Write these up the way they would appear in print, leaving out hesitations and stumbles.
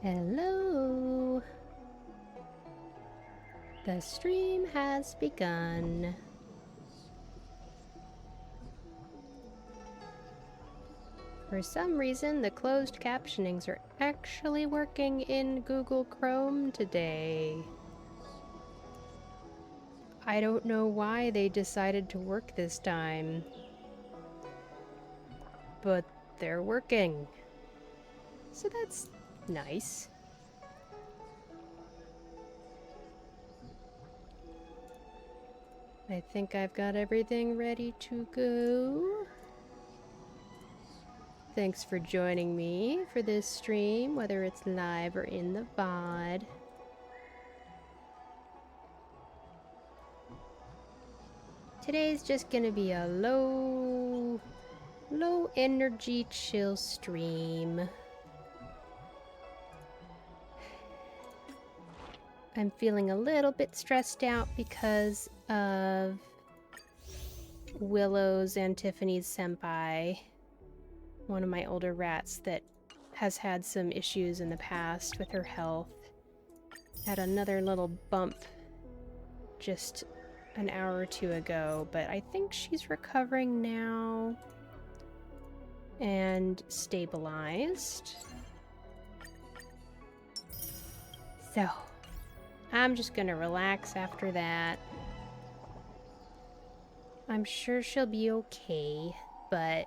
Hello. The stream has begun. For some reason, the closed captionings are actually working in Google Chrome today. I don't know why they decided to work this time, but they're working. So that's nice. I think I've got everything ready to go. Thanks for joining me for this stream, whether it's live or in the VOD. Today's just gonna be a low energy chill stream. I'm feeling a little bit stressed out because of Willow's and Tiffany's senpai, one of my older rats that has had some issues in the past with her health. Had another little bump just an hour or two ago, but I think she's recovering now and stabilized. So I'm just gonna relax after that. I'm sure she'll be okay, but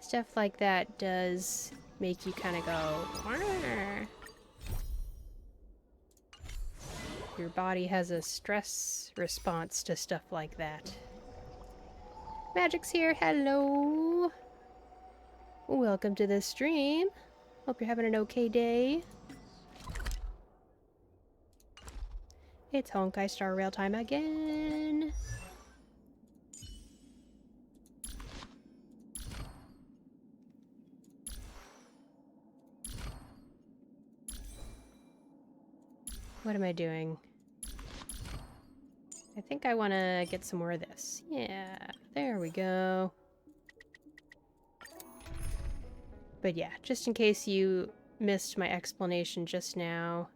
stuff like that does make you kind of go, "Wah." Your body has a stress response to stuff like that. Magic's here, hello! Welcome to the stream. Hope you're having an okay day. It's Honkai Star Rail time again. What am I doing? I think I want to get some more of this. Yeah, there we go. But yeah, just in case you missed my explanation just now,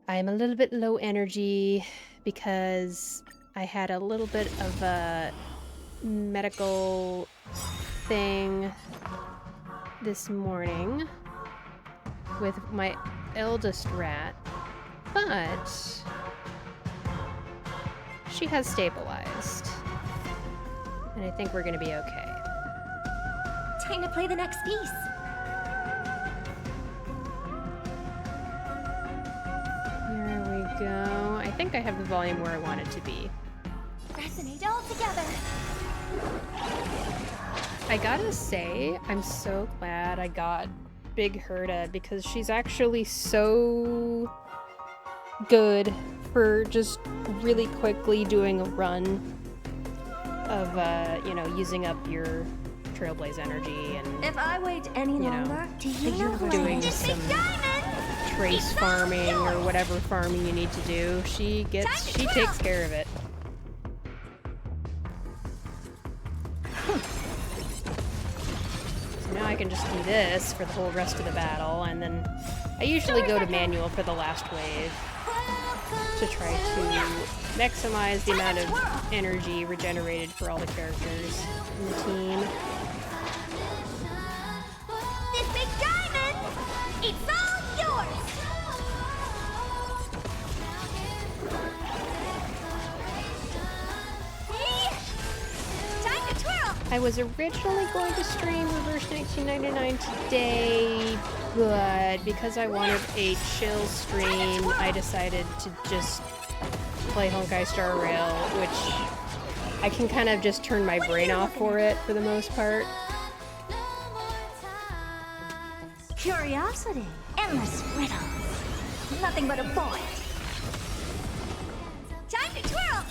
I am a little bit low energy because I had a little bit of a medical thing this morning with my eldest rat, but she has stabilized, and I think we're gonna be okay. Time to play the next piece. Here we go. I think I have the volume where I want it to be. Resonate all together. I gotta say, I'm so glad I got Big Herda because she's actually so good for just really quickly doing a run of, you know, using up your Trailblaze energy and, If I wait any longer, do you know who doing I am? some trace farming or whatever farming you need to do. She takes care of it. So now I can just do this for the whole rest of the battle, and then I usually go to manual for the last wave to try to maximize the amount of energy regenerated for all the characters in the team. This big diamond, it's all yours. Time to twirl. I was originally going to stream Reverse 1999 today, but because I wanted a chill stream, I decided to just play Honkai Star Rail, which I can kind of just turn my brain off for it for the most part. Curiosity, endless riddles. Nothing but a point. Time to twirl.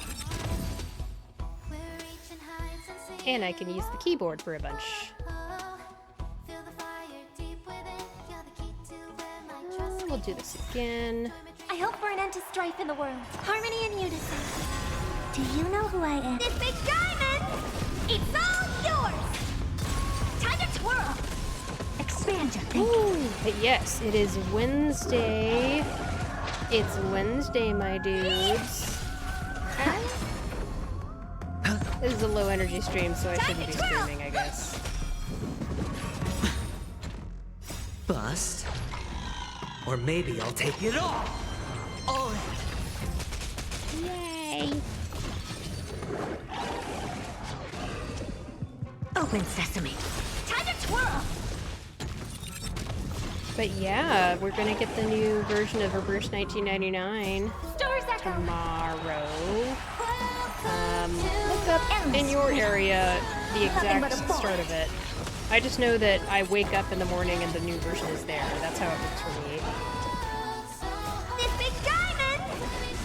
And I can use the keyboard for a bunch. We'll do this again. I hope for an end to strife in the world. Harmony and unison. Do you know who I am? This big diamond! It's all yours! Time to twirl! Expand Expand your thinking. Ooh, but yes, it is Wednesday. It's Wednesday, my dudes. This is a low energy stream, so I shouldn't be screaming, I guess. Bust. Or maybe I'll take it all. All in. Yay! Open sesame. Time to twirl. But yeah, we're gonna get the new version of Reverse 1999 Stars echo. tomorrow. Look up in your area the exact start of it. I just know that I wake up in the morning and the new version is there. That's how it works for me. This big diamond,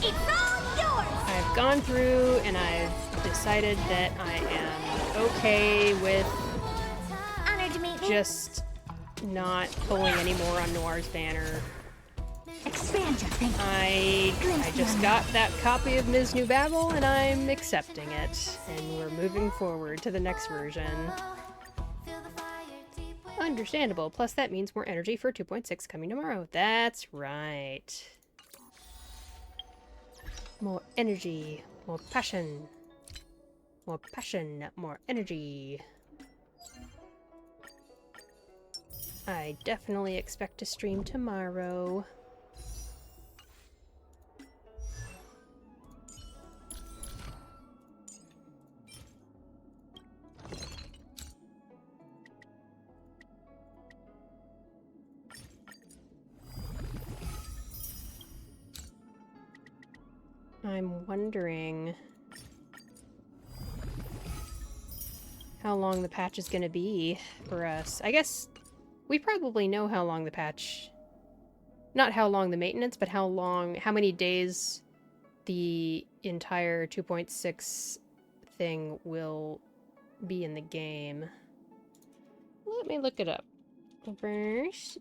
it's all yours. I've gone through and I've decided that I am okay with Honored to meet me. just not pulling any more on Noir's banner. Expand your thinking. I just got that copy of Ms. New Babel and I'm accepting it. And we're moving forward to the next version. Understandable. Plus that means more energy for 2.6 coming tomorrow. That's right. More energy. More passion. More passion. More energy. I definitely expect to stream tomorrow. I'm wondering how long the patch is going to be for us. I guess we probably know how long the patch... Not how long the maintenance, but how many days the entire 2.6 thing will be in the game. Let me look it up. Verse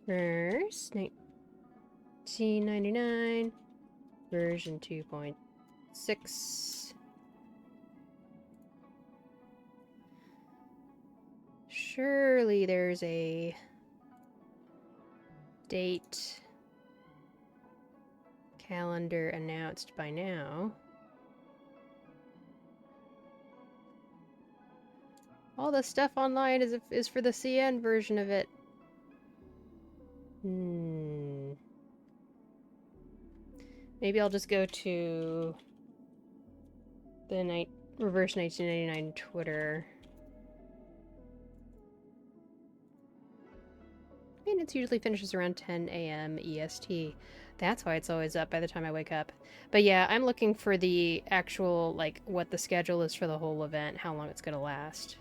1999 version 2.6. Surely there's a date calendar announced by now. All the stuff online is for the CN version of it. Maybe I'll just go to the Reverse 1999 Twitter. Maintenance usually finishes around 10 a.m. EST. That's why it's always up by the time I wake up. But yeah, I'm looking for the actual, like, what the schedule is for the whole event, how long it's gonna last.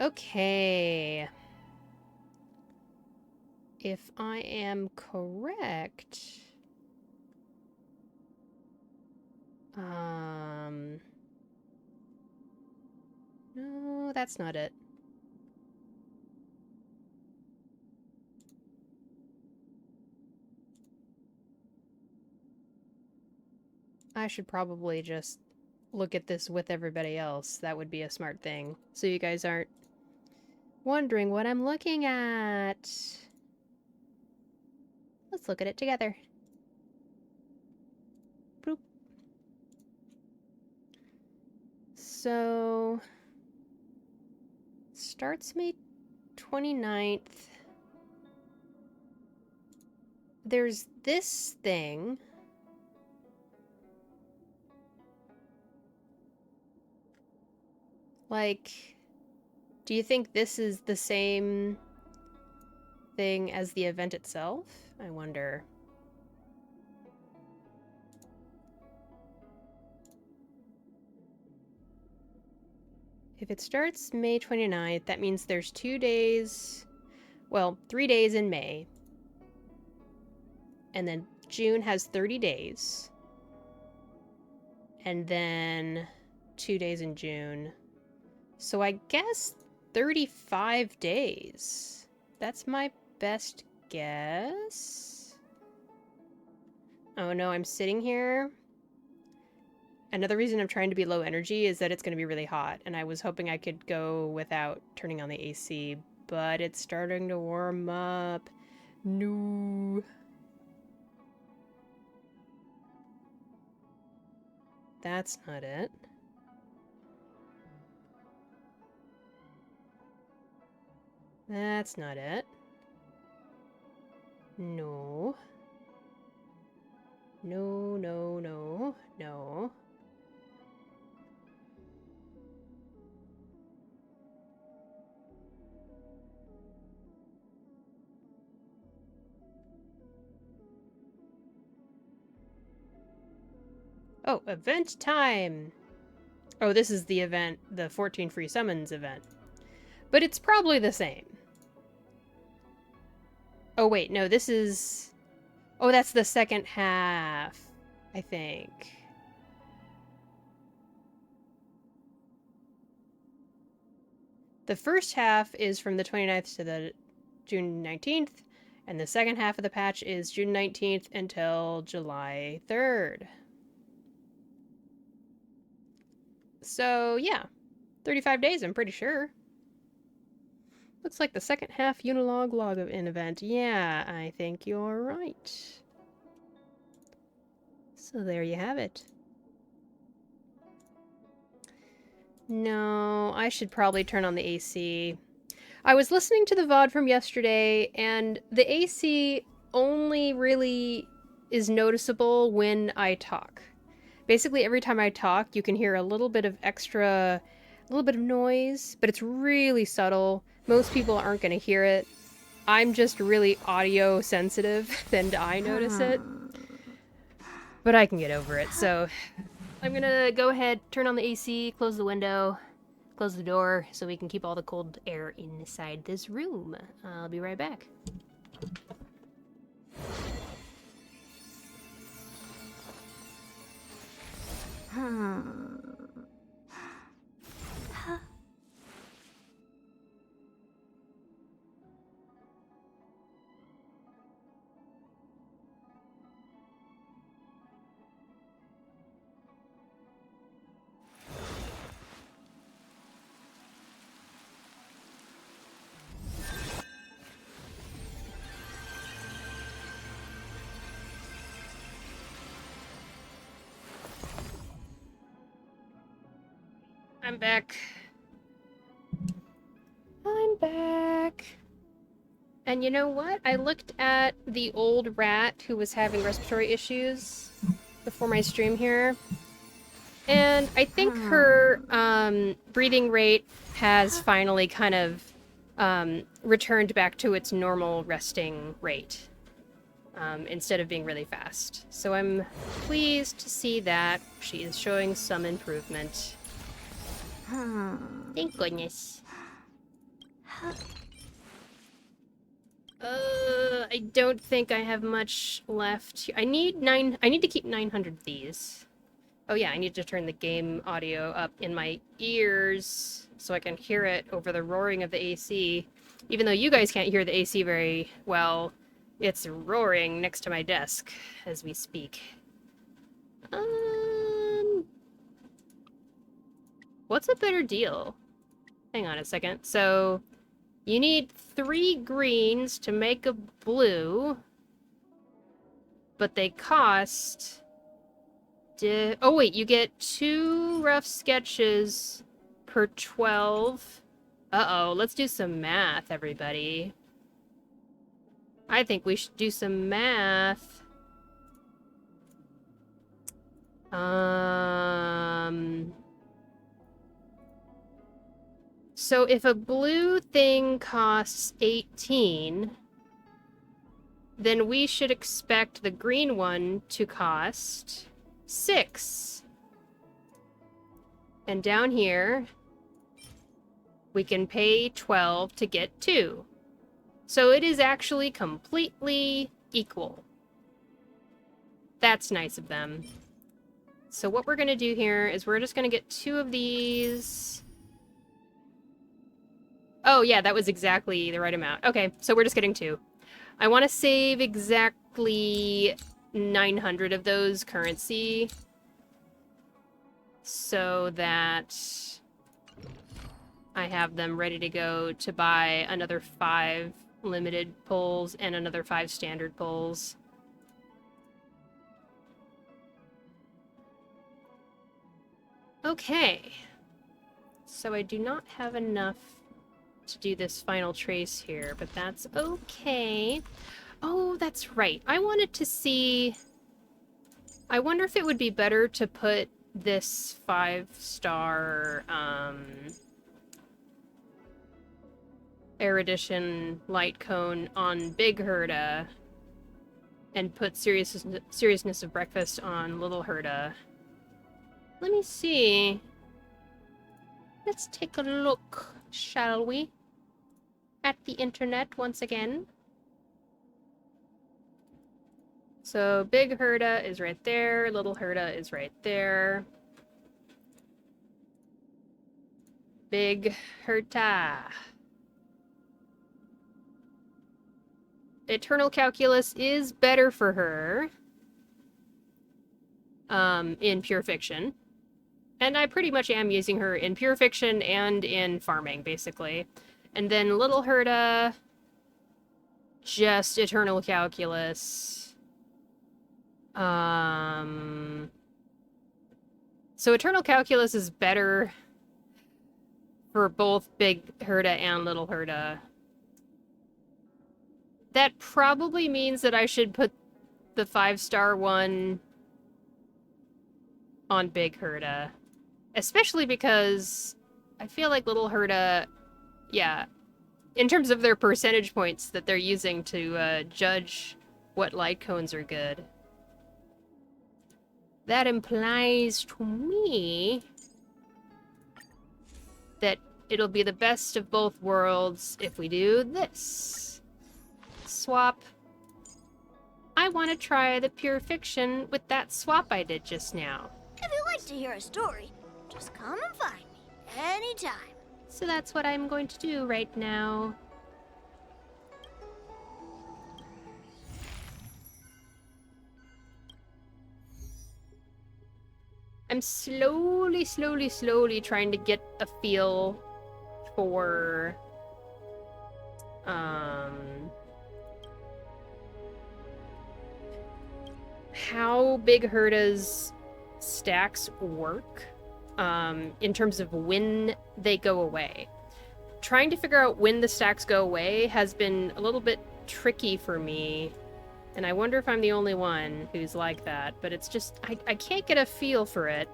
Okay. If I am correct... No, that's not it. I should probably just look at this with everybody else. That would be a smart thing. So you guys aren't wondering what I'm looking at. Let's look at it together. Boop. So... starts May 29th. There's this thing. Like, do you think this is the same thing as the event itself? I wonder. If it starts May 29th, that means there's 2 days, well, 3 days in May. And then June has 30 days. And then 2 days in June. So I guess 35 days. That's my best guess. Oh no, I'm sitting here. Another reason I'm trying to be low energy is that it's going to be really hot, and I was hoping I could go without turning on the AC, but it's not. So I'm going to but it's starting to warm up. No. That's not it. That's not it. No. No, no, no, no. Oh, event time! Oh, this is the event, the 14 free summons event. But it's probably the same. Oh, wait, no, this is... Oh, that's the second half, I think. The first half is from the 29th to the June 19th, and the second half of the patch is June 19th until July 3rd. So, yeah. 35 days, I'm pretty sure. Looks like the second half Unilog log of an event. Yeah, I think you're right. So there you have it. No, I should probably turn on the AC. I was listening to the VOD from yesterday, and the AC only really is noticeable when I talk. Basically, every time I talk, you can hear a little bit of extra, a little bit of noise, but it's really subtle. Most people aren't going to hear it. I'm just really audio sensitive, then I notice it. But I can get over it, so I'm gonna go ahead, turn on the AC, close the window, close the door, so we can keep all the cold air inside this room. I'll be right back. I'm back. I'm back. And you know what? I looked at the old rat who was having respiratory issues before my stream here. And I think her breathing rate has finally kind of returned back to its normal resting rate instead of being really fast. So I'm pleased to see that she is showing some improvement. Thank goodness. I don't think I have much left. I need to keep 900 of these. Oh yeah, I need to turn the game audio up in my ears so I can hear it over the roaring of the AC. Even though you guys can't hear the AC very well, it's roaring next to my desk as we speak. What's a better deal? Hang on a second. So, you need 3 greens to make a blue, but they cost... Oh wait, you get 2 rough sketches per 12. Uh-oh, let's do some math, everybody. I think we should do some math. So if a blue thing costs 18, then we should expect the green one to cost 6. And down here, we can pay 12 to get 2. So it is actually completely equal. That's nice of them. So what we're going to do here is we're just going to get 2 of these. Oh, yeah, that was exactly the right amount. Okay, so we're just getting 2. I want to save exactly 900 of those currency so that I have them ready to go to buy another 5 limited pulls and another 5 standard pulls. Okay. So I do not have enough to do this final trace here, but that's okay. Oh, that's right. I wanted to see... I wonder if it would be better to put this 5-star, erudition light cone on Big Herda and put seriousness of breakfast on Little Herda. Let me see. Let's take a look, shall we? At the internet once again. So Big Herda is right there, Little Herda is right there. Big Herda. Eternal Calculus is better for her. In Pure Fiction. And I pretty much am using her in Pure Fiction and in farming, basically. And then Little Herda, just Eternal Calculus. So Eternal Calculus is better for both Big Herda and Little Herda. That probably means that I should put the 5-star one on Big Herda. Especially because I feel like Little Herda, yeah, in terms of their percentage points that they're using to judge what light cones are good, that implies to me that it'll be the best of both worlds if we do this. Swap. I want to try the Pure Fiction with that swap I did just now. If you like to hear a story, just come and find me anytime. So that's what I'm going to do right now. I'm slowly trying to get a feel for how Big Herda's stacks work in terms of when they go away. Trying to figure out when the stacks go away has been a little bit tricky for me, and I wonder if I'm the only one who's like that, but it's just, I can't get a feel for it.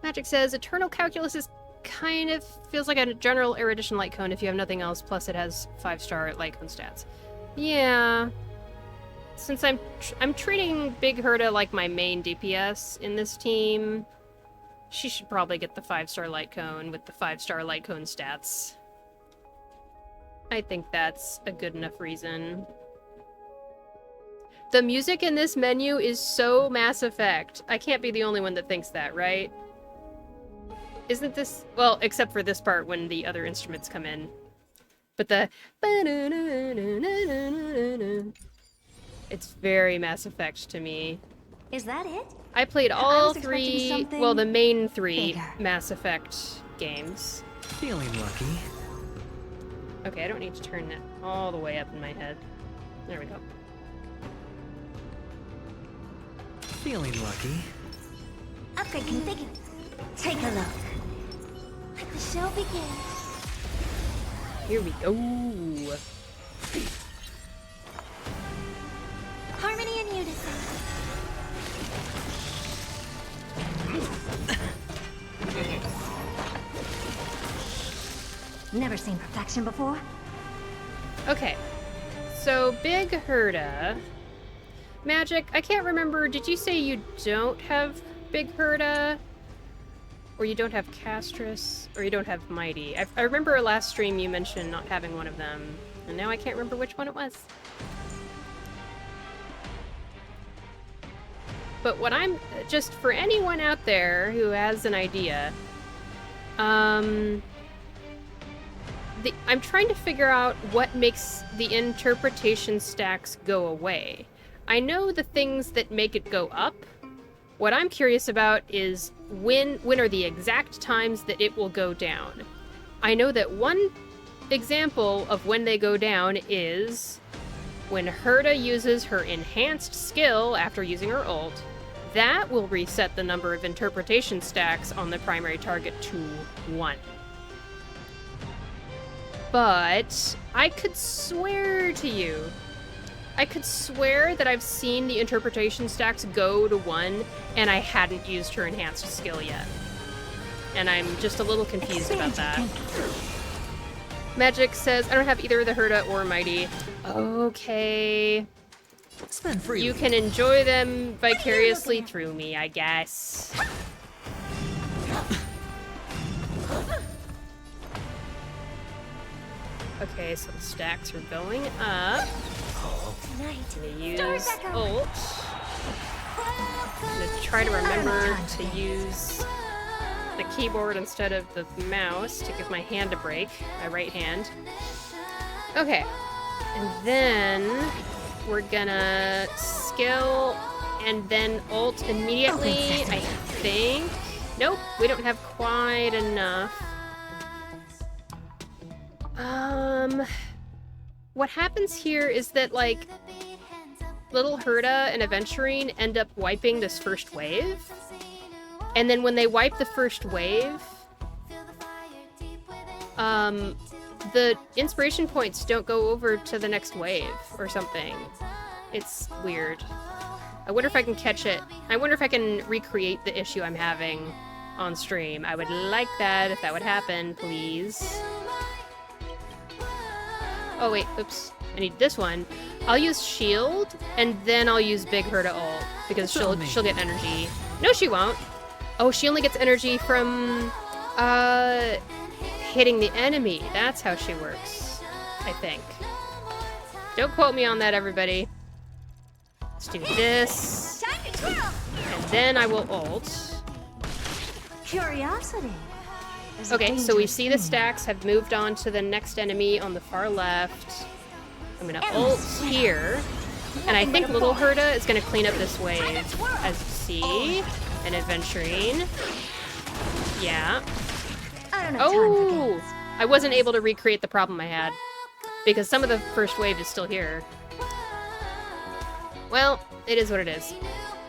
Magic says, Eternal Calculus is kind of feels like a general erudition light cone if you have nothing else, plus it has 5-star light cone stats. Yeah. Since I'm treating Big Herda like my main DPS in this team, she should probably get the 5-star light cone with the 5-star light cone stats. I think that's a good enough reason. The music in this menu is so Mass Effect. I can't be the only one that thinks that, right? Isn't this... Well, except for this part when the other instruments come in. But the... It's very Mass Effect to me. Is that it? I played all three... something Well, the main 3 bigger. Mass Effect games. Feeling lucky. Okay, I don't need to turn that all the way up in my head. There we go. Feeling lucky. Upgrade configured. Take a look. Let the show begin. Here we go. Harmony and unison. Never seen perfection before? Okay. So, Big Herda. Magic, I can't remember, did you say you don't have Big Herda? Or you don't have Castress? Or you don't have Mighty? I remember last stream you mentioned not having one of them. And now I can't remember which one it was. But what I'm... Just for anyone out there who has an idea... I'm trying to figure out what makes the interpretation stacks go away. I know the things that make it go up What I'm curious about is when are the exact times that it will go down. I know that one example of when they go down is when Herta uses her enhanced skill after using her ult. That will reset the number of interpretation stacks on the primary target to 1. But I could swear to you, that I've seen the interpretation stacks go to 1 and I hadn't used her enhanced skill yet. And I'm just a little confused about that. Magic says, I don't have either the Herta or Mighty. Okay. Spend freely. You can enjoy them vicariously through me, I guess. Okay, so the stacks are going up. I'm gonna use ult. I'm gonna try to remember to use the keyboard instead of the mouse to give my hand a break, my right hand. Okay, and then we're gonna skill and then ult immediately, I think. Nope, we don't have quite enough. What happens here is that, like, little Herta and Aventurine end up wiping this first wave. And then when they wipe the first wave, the inspiration points don't go over to the next wave or something. It's weird. I wonder if I can catch it. I wonder if I can recreate the issue I'm having on stream. I would like that if that would happen, please. Oh wait, oops. I need this one. I'll use shield, and then I'll use big Herta ult, because she'll get energy. No, she won't. Oh, she only gets energy from, hitting the enemy. That's how she works, I think. Don't quote me on that, everybody. Let's do this. And then I will ult. Curiosity. Okay, so we see the stacks have moved on to the next enemy on the far left. I'm gonna ult here. And I think little Herta is gonna clean up this wave, as you see. And Aventurine. Yeah. Oh! I wasn't able to recreate the problem I had, because some of the first wave is still here. Well, it is what it is.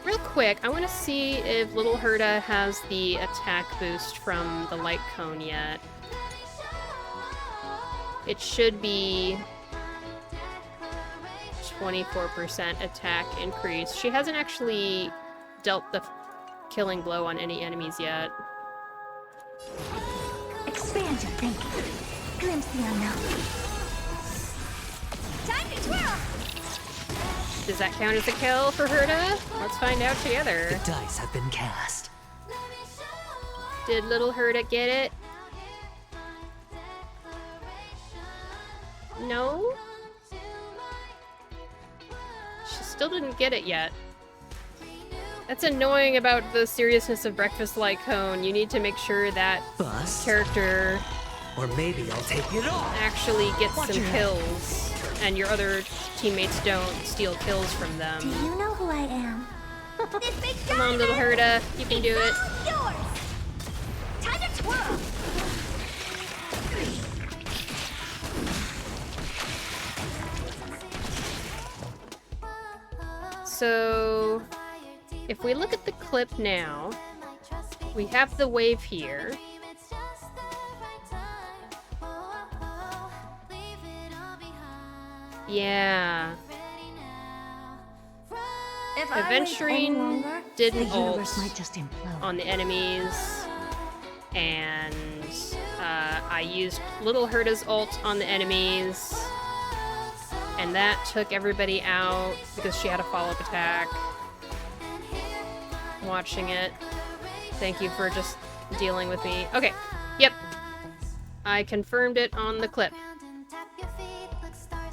Real quick, I want to see if little Herta has the attack boost from the light cone yet. It should be 24% attack increase. She hasn't actually dealt the killing blow on any enemies yet. Expand your thinking. Glimpse the unknown. Time to twirl! Does that count as a kill for Herta? Let's find out together. The dice have been cast. Did little Herta get it? No? She still didn't get it yet. That's annoying about the seriousness of Breakfast Light Cone. You need to make sure that Bust. character Or maybe I'll take it all. actually gets Watch some your kills, and your other teammates don't steal kills from them. Do you know who I am? Come on, little Herta. You can do it. Yours! Time to twirl! So, if we look at the clip now, we have the wave here. Yeah. If I wait any Aventurine longer, didn't the ult universe might just implode. on the enemies, and I used little Herta's ult on the enemies, and that took everybody out because she had a follow-up attack. Watching it. Thank you for just dealing with me. Okay, yep. I confirmed it on the clip.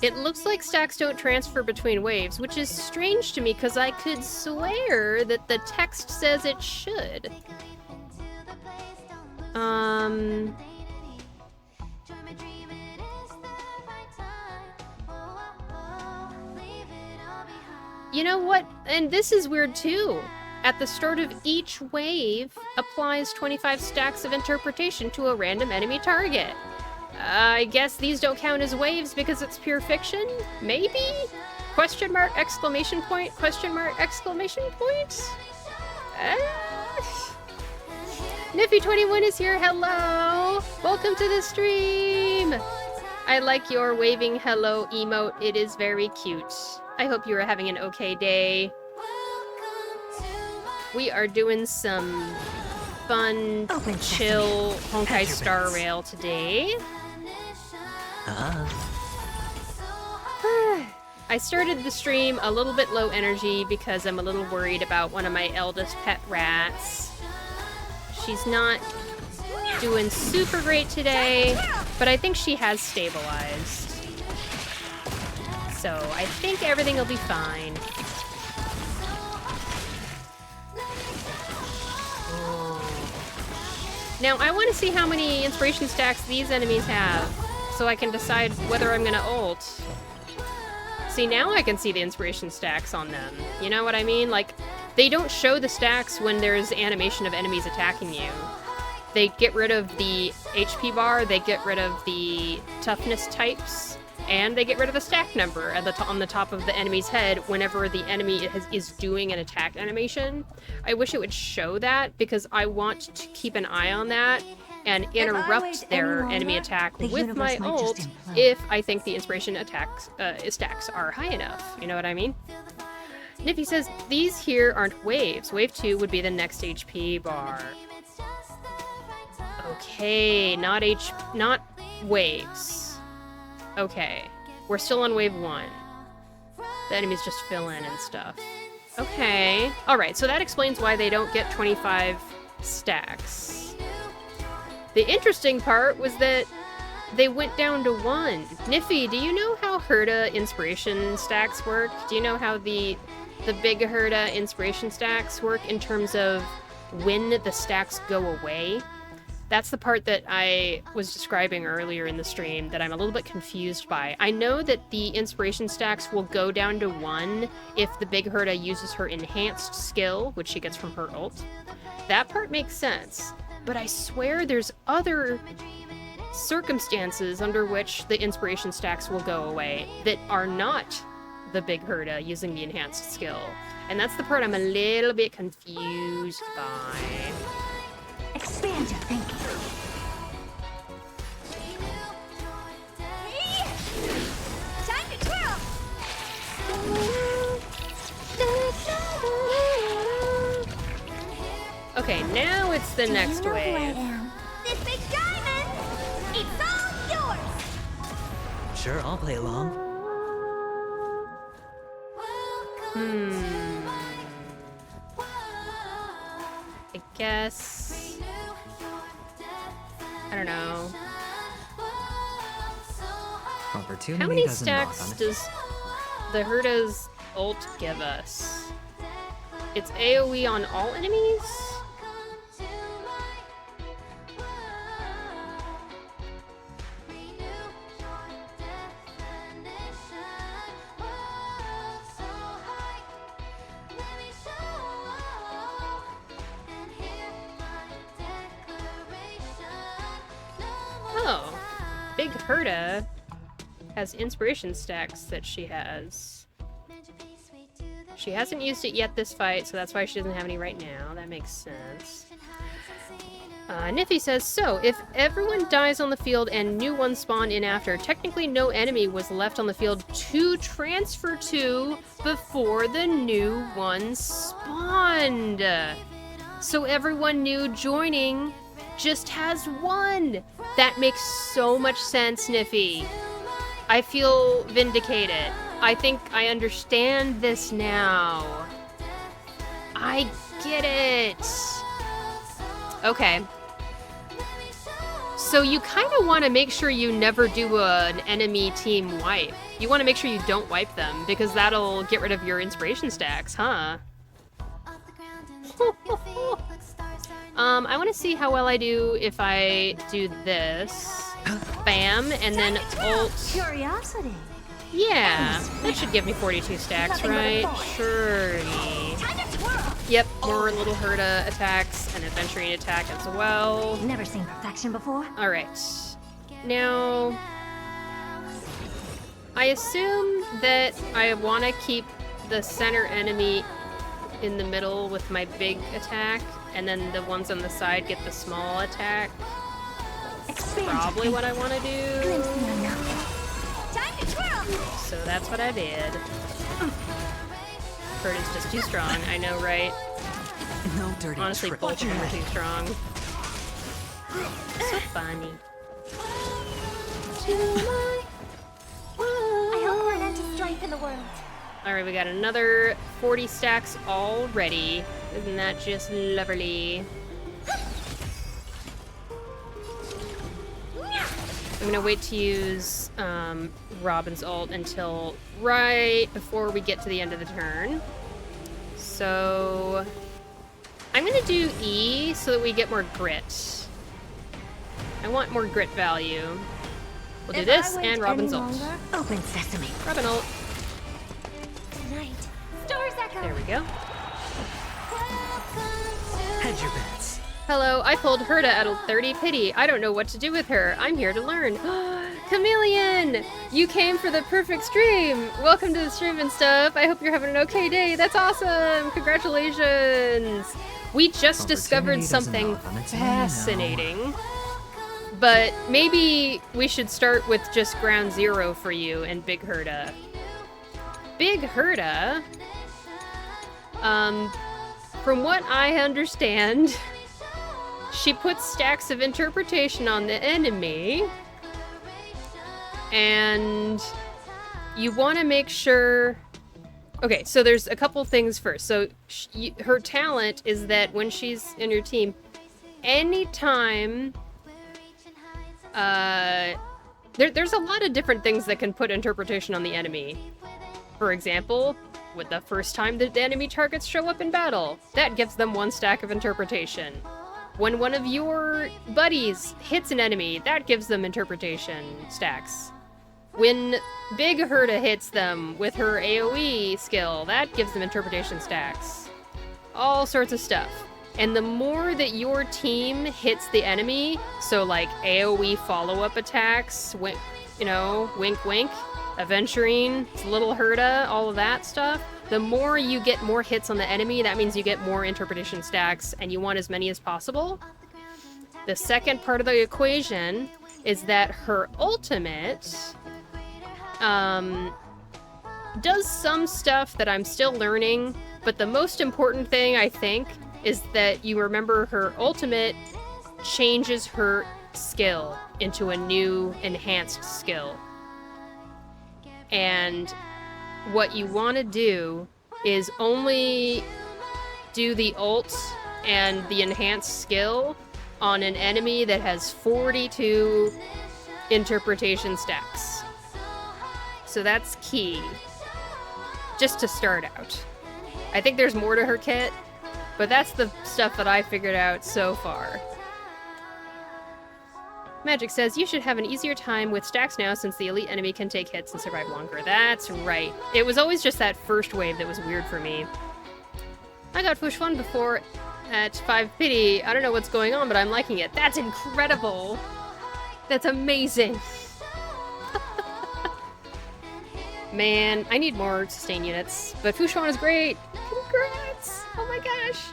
It looks like stacks don't transfer between waves, which is strange to me because I could swear that the text says it should. You know what? And this is weird too. at the start of each wave applies 25 stacks of interpretation to a random enemy target. I guess these don't count as waves because it's pure fiction? Maybe? Question mark, exclamation point, question mark, exclamation point? Niffy21 is here, hello! Welcome to the stream! I like your waving hello emote, it is very cute. I hope you are having an okay day. We are doing some fun, chill Honkai Star Rail today. I started the stream a little bit low energy because I'm a little worried about one of my eldest pet rats. She's not doing super great today, but I think she has stabilized. So I think everything will be fine. Now I want to see how many inspiration stacks these enemies have, so I can decide whether I'm gonna ult. See, now I can see the inspiration stacks on them. You know what I mean? Like, they don't show the stacks when there's animation of enemies attacking you. They get rid of the HP bar, they get rid of the toughness types, and they get rid of the stack number at on the top of the enemy's head whenever the enemy is doing an attack animation. I wish it would show that because I want to keep an eye on that and interrupt their enemy attack with my ult if I think the inspiration stacks are high enough. You know what I mean? Niffy says, these here aren't waves. Wave 2 would be the next HP bar. Okay, not waves. Okay, we're still on wave 1. The enemies just fill in and stuff. Okay, alright, so that explains why they don't get 25 stacks. The interesting part was that they went down to 1. Niffy, do you know how Herda inspiration stacks work? Do you know how the big Herda inspiration stacks work in terms of when the stacks go away? That's the part that I was describing earlier in the stream that I'm a little bit confused by. I know that the inspiration stacks will go down to 1 if the big Herda uses her enhanced skill, which she gets from her ult. That part makes sense. But I swear there's other circumstances under which the inspiration stacks will go away that are not the big Herda using the enhanced skill. And that's the part I'm a little bit confused by. Expand your thinking. Time to twirl! Okay, now it's the next Do you know wave. who I am? This big diamond! It's all yours! Sure, I'll play along. I guess... I don't know. Opportunity How many doesn't knock stacks on it. does the Herda's ult give us? It's AoE on all enemies? Oh, Big Herda has inspiration stacks that she has. She hasn't used it yet this fight, so that's why she doesn't have any right now. That makes sense. Niffy says, so, if everyone dies on the field and new ones spawn in after, technically no enemy was left on the field to transfer to before the new ones spawned. So everyone new joining just has one. That makes so much sense, Niffy. I feel vindicated. I think I understand this now. I get it. Okay. So you kind of want to make sure you never do an enemy team wipe. You want to make sure you don't wipe them, because that'll get rid of your inspiration stacks, huh? I want to see how well I do if I do this. Bam, and then ult. Curiosity. Yeah, that should give me 42 stacks, right? Surely. Time to twirl! Yep, more little Herda attacks and adventuring attack as well. Never seen perfection before. Alright. Now, I assume that I want to keep the center enemy in the middle with my big attack, and then the ones on the side get the small attack. Expand. Probably what I want to do. Glimpse me unknown. Time to twirl. So that's what I did. Herda's just too strong, I know, right? No dirty Honestly, trick. both of them are too strong. So funny. I hope we're an end to strife in the world. Alright, we got another 40 stacks already. Isn't that just lovely? I'm gonna wait to use Robin's ult until right before we get to the end of the turn. So I'm gonna do E so that we get more grit. I want more grit value. We'll do this and Robin's ult. Open sesame. Robin ult. Tonight, stars echo. There we go. Hedge your bets. Hello, I pulled Herda at 30 pity. I don't know what to do with her. I'm here to learn. Chameleon! You came for the perfect stream! Welcome to the stream and stuff. I hope you're having an okay day. That's awesome! Congratulations! We just discovered something knock on its own, fascinating. But maybe we should start with just ground zero for you and Big Herda. Big Herda, from what I understand, she puts stacks of interpretation on the enemy, and you want to make sure... Okay, so there's a couple things first. So her talent is that when she's in your team, anytime... there's a lot of different things that can put interpretation on the enemy. For example, with the first time that the enemy targets show up in battle, that gives them 1 stack of interpretation. When one of your buddies hits an enemy, that gives them interpretation stacks. When Big Herda hits them with her AoE skill, that gives them interpretation stacks. All sorts of stuff. And the more that your team hits the enemy, so like AoE follow-up attacks, you know, wink wink, aventurine, little Herda, all of that stuff, the more you get more hits on the enemy, that means you get more interpretation stacks, and you want as many as possible. The second part of the equation is that her ultimate does some stuff that I'm still learning, but the most important thing, I think, is that you remember her ultimate changes her skill into a new enhanced skill. And what you want to do is only do the ult and the enhanced skill on an enemy that has 42 interpretation stacks. So that's key, just to start out. I think there's more to her kit, but that's the stuff that I figured out so far. Magic says, you should have an easier time with stacks now since the elite enemy can take hits and survive longer. That's right. It was always just that first wave that was weird for me. I got push 1 before at 5 pity. I don't know what's going on, but I'm liking it. That's incredible. That's amazing. Man, I need more sustain units, but Fushuan is great. Congrats! Oh my gosh.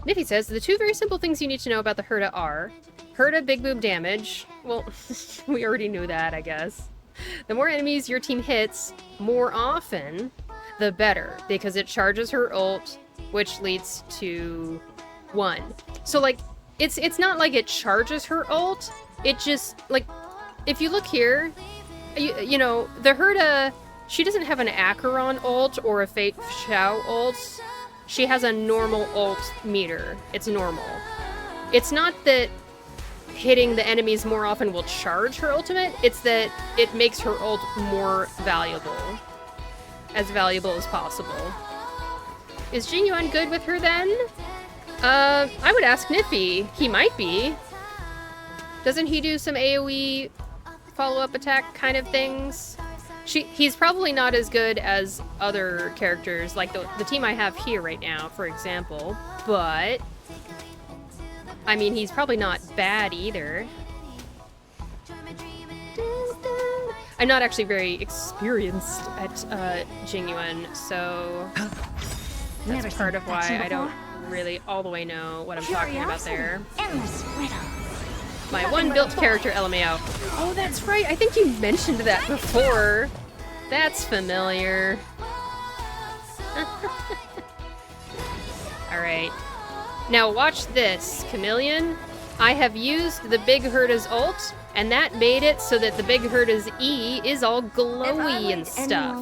Niffy says, the 2 very simple things you need to know about the Herda are Herda big boom damage. Well, we already knew that, I guess. The more enemies your team hits more often, the better, because it charges her ult, which leads to 1. So, like, it's not like it charges her ult, it just, like, if you look here, you know, the Herda, she doesn't have an Acheron ult or a Fate Xiao ult. She has a normal ult meter. It's normal. It's not that hitting the enemies more often will charge her ultimate, it's that it makes her ult more valuable. As valuable as possible. Is Jinyuan good with her then? I would ask Niffy. He might be. Doesn't he do some AoE follow-up attack kind of things? He's probably not as good as other characters, like the team I have here right now, for example, but I mean, he's probably not bad either. I'm not actually very experienced at Jing-Yuan, so that's part of why I don't really all the way know what I'm talking about there. Endless riddle. My one built character, LMAO. Oh, that's right. I think you mentioned that before. That's familiar. Alright. Now watch this, Chameleon. I have used the Big Herda's ult, and that made it so that the Big Herda's E is all glowy and stuff.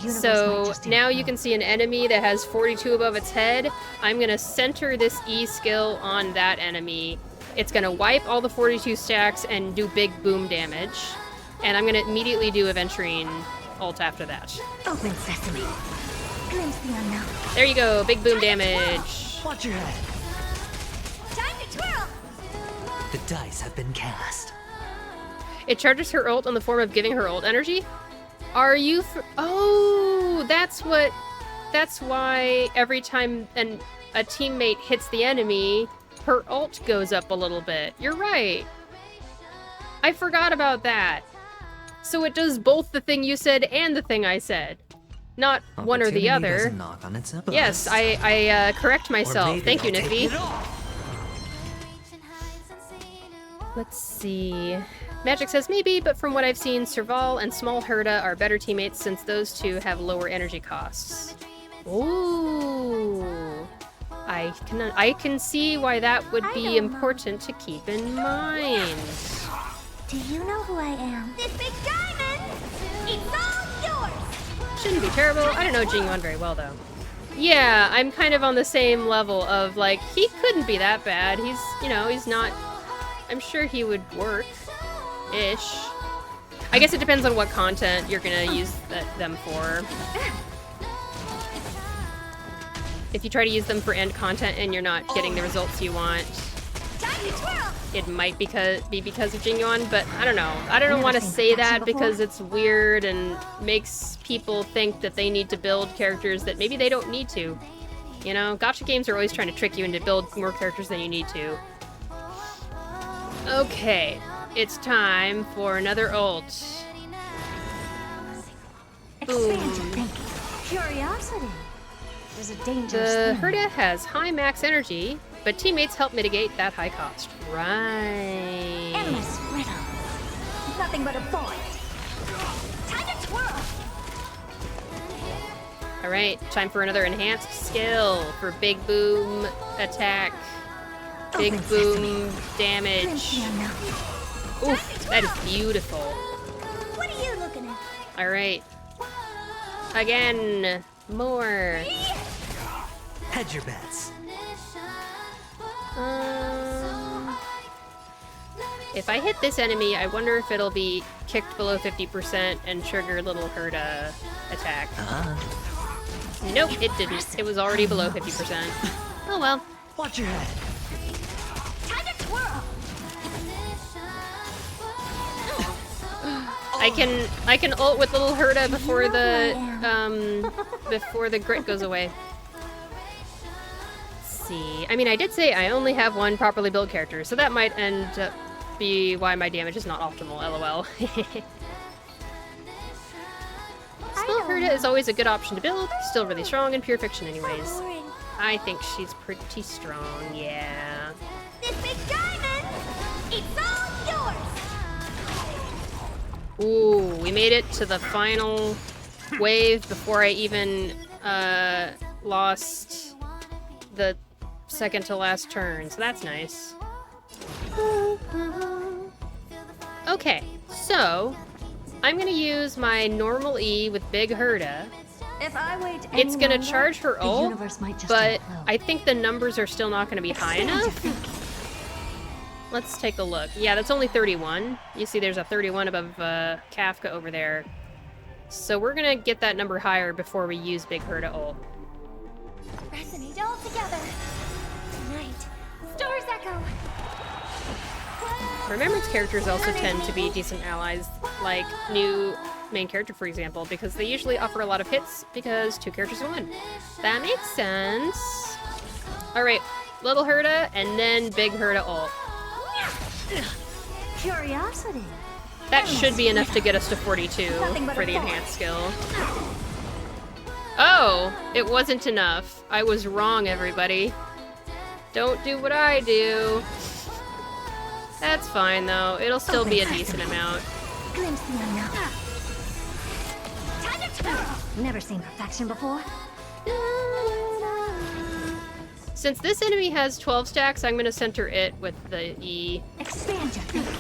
So now you can see an enemy that has 42 above its head. I'm gonna center this E skill on that enemy. It's gonna wipe all the 42 stacks and do big boom damage. And I'm gonna immediately do Aventurine ult after that. Open sesame. Glimpse the unknown. There you go, big boom damage. Watch your head. Time to twirl. The dice have been cast. It charges her ult in the form of giving her ult energy. Are you oh, that's why every time a teammate hits the enemy, her ult goes up a little bit. You're right. I forgot about that. So it does both the thing you said and the thing I said. Not one or the other. Doesn't knock on its abilities. Yes, I correct myself. Thank you, Nicky. Let's see. Magic says maybe, but from what I've seen, Serval and Small Herda are better teammates since those two have lower energy costs. Ooh. I can see why that would be important to keep in mind. Do you know who I am? This big diamond! It's all yours! Shouldn't be terrible. I don't know Jing-Yuan very well, though. Yeah, I'm kind of on the same level of, like, he couldn't be that bad. He's, you know, he's not... I'm sure he would work-ish. I guess it depends on what content you're gonna use them for. If you try to use them for end content and you're not getting the results you want, it might be because of Jing-Yuan, but I don't know. I don't want to say that because it's weird and makes people think that they need to build characters that maybe they don't need to. You know, gacha games are always trying to trick you into build more characters than you need to. Okay, it's time for another ult. Expand your thinking. Curiosity. There's a dangerous The thing. Herda has high max energy, but teammates help mitigate that high cost. Right. Endless riddle. Nothing but a void. Time to twirl. Alright, time for another enhanced skill for big boom attack. Big Open boom sesame. damage. Glimpse the unknown. Oof, that is beautiful. What are you looking at? Alright. Again, more. Hedge your bets. If I hit this enemy, I wonder if it'll be kicked below 50% and trigger little Herda attack. Nope, it didn't. It was already below 50%. Oh well. Watch your head. Time to twirl. I can ult with little Herda before the grit goes away. Let's see. I mean, I did say I only have one properly built character, so that might end up be why my damage is not optimal, lol. Small Herda is always a good option to build, still really strong in pure fiction anyways. Boring. I think she's pretty strong, yeah. This big diamond. It's all yours. Ooh, we made it to the final wave before I even lost the second to last turn, so that's nice. Okay, so I'm gonna use my normal E with Big Herda. If I wait It's gonna charge her the ult, universe might just but implode. I think the numbers are still not gonna be high Expand your enough. thinking. Let's take a look. Yeah, that's only 31. You see there's a 31 above Kafka over there. So we're gonna get that number higher before we use Big Herda ult. Resonate all together. Tonight, stars echo. Remembrance characters also tend to be decent allies, like new main character, for example, because they usually offer a lot of hits because 2 characters in 1. That makes sense. Alright, little Herta, and then big Herta ult. Curiosity. That should be enough to get us to 42 for the enhanced skill. Oh, it wasn't enough. I was wrong, everybody. Don't do what I do. That's fine, though. It'll still be a decent amount. Glimpse the unknown. Never seen perfection before. Since this enemy has 12 stacks, I'm gonna center it with the E. Expand your thinking.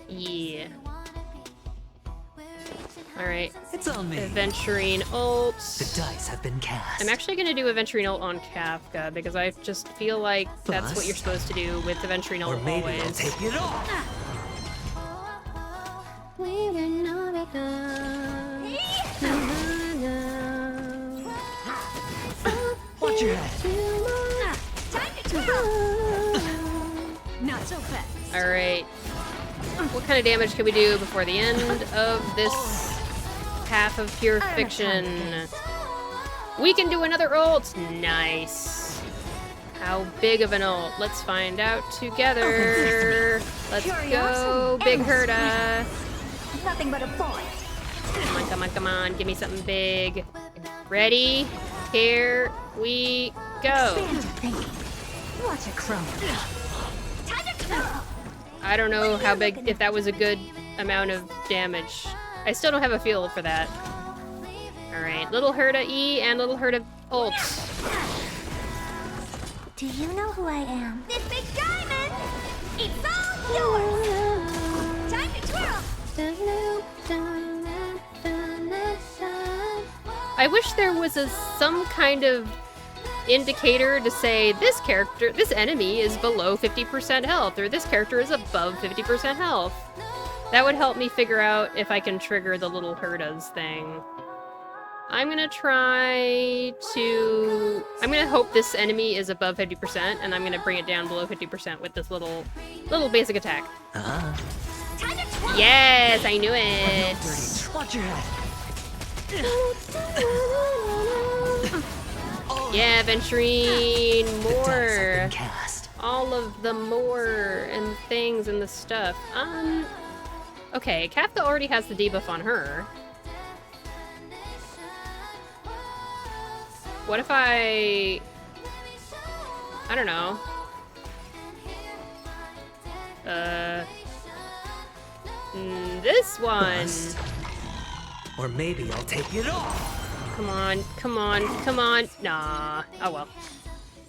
Yeah. Alright. It's on me. Aventurine ult. The dice have been cast. I'm actually gonna do Aventurine ult on Kafka because I just feel like that's what you're supposed to do with Aventurine ult or maybe always. I'll take it off. Watch your head. Time to twirl. Not so fast. Alright. What kind of damage can we do before the end of this path of pure fiction? We can do another ult! Nice. How big of an ult? Let's find out together. Let's go, big Herta. Nothing but a boy. Come on, come on, come on. Give me something big. Ready? Here we go. Expand your thinking. Watch it crumble. Time to twirl. I don't know how big, if that was a good amount of damage. I still don't have a feel for that. Alright, little Herta E and little Herta ult. Do you know who I am? This big diamond! It's all yours! Time to twirl! I wish there was some kind of indicator to say this enemy is below 50% health, or this character is above 50% health. That would help me figure out if I can trigger the little Hertas thing. I'm gonna hope this enemy is above 50%, and I'm gonna bring it down below 50% with this little basic attack. Yes, I knew it. Watch your head. Yeah, Aventurine, The dice have more. been cast. All of the more and things and the stuff. Okay, Kafka already has the debuff on her. What if I don't know. This one. Bust. Or maybe I'll take it off. Come on, come on, come on. Nah. Oh well.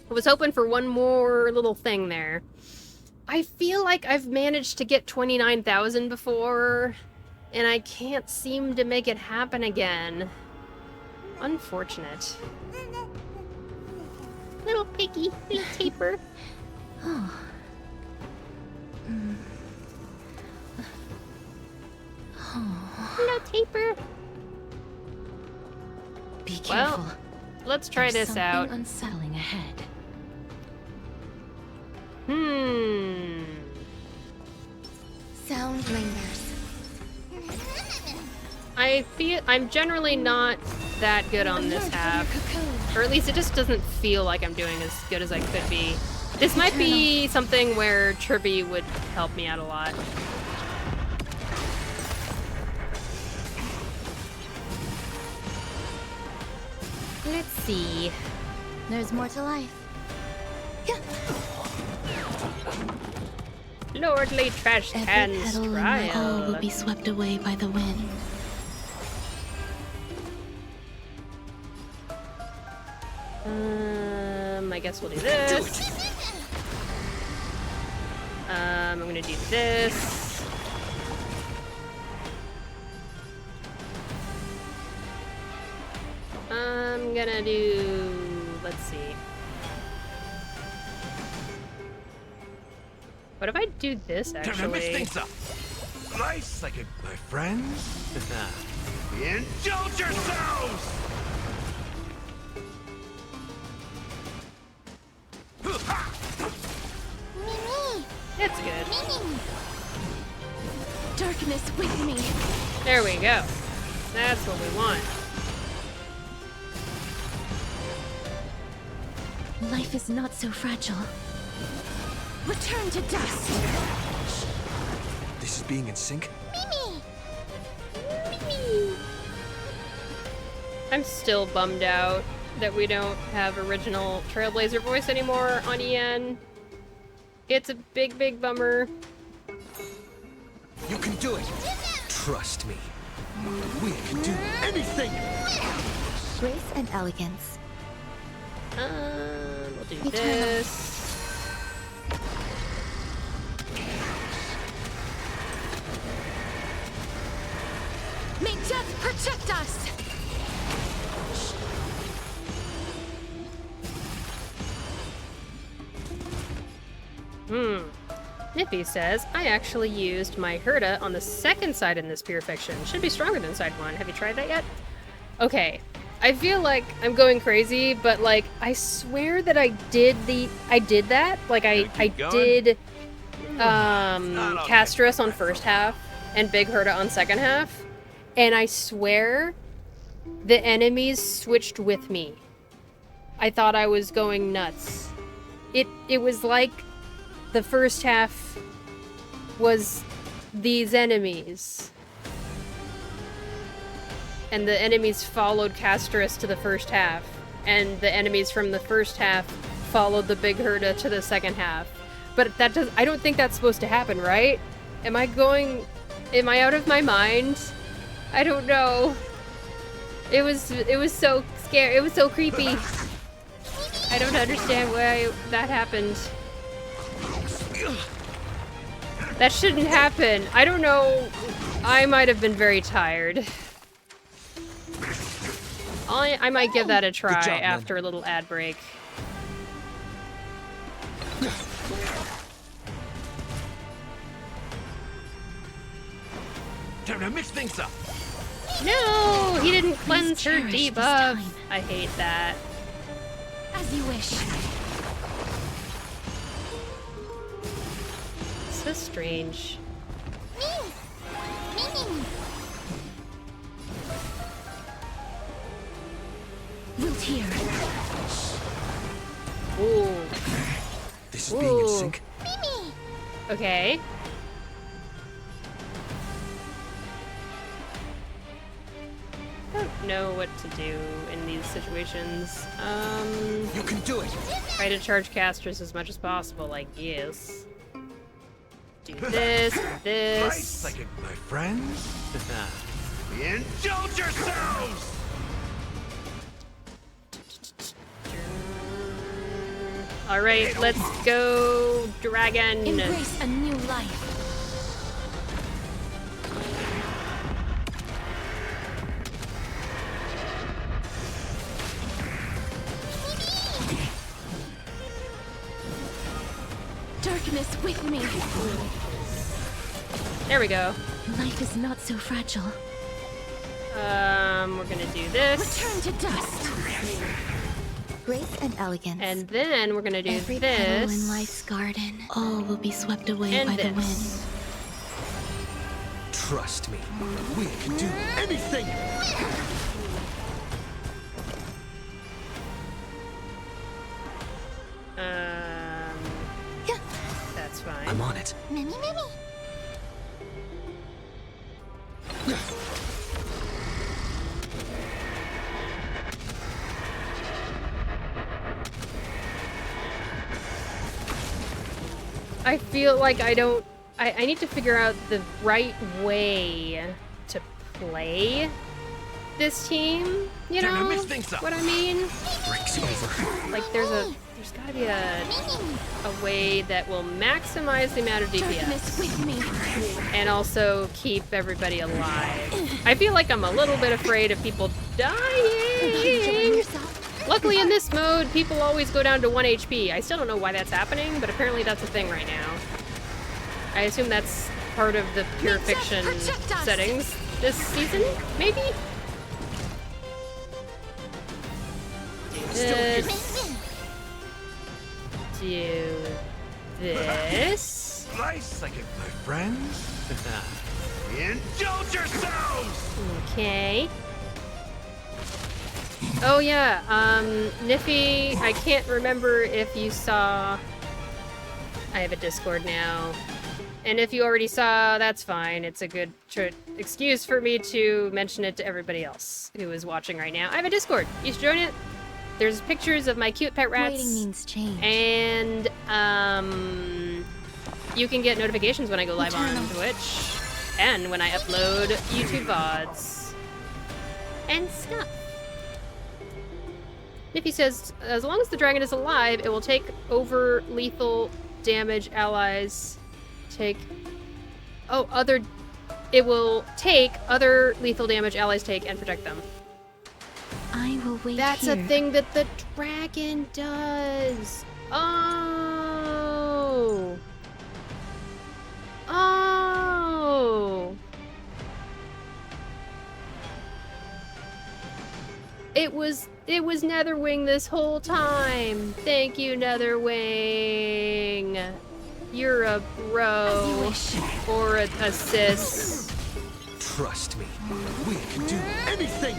I was hoping for one more little thing there. I feel like I've managed to get 29,000 before, and I can't seem to make it happen again. Unfortunate. Little piggy, little taper. Little taper. Be careful. Well, let's try There's this out. something unsettling ahead. Sound lingers. I'm generally not that good on this half. Or at least it just doesn't feel like I'm doing as good as I could be. This might be something where Tribby would help me out a lot. Let's see. There's more to life. Lordly Trash Every Cans petal in my hall will Trial. be swept away by the wind. I guess we'll do this. I'm gonna do this. I'm gonna do... let's see. What if I do this, Time to mix actually? things up. Nice, like my friends. Indulge yourselves! Mimi! That's good. Mimi! Darkness with me. There we go. That's what we want. Life is not so fragile. Return to dust. This is being in sync? I'm still bummed out that we don't have original Trailblazer voice anymore on EN. It's a big, big bummer. You can do it! Trust me. We can do anything! Grace and elegance. We'll do this. May death protect us! Nippy says, I actually used my Herda on the second side in this pure fiction. Should be stronger than side one. Have you tried that yet? Okay. I feel like I'm going crazy, but like, I swear that I did that. Like, I did, Castris on first half and Big Herda on second half. And I swear the enemies switched with me. I thought I was going nuts. It was like the first half was these enemies. And the enemies followed Castris to the first half. And the enemies from the first half followed the Big Herda to the second half. But I don't think that's supposed to happen, right? Am I out of my mind? I don't know. It was so scary. It was so creepy. I don't understand why that happened. That shouldn't happen. I don't know. I might have been very tired. I might give that a try after a little ad break. Time to mix things up. No, he didn't cleanse her cherish this debuff. time. I hate that. As you wish. So strange. Root here. Ooh. This is being in Ooh. sync? Okay. I don't know what to do in these situations. You can do it! Try to charge casters as much as possible, I guess. Do this, do this. Right, like my friends? Indulge yourselves! Alright, let's go, dragon. Embrace a new life. Darkness with me. There we go. Life is not so fragile. We're gonna do this. Return to dust. Grace and elegance. And then we're gonna do Every petal this. in life's garden, all will be swept away And by the this. wind. Trust me. We can do anything! That's fine. I'm on it. Mimi. I feel like I need to figure out the right way to play this team, you Time to know mix things up. what I mean? Break's over. Like there's gotta be a way that will maximize the amount of Darkness DPS with me. and also keep everybody alive. I feel like I'm a little bit afraid of people dying. Luckily in this mode, people always go down to 1 HP. I still don't know why that's happening, but apparently that's a thing right now. I assume that's part of the pure fiction protect us. settings this season, maybe? This. Do this. slice like it, my friends. Indulge yourselves! Okay. Oh yeah, Niffy, I can't remember if you saw... I have a Discord now. And if you already saw, that's fine. It's a good excuse for me to mention it to everybody else who is watching right now. I have a Discord. You should join it. There's pictures of my cute pet rats. Waiting means change. And, you can get notifications when I go live on Twitch. And when I upload YouTube VODs. And stuff. Niffy says, as long as the dragon is alive, it will take over lethal damage allies take... Oh, other... It will take other lethal damage allies take and protect them. I will wait That's here. a thing that the dragon does! Oh! Oh! It was Netherwing this whole time. Thank you, Netherwing. You're a bro. Or a sis. Trust me, we can do anything.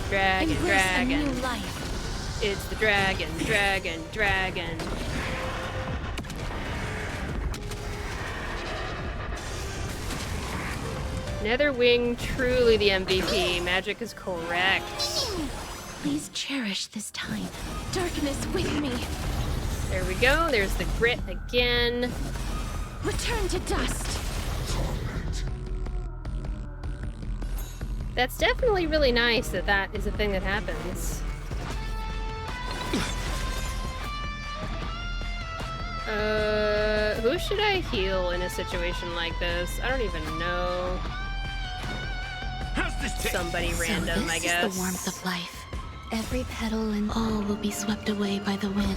Dragon, Embrace dragon. a new life. It's the dragon, dragon, dragon. Netherwing, truly the MVP. Magic is correct. Please cherish this time. Darkness with me. There we go. There's the grit again. Return to dust. That's definitely really nice that that is a thing that happens. Who should I heal in a situation like this? I don't even know. How's this taste? Somebody random, I guess. Is the warmth of life. Every petal and all will be swept away by the wind.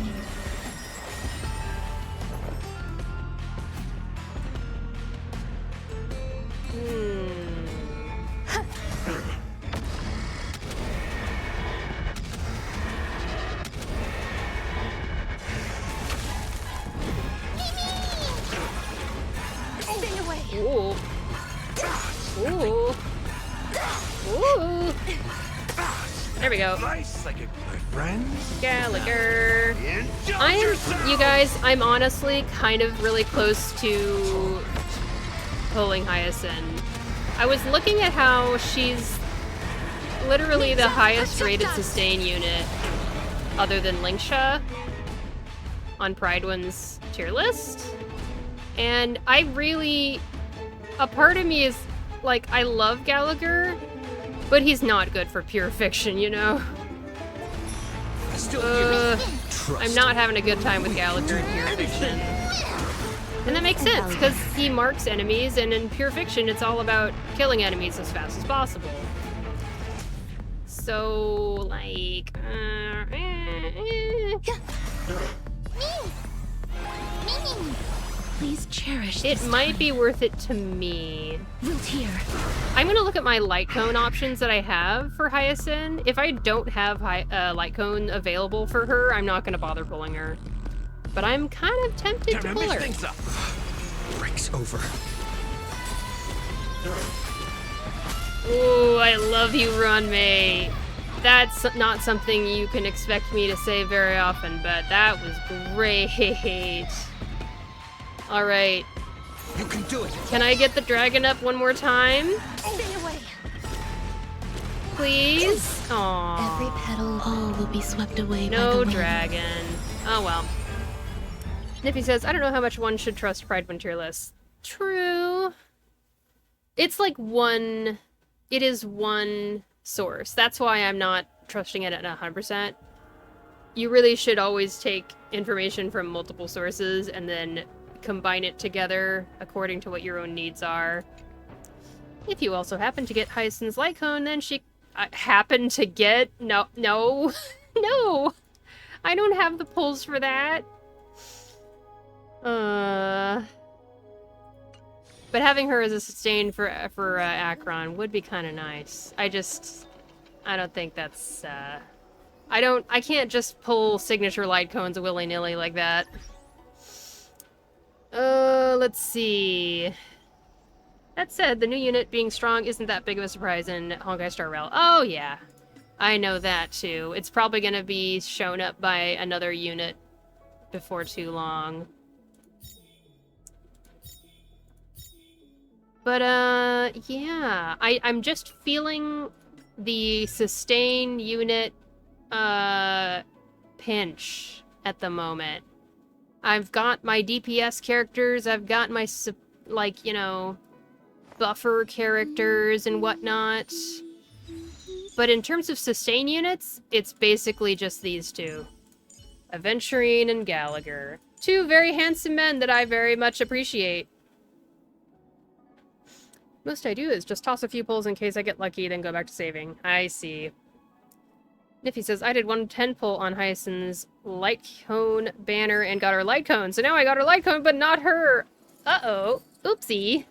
Stay away. Ooh. Ooh. Ooh. There we go. Slice like it, my friends. Gallagher. Indulge I am, yourselves! you guys, I'm honestly kind of really close to pulling HYACINE. I was looking at how she's literally the highest rated sustain unit other than Linksha on Prideone's tier list. And I really, a part of me is like, I love Gallagher, but he's not good for pure fiction, you know? Still Trust I'm not having a good time with Gallagher in pure fiction. And that makes sense, because he marks enemies, and in pure fiction, it's all about killing enemies as fast as possible. So, like... Please cherish It this might time. be worth it to me. Wilt here. I'm gonna look at my light cone options that I have for HYACINE. If I don't have light cone available for her, I'm not gonna bother pulling her. But I'm kind of tempted Time to to pull mix her. things up. breaks over. Ooh, I love you, Runmate. That's not something you can expect me to say very often, but that was great. Alright, You can do it. can I get the dragon up one more time? Stay away. Please? Aww. Every petal, all will be swept away by the No wind. dragon. Oh well. Niffy says, I don't know how much one should trust Prideone tier list. True. It's like one... It is one source. That's why I'm not trusting it at 100%. You really should always take information from multiple sources and then combine it together according to what your own needs are. If you also happen to get HYACINE's light cone, then she... happen to get... No. No. No! I don't have the pulls for that. But having her as a sustain for Akron would be kind of nice. I don't think that's, I can't just pull signature light cones willy-nilly like that. let's see. That said, the new unit being strong isn't that big of a surprise in Honkai Star Rail. Oh, yeah. I know that, too. It's probably going to be shown up by another unit before too long. But, yeah. I'm just feeling the sustain unit, pinch at the moment. I've got my DPS characters, I've got my, like, you know, buffer characters and whatnot. But in terms of sustain units, it's basically just these two. Aventurine and Gallagher. Two very handsome men that I very much appreciate. Most I do is just toss a few pulls in case I get lucky, then go back to saving. I see. Niffy says, I did 110 pull on Hyacine's light cone banner and got her light cone. So now I got her light cone, but not her. Uh-oh. Oopsie.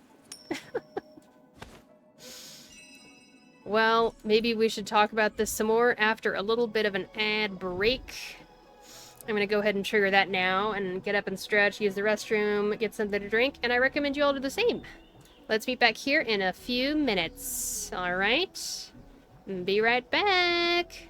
Well, maybe we should talk about this some more after a little bit of an ad break. I'm gonna go ahead and trigger that now and get up and stretch, use the restroom, get something to drink, and I recommend you all do the same. Let's meet back here in a few minutes. Alright? Be right back.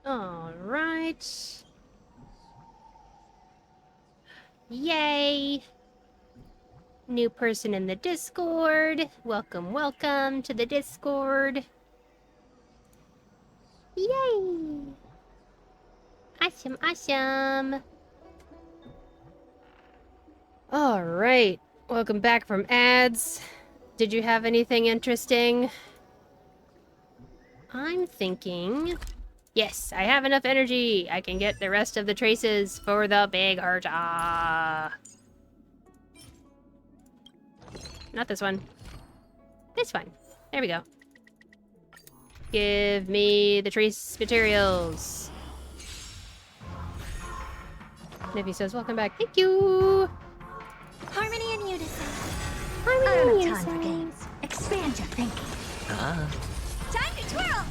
Alright. Yay! New person in the Discord. Welcome, welcome to the Discord. Yay! Awesome, awesome. Alright. Welcome back from ads. Did you have anything interesting? I'm thinking... Yes, I have enough energy. I can get the rest of the traces for the big heart. Ah. Not this one. This one. There we go. Give me the trace materials. Nippy says, welcome back. Thank you. Harmony and unison. I don't have time for games. Expand your thinking. Time to twirl.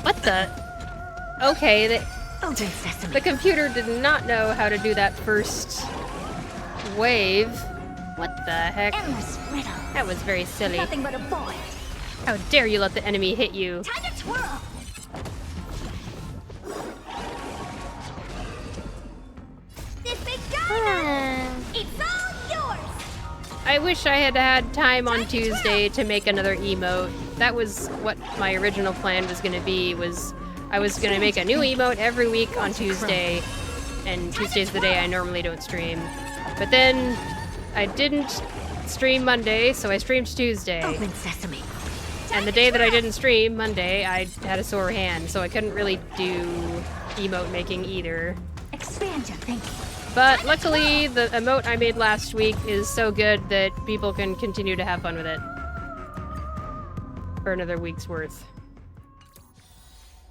What the? Okay, Open sesame. the computer did not know how to do that first wave. What the heck? Endless riddle. That was very silly. Nothing but a void. How dare you let the enemy hit you? Time to twirl. This big diamond. It's all yours. I wish I had had time on Tuesday to make another emote. That was what my original plan was going to be, was I was going to make a new emote every week on Tuesday, and Tuesday's the day I normally don't stream. But then I didn't stream Monday, so I streamed Tuesday. Open sesame. And the day that I didn't stream, Monday, I had a sore hand, so I couldn't really do emote making either. Expand your thinking. But luckily, the emote I made last week is so good that people can continue to have fun with it. For another week's worth.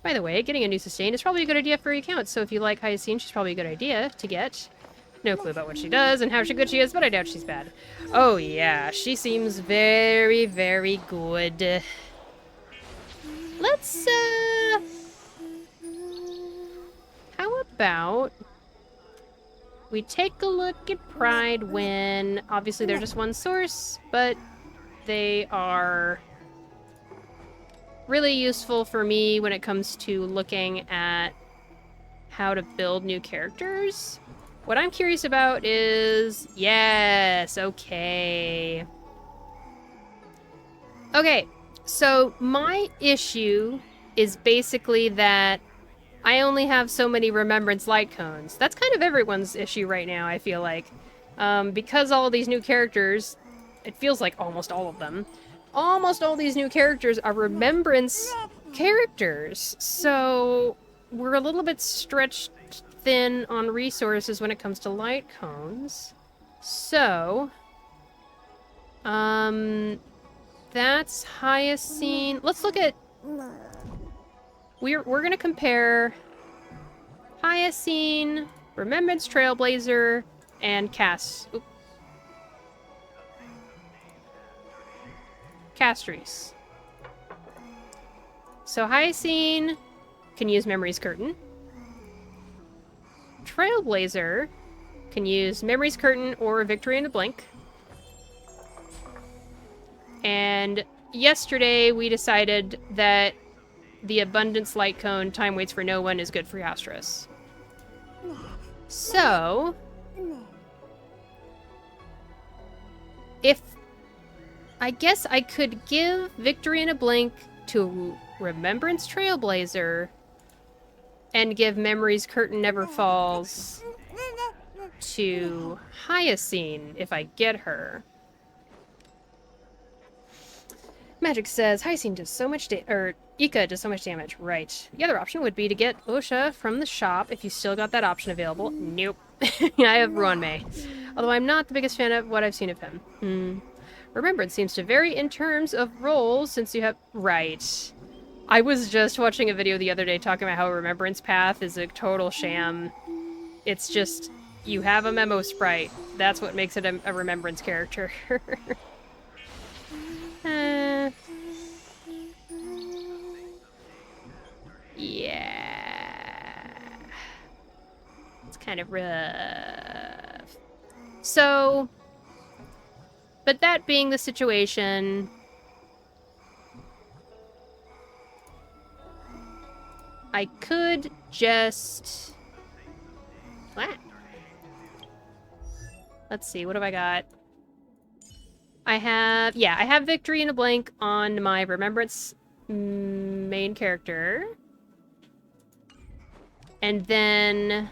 By the way, getting a new sustain is probably a good idea for your account, so if you like HYACINE, she's probably a good idea to get. No clue about what she does and how good she is, but I doubt she's bad. Oh yeah, she seems very, very good. Let's, how about we take a look at Pride when, obviously they're just one source, but they are really useful for me when it comes to looking at how to build new characters. What I'm curious about is... Yes, okay. Okay, so my issue is basically that I only have so many Remembrance light cones. That's kind of everyone's issue right now, I feel like. Because all these new characters, it feels like almost all of them, almost all these new characters are Remembrance characters. So we're a little bit stretched thin on resources when it comes to light cones. So, that's HYACINE. Let's look at... We're gonna compare HYACINE, Remembrance Trailblazer, and Castries. So HYACINE can use Memory's Curtain. Trailblazer can use Memory's Curtain or Victory in a Blink. And yesterday we decided that the Abundance Light Cone, Time Waits for No One, is good for Yastris. So, if... I guess I could give Victory in a Blink to Remembrance Trailblazer and give Memory's Curtain Never Falls to HYACINE if I get her. Magic says HYACINE does so much Ika does so much damage. Right. The other option would be to get Osha from the shop if you still got that option available. Nope. I have Ruanmei. Although I'm not the biggest fan of what I've seen of him. Remembrance seems to vary in terms of roles since you have... Right. I was just watching a video the other day talking about how Remembrance Path is a total sham. It's just, you have a memo sprite. That's what makes it a Remembrance character. Yeah. It's kind of rough. So, but that being the situation, I could just... What? Let's see, what have I got? I have Victory in a Blink on my Remembrance main character. And then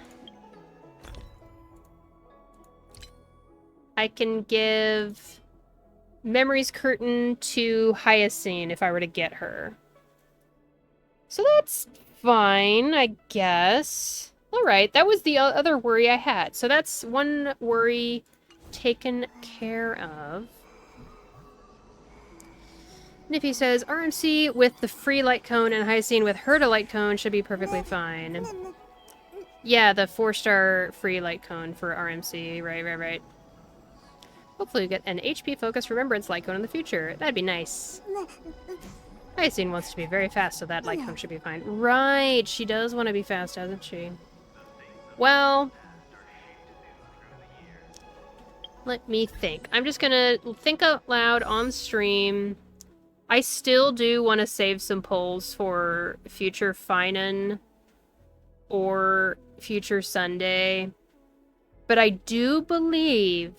I can give Memory's Curtain to HYACINE if I were to get her. So that's fine, I guess. Alright, that was the other worry I had. So that's one worry taken care of. Nippy says, RMC with the free light cone and HYACINE with her to light cone should be perfectly fine. Yeah, the 4-star free light cone for RMC. Right. Hopefully we get an HP focused remembrance light cone in the future. That'd be nice. HYACINE wants to be very fast, so that light cone should be fine. Right, she does want to be fast, doesn't she? Well, let me think. I'm just gonna think out loud on stream. I still do want to save some polls for future Finan or future Sunday. But I do believe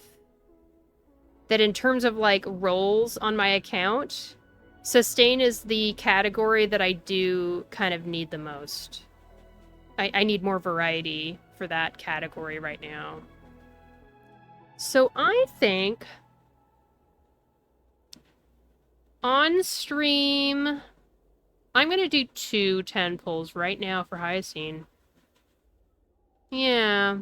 that in terms of, like, roles on my account, sustain is the category that I do kind of need the most. I need more variety for that category right now. So I think on stream, I'm going to do 2 10 pulls right now for HYACINE. Yeah.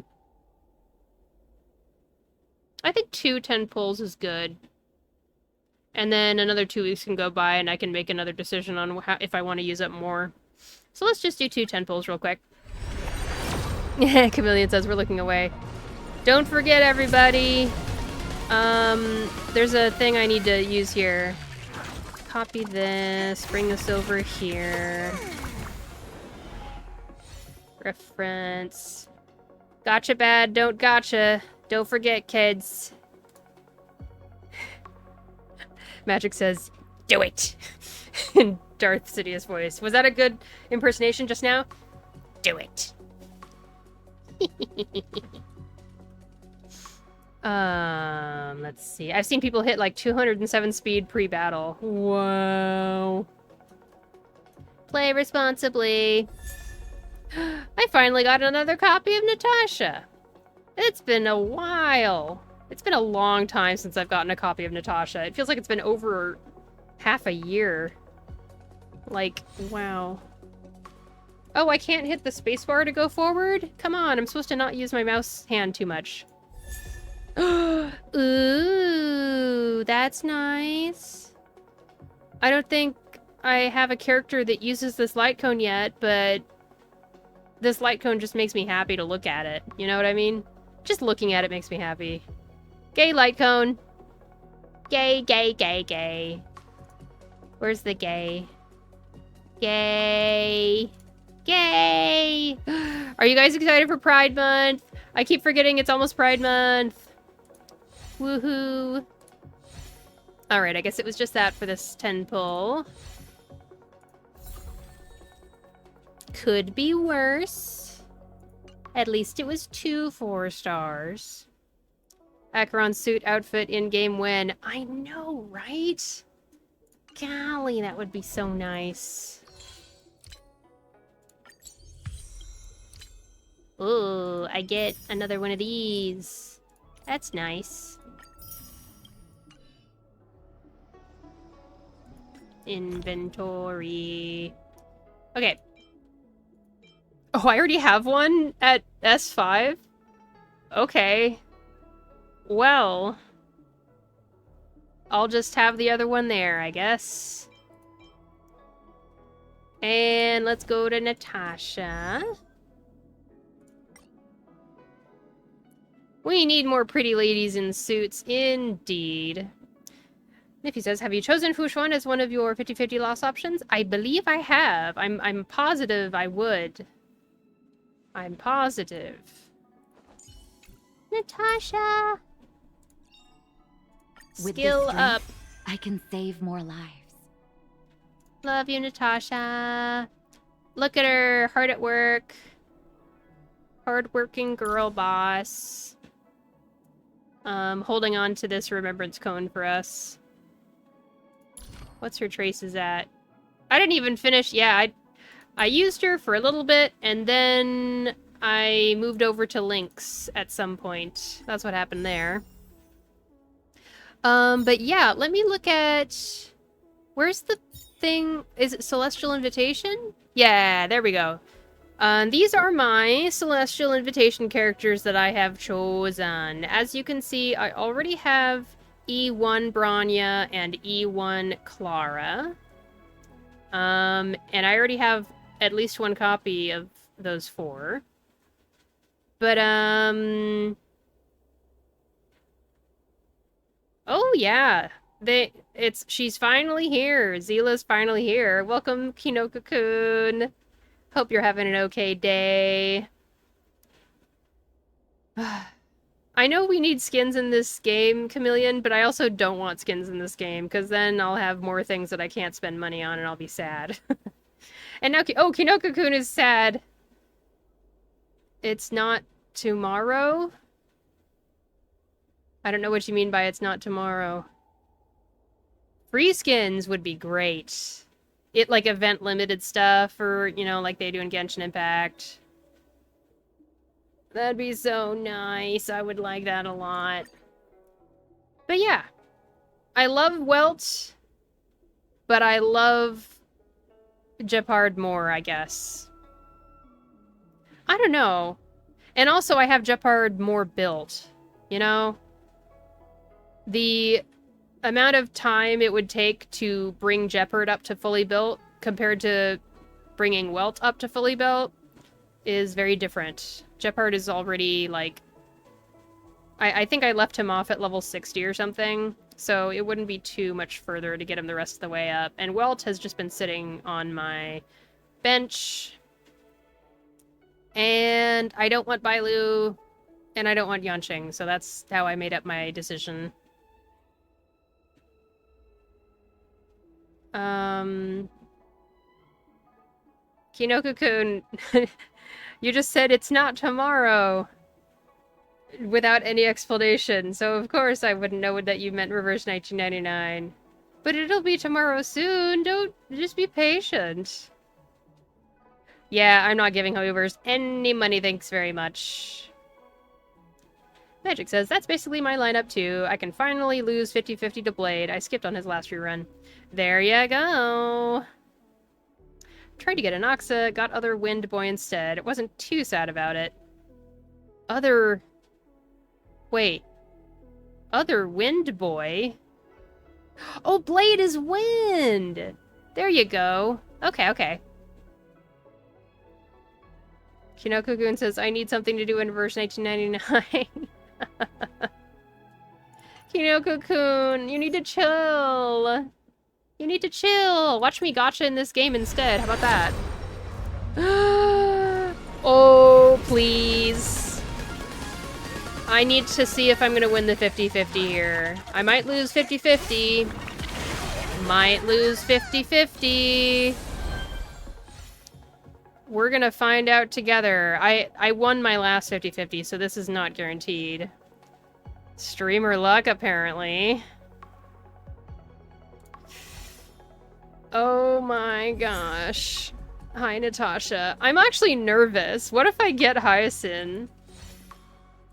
I think 2 10 pulls is good. And then another 2 weeks can go by and I can make another decision on if I want to use up more. So let's just do 2 10 pulls real quick. Chameleon says we're looking away. Don't forget, everybody. There's a thing I need to use here. Copy this, bring this over here. Reference. Gotcha bad, don't gotcha. Don't forget, kids. Magic says, do it! In Darth Sidious voice. Was that a good impersonation just now? Do it. Let's see. I've seen people hit like 207 speed pre-battle. Wow. Play responsibly. I finally got another copy of Natasha. It's been a while. It's been a long time since I've gotten a copy of Natasha. It feels like it's been over half a year. Like, wow. Oh, I can't hit the spacebar to go forward? Come on, I'm supposed to not use my mouse hand too much. Ooh, that's nice. I don't think I have a character that uses this light cone yet, but this light cone just makes me happy to look at it. You know what I mean? Just looking at it makes me happy. Gay light cone. Gay, gay, gay, gay. Where's the gay? Gay. Gay! Are you guys excited for Pride Month? I keep forgetting it's almost Pride Month. Woohoo. Alright, I guess it was just that for this 10 pull. Could be worse. At least it was 2 4-stars. Acheron's suit outfit in-game win. I know, right? Golly, that would be so nice. Ooh, I get another one of these. That's nice. Inventory. Okay. Oh, I already have one at S5? Okay. Well. I'll just have the other one there, I guess. And let's go to Natasha. We need more pretty ladies in suits, indeed. Niffy says, have you chosen Fushuan as one of your 50-50 loss options? I believe I have. I'm positive I would. I'm positive. Natasha! With Skill this strength, up. I can save more lives. Love you, Natasha. Look at her. Hard at work. Hard-working girl boss. Holding on to this remembrance cone for us. What's her traces at? I didn't even finish. Yeah, I used her for a little bit, and then I moved over to Lynx at some point. That's what happened there. But yeah, let me look at... Where's the thing. Is it Celestial Invitation? Yeah, there we go. These are my Celestial Invitation characters that I have chosen. As you can see, I already have E1 Branya and E1 Clara. And I already have at least one copy of those 4. But, oh yeah, she's finally here. Zila's finally here. Welcome, Kinoko-kun. Hope you're having an okay day. I know we need skins in this game, Chameleon, but I also don't want skins in this game, because then I'll have more things that I can't spend money on, and I'll be sad. And now, oh, Kinoko-kun is sad. It's not tomorrow? I don't know what you mean by it's not tomorrow. Free skins would be great. It, like, event limited stuff, or, you know, like they do in Genshin Impact. That'd be so nice. I would like that a lot. But yeah. I love Welt, but I love Gepard more, I guess. I don't know. And also, I have Gepard more built, you know? The amount of time it would take to bring Gepard up to fully built compared to bringing Welt up to fully built is very different. Gepard is already, like... I think I left him off at level 60 or something, so it wouldn't be too much further to get him the rest of the way up. And Welt has just been sitting on my bench. And I don't want Bailu, and I don't want Yanqing, so that's how I made up my decision. Kinoko-kun, you just said it's not tomorrow without any explanation, so of course I wouldn't know that you meant reverse 1999. But it'll be tomorrow soon, just be patient. Yeah, I'm not giving Hoovers any money, thanks very much. Magic says, that's basically my lineup too. I can finally lose 50-50 to Blade. I skipped on his last rerun. There you go. Tried to get an Oxa, got other Wind Boy instead. It wasn't too sad about it. Wait. Other Wind Boy? Oh, Blade is Wind! There you go. Okay. Kinoko-kun says, I need something to do in reverse 1999. Kinoko-kun, you need to chill. You need to chill. Watch me gotcha in this game instead. How about that? Oh, please. I need to see if I'm going to win the 50-50 here. I might lose 50-50. Might lose 50-50. We're going to find out together. I won my last 50-50, so this is not guaranteed. Streamer luck, apparently. Oh my gosh. Hi, Natasha. I'm actually nervous. What if I get HYACINE?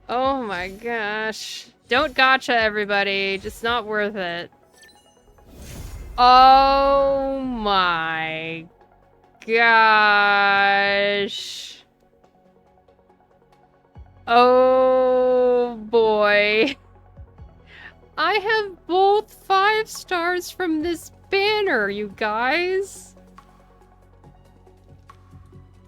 Oh my gosh. Don't gotcha, everybody. It's not worth it. Oh my gosh. Oh boy. I have both 5 stars from this banner, you guys.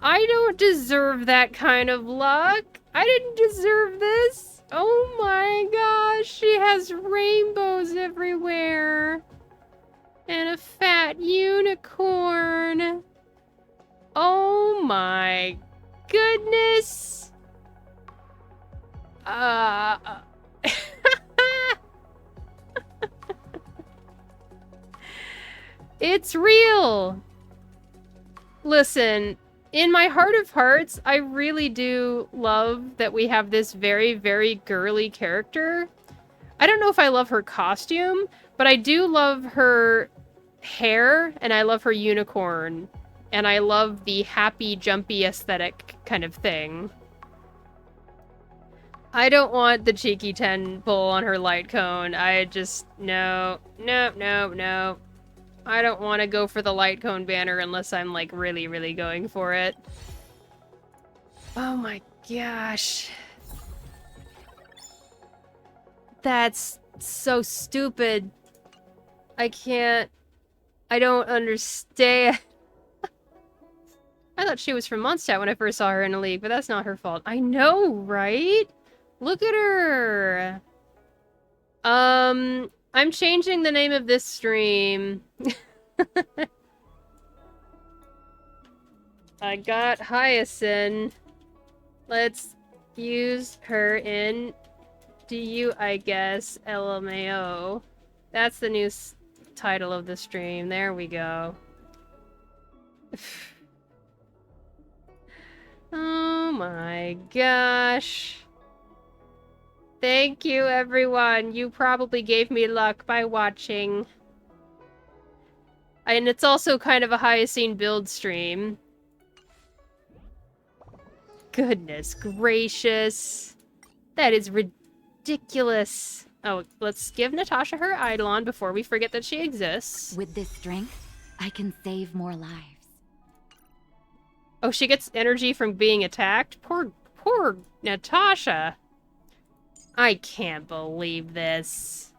I don't deserve that kind of luck. I didn't deserve this. Oh my gosh, she has rainbows everywhere. And a fat unicorn. Oh my goodness. It's real. Listen, in my heart of hearts, I really do love that we have this very, very girly character. I don't know if I love her costume, but I do love her hair, and I love her unicorn, and I love the happy, jumpy aesthetic kind of thing. I don't want the cheeky 10 pull on her light cone. I just... No. I don't want to go for the light cone banner unless I'm, like, really, really going for it. Oh my gosh. That's so stupid. I don't understand. I thought she was from Mondstadt when I first saw her in a league, but that's not her fault. I know, right? Look at her. I'm changing the name of this stream. I got HYACINE. Let's use her in DU, I guess. LMAO. That's the new title of the stream. There we go. Oh my gosh. Thank you, everyone. You probably gave me luck by watching. And it's also kind of a HYACINE build stream. Goodness gracious. That is ridiculous. Oh, let's give Natasha her Eidolon before we forget that she exists. With this strength, I can save more lives. Oh, she gets energy from being attacked? Poor Natasha. I can't believe this.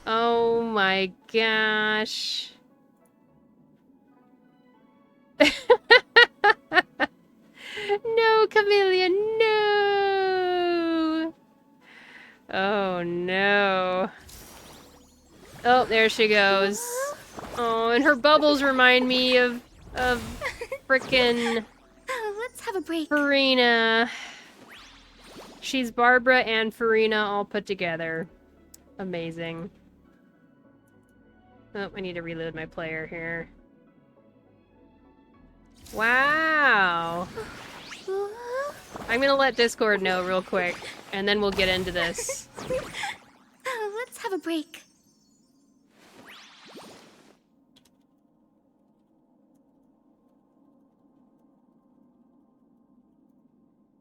Oh my gosh. No, Chameleon, no! Oh no. Oh, there she goes. Oh, and her bubbles remind me of frickin' Let's have a break. Farina. She's Barbara and Farina all put together. Amazing. Oh, I need to reload my player here. Wow. I'm gonna let Discord know real quick, and then we'll get into this. Let's have a break.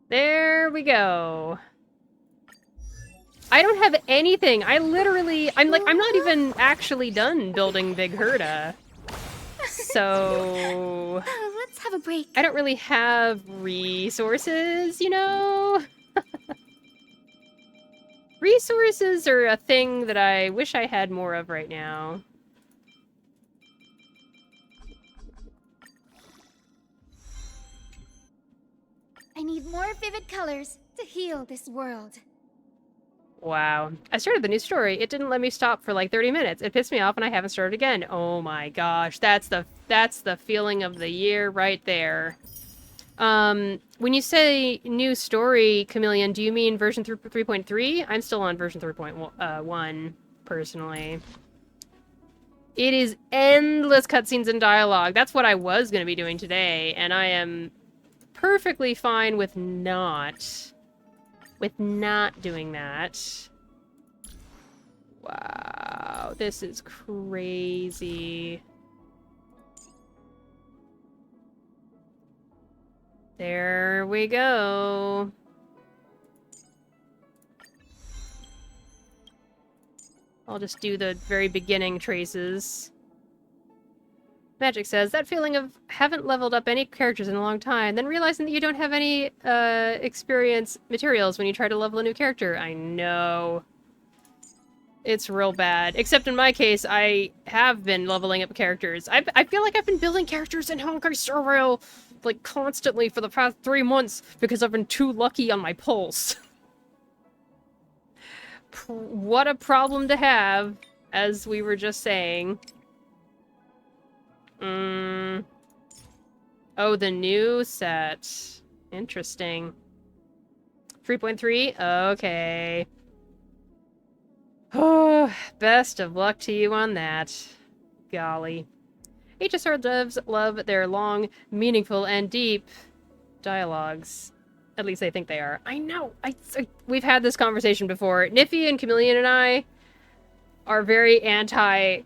There we go. I don't have anything. I'm not even actually done building Big Herda. So... Let's have a break. I don't really have resources, you know? Resources are a thing that I wish I had more of right now. I need more vivid colors to heal this world. Wow. I started the new story. It didn't let me stop for like 30 minutes. It pissed me off and I haven't started again. Oh my gosh. That's the feeling of the year right there. When you say new story, Chameleon, do you mean version 3.3? I'm still on version 3.1, personally. It is endless cutscenes and dialogue. That's what I was going to be doing today, and I am perfectly fine with not doing that. Wow, this is crazy. There we go. I'll just do the very beginning traces. Magic says, that feeling of haven't leveled up any characters in a long time, then realizing that you don't have any experience materials when you try to level a new character. I know. It's real bad. Except in my case, I have been leveling up characters. I feel like I've been building characters in Honkai Star Rail, like, constantly for the past 3 months because I've been too lucky on my pulse. What a problem to have, as we were just saying. Oh, the new set. Interesting. 3.3? Okay. Oh, best of luck to you on that. Golly. HSR devs love their long, meaningful, and deep dialogues. At least I think they are. I know! We've had this conversation before. Niffy and Chameleon and I are very anti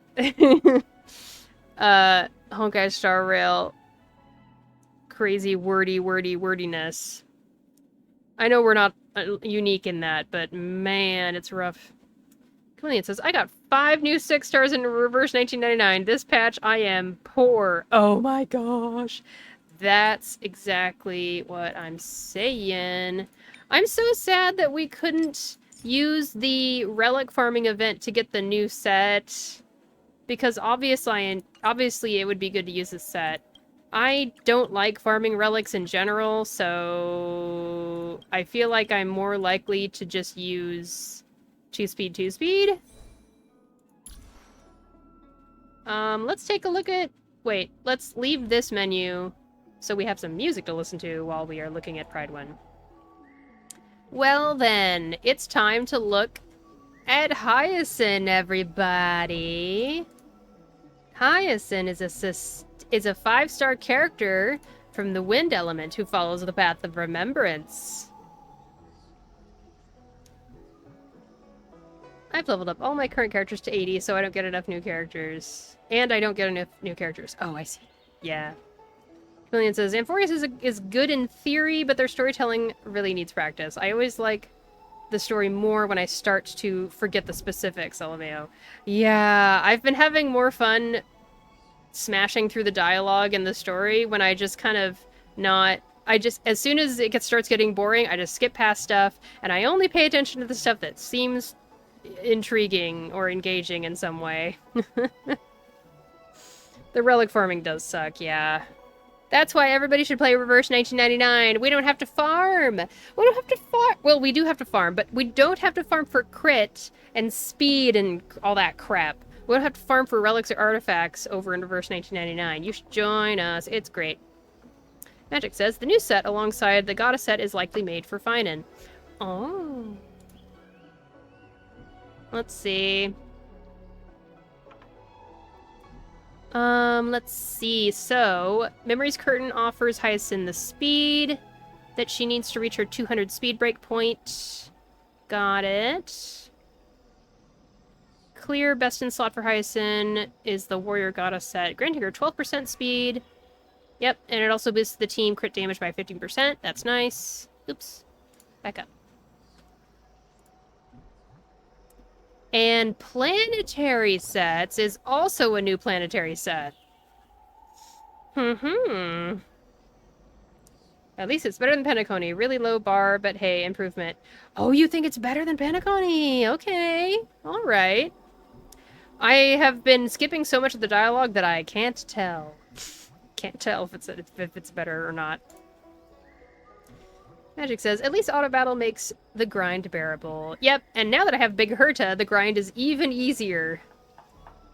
Honkai Star Rail crazy wordiness. I know we're not unique in that, but man, it's rough. Chameleon says, I got 5 new 6 stars in reverse 1999. This patch, I am poor. Oh my gosh. That's exactly what I'm saying. I'm so sad that we couldn't use the relic farming event to get the new set. Because obviously it would be good to use this set. I don't like farming relics in general, so I feel like I'm more likely to just use 2-speed, 2-speed. Let's take a look at... Wait, let's leave this menu so we have some music to listen to while we are looking at Pride 1. Well then, it's time to look at HYACINE, everybody. HYACINE is a 5-star character from the Wind Element who follows the path of remembrance. I've leveled up all my current characters to 80, so I don't get enough new characters. And I don't get enough new characters. Oh, I see. Yeah. Chameleon says, Amphorius is good in theory, but their storytelling really needs practice. I always like the story more when I start to forget the specifics, LMAO. Yeah, I've been having more fun smashing through the dialogue and the story when I just kind of not... as soon as it starts getting boring, I just skip past stuff, and I only pay attention to the stuff that seems intriguing or engaging in some way. The relic farming does suck, yeah. That's why everybody should play Reverse 1999. We don't have to farm. We don't have to farm. Well, we do have to farm, but we don't have to farm for crit and speed and all that crap. We don't have to farm for relics or artifacts over in Reverse 1999. You should join us. It's great. Magic says, the new set alongside the Goddess set is likely made for Finan. Oh. Let's see. Let's see. So, Memory's Curtain offers HYACINE the speed that she needs to reach her 200 speed break point. Got it. Clear best in slot for HYACINE is the Warrior Goddess set, granting her 12% speed. Yep, and it also boosts the team crit damage by 15%. That's nice. Oops. Back up. And planetary sets is also a new planetary set. At least it's better than Penacony. Really low bar, but hey, improvement. Oh, you think it's better than Penacony? Okay. All right. I have been skipping so much of the dialogue that I can't tell. Can't tell if it's better or not. Magic says, at least auto battle makes the grind bearable. Yep, and now that I have Big Herta, the grind is even easier.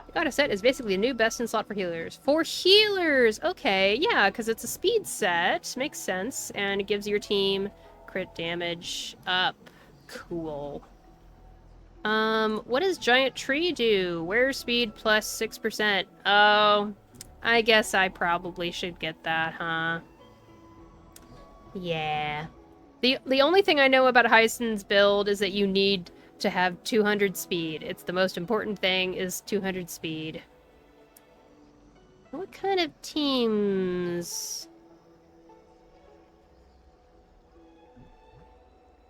The Goddess set is basically a new best in slot for healers. For healers! Okay, yeah, because it's a speed set. Makes sense. And it gives your team crit damage up. Cool. What does Giant Tree do? Wear speed plus 6%. Oh, I guess I probably should get that, huh? Yeah. The only thing I know about HYACINE's build is that you need to have 200 speed. It's the most important thing is 200 speed. What kind of teams?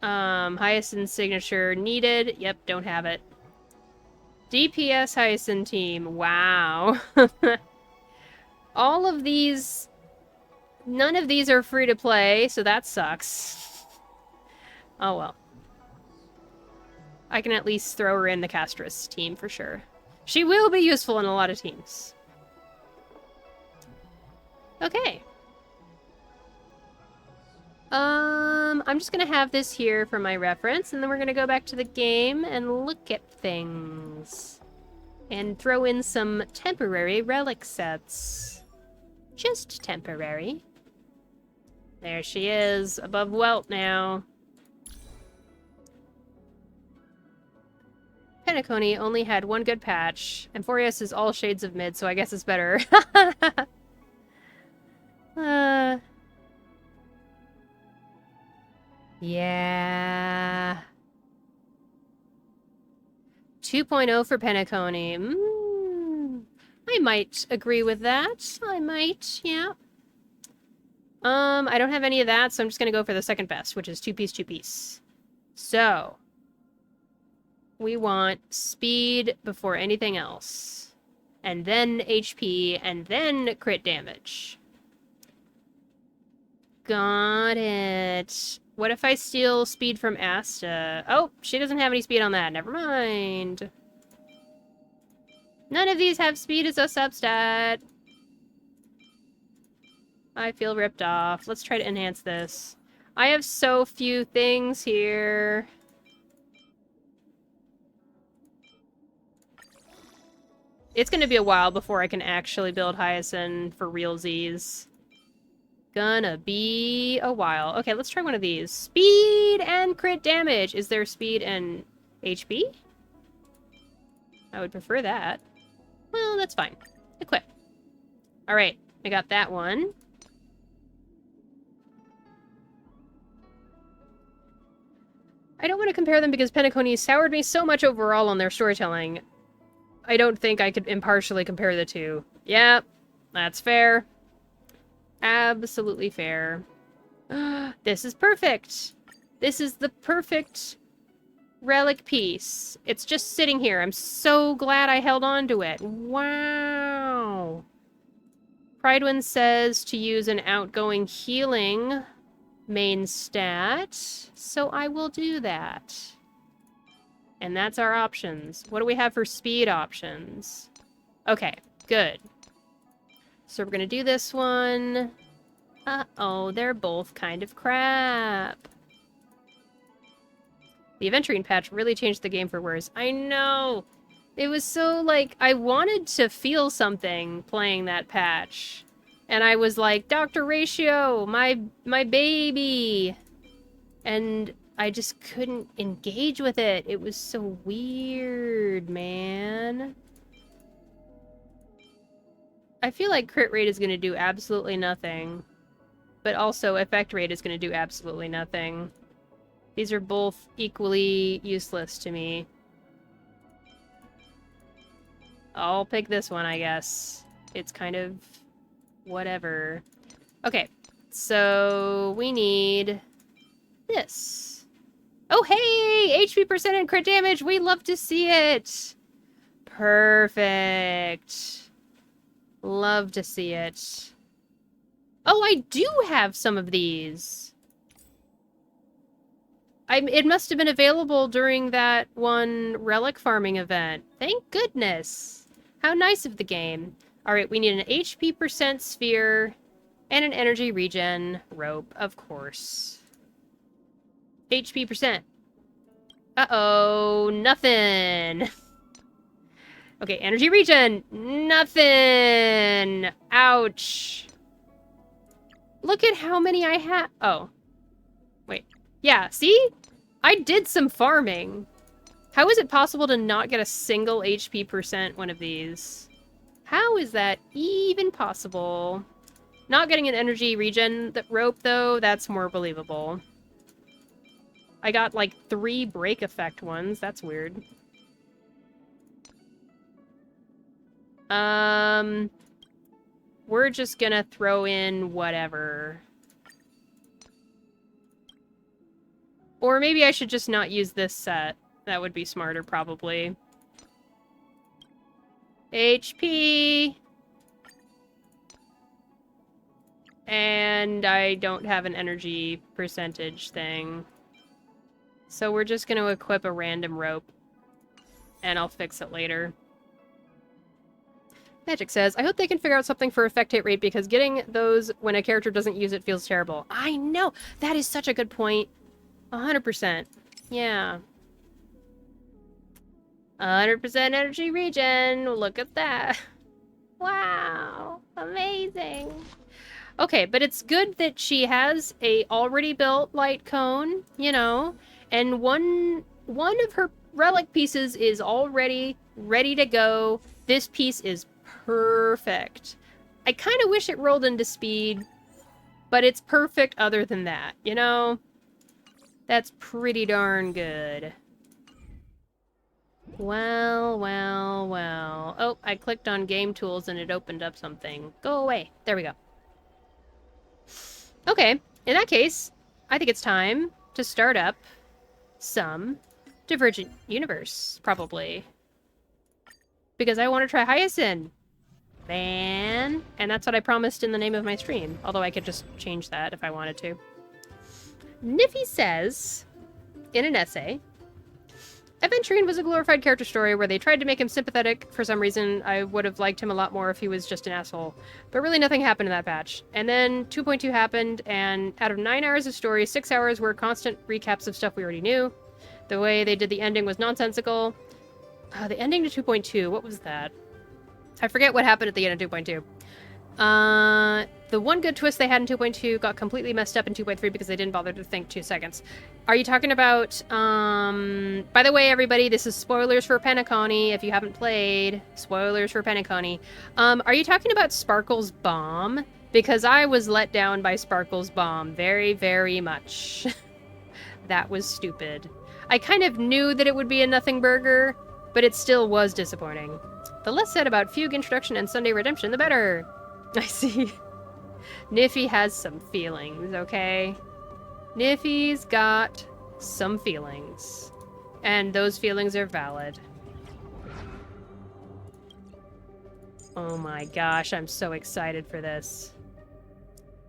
HYACINE signature needed. Yep, don't have it. DPS HYACINE team. Wow. All of these... None of these are free to play, so that sucks. Oh well. I can at least throw her in the Castress team for sure. She will be useful in a lot of teams. Okay. I'm just gonna have this here for my reference, and then we're gonna go back to the game and look at things. And throw in some temporary relic sets. Just temporary. There she is, above Welt now. Penacony only had one good patch. Amphorius is all shades of mid, so I guess it's better. Yeah. 2.0 for Penacony. I might agree with that. I might, yeah. I don't have any of that, so I'm just gonna go for the second best, which is 2-piece, 2-piece. So, We want speed before anything else. And then HP, and then crit damage. Got it. What if I steal speed from Asta? Oh, she doesn't have any speed on that. Never mind. None of these have speed as a substat. I feel ripped off. Let's try to enhance this. I have so few things here. It's gonna be a while before I can actually build HYACINE for realsies. Gonna be a while. Okay, let's try one of these. Speed and crit damage. Is there speed and HP? I would prefer that. Well, that's fine. Equip. Alright, I got that one. I don't want to compare them because Penacony soured me so much overall on their storytelling. I don't think I could impartially compare the two. Yep, that's fair. Absolutely fair. This is perfect. This is the perfect relic piece. It's just sitting here. I'm so glad I held on to it. Wow. Pridewind says to use an outgoing healing main stat, so I will do that. And that's our options. What do we have for speed options? Okay, good. So we're gonna do this one. Uh-oh, they're both kind of crap. The Aventurine patch really changed the game for worse. I know! It was so, like, I wanted to feel something playing that patch. And I was like, Dr. Ratio, my baby! And I just couldn't engage with it. It was so weird, man. I feel like crit rate is going to do absolutely nothing. But also effect rate is going to do absolutely nothing. These are both equally useless to me. I'll pick this one, I guess. It's kind of whatever. Okay, so we need this. Oh, hey! HP percent and crit damage! We love to see it! Perfect. Love to see it. Oh, I do have some of these! It must have been available during that one relic farming event. Thank goodness! How nice of the game. Alright, we need an HP percent sphere and an energy regen rope, of course. HP percent. Uh-oh, nothing. Okay, energy regen. Nothing. Ouch. Look at how many I have. Oh. Wait. Yeah, see? I did some farming. How is it possible to not get a single HP percent one of these? How is that even possible? Not getting an energy regen rope, though, that's more believable. I got, like, 3 break effect ones. That's weird. We're just gonna throw in whatever. Or maybe I should just not use this set. That would be smarter, probably. HP! And I don't have an energy percentage thing. So we're just gonna equip a random rope. And I'll fix it later. Magic says, I hope they can figure out something for effect hit rate because getting those when a character doesn't use it feels terrible. I know! That is such a good point. 100%. Yeah. 100% energy regen. Look at that. Wow. Amazing. Okay, but it's good that she has a already built light cone, you know, and one of her relic pieces is already ready to go. This piece is perfect. I kind of wish it rolled into speed, but it's perfect other than that, you know? That's pretty darn good. Well, well, well. Oh, I clicked on game tools and it opened up something. Go away. There we go. Okay, in that case, I think it's time to start up some Divergent Universe, probably. Because I want to try HYACINE. Man. And that's what I promised in the name of my stream. Although I could just change that if I wanted to. Niffy says, in an essay, Aventurine was a glorified character story where they tried to make him sympathetic for some reason. I would have liked him a lot more if he was just an asshole. But really nothing happened in that patch. And then 2.2 happened, and out of 9 hours of story, 6 hours were constant recaps of stuff we already knew. The way they did the ending was nonsensical. The ending to 2.2, what was that? I forget what happened at the end of 2.2. The one good twist they had in 2.2 got completely messed up in 2.3 because they didn't bother to think 2 seconds. Are you talking about, by the way, everybody, this is spoilers for Penacony. If you haven't played, spoilers for Penacony. Are you talking about Sparkle's bomb? Because I was let down by Sparkle's bomb very, very much. That was stupid. I kind of knew that it would be a nothing burger, but it still was disappointing. The less said about Fugue Introduction and Sunday Redemption, the better. I see. Niffy has some feelings, okay? Niffy's got some feelings. And those feelings are valid. Oh my gosh, I'm so excited for this.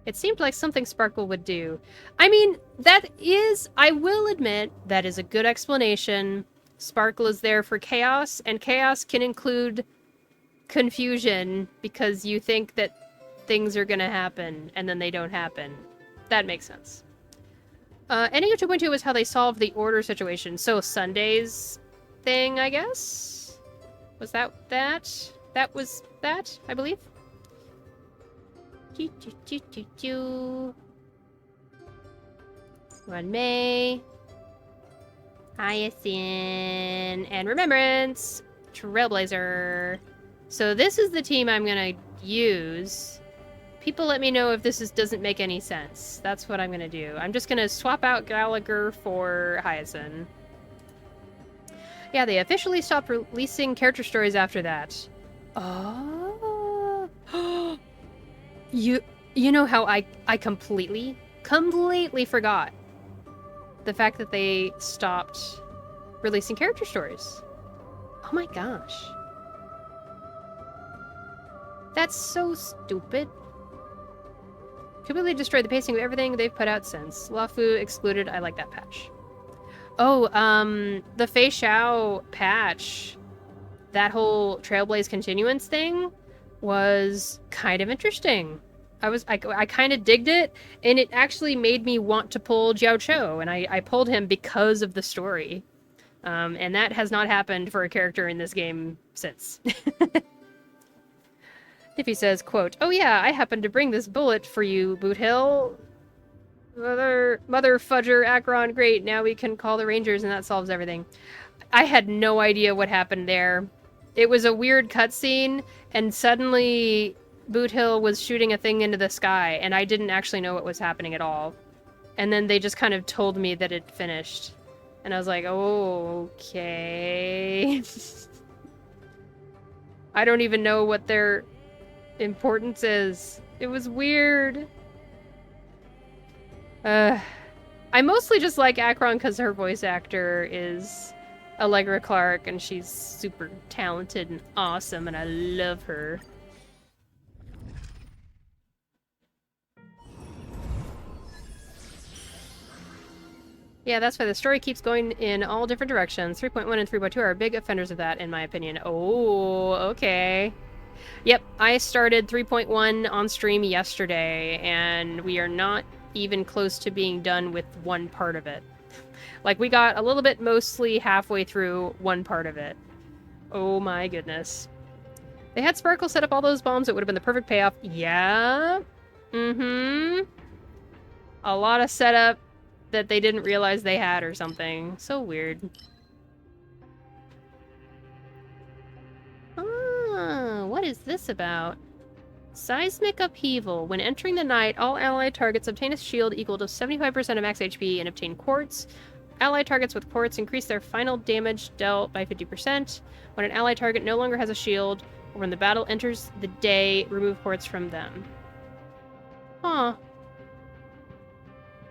It seemed like something Sparkle would do. I mean, that is, I will admit, that is a good explanation. Sparkle is there for chaos, and chaos can include confusion because you think that things are gonna happen and then they don't happen. That makes sense. Ending of 2.2 was how they solved the order situation. So Sunday's thing, I guess? Was that? That was that, I believe? One May. HYACINE. And Remembrance. Trailblazer. So this is the team I'm gonna use. People let me know if this doesn't make any sense. That's what I'm gonna do. I'm just gonna swap out Gallagher for HYACINE. Yeah, they officially stopped releasing character stories after that. Oh. You know how I completely forgot the fact that they stopped releasing character stories. Oh my gosh. That's so stupid. Completely destroyed the pacing of everything they've put out since. Lafu excluded. I like that patch. Oh, the Fei Xiao patch, that whole Trailblaze Continuance thing was kind of interesting. I kind of digged it, and it actually made me want to pull Jiao Cho, and I pulled him because of the story. And that has not happened for a character in this game since. Niffy says, quote, "Oh yeah, I happened to bring this bullet for you, Boot Hill. Mother fudger, Akron, great, now we can call the Rangers and that solves everything." I had no idea what happened there. It was a weird cutscene, and suddenly Boot Hill was shooting a thing into the sky, and I didn't actually know what was happening at all. And then they just kind of told me that it finished. And I was like, oh, okay. I don't even know what their importance is. It was weird. I mostly just like Akron because her voice actor is Allegra Clark, and she's super talented and awesome, and I love her. Yeah, that's why the story keeps going in all different directions. 3.1 and 3.2 are big offenders of that, in my opinion. Oh, okay. Yep, I started 3.1 on stream yesterday, and we are not even close to being done with one part of it. Like, we got a little bit mostly halfway through one part of it. Oh my goodness. They had Sparkle set up all those bombs, it would have been the perfect payoff. Yeah. Mm-hmm. A lot of setup that they didn't realize they had or something. So weird. Ah, what is this about? Seismic upheaval. When entering the night, all allied targets obtain a shield equal to 75% of max HP and obtain quartz. Allied targets with quartz increase their final damage dealt by 50%. When an allied target no longer has a shield, or when the battle enters the day, remove quartz from them. Huh.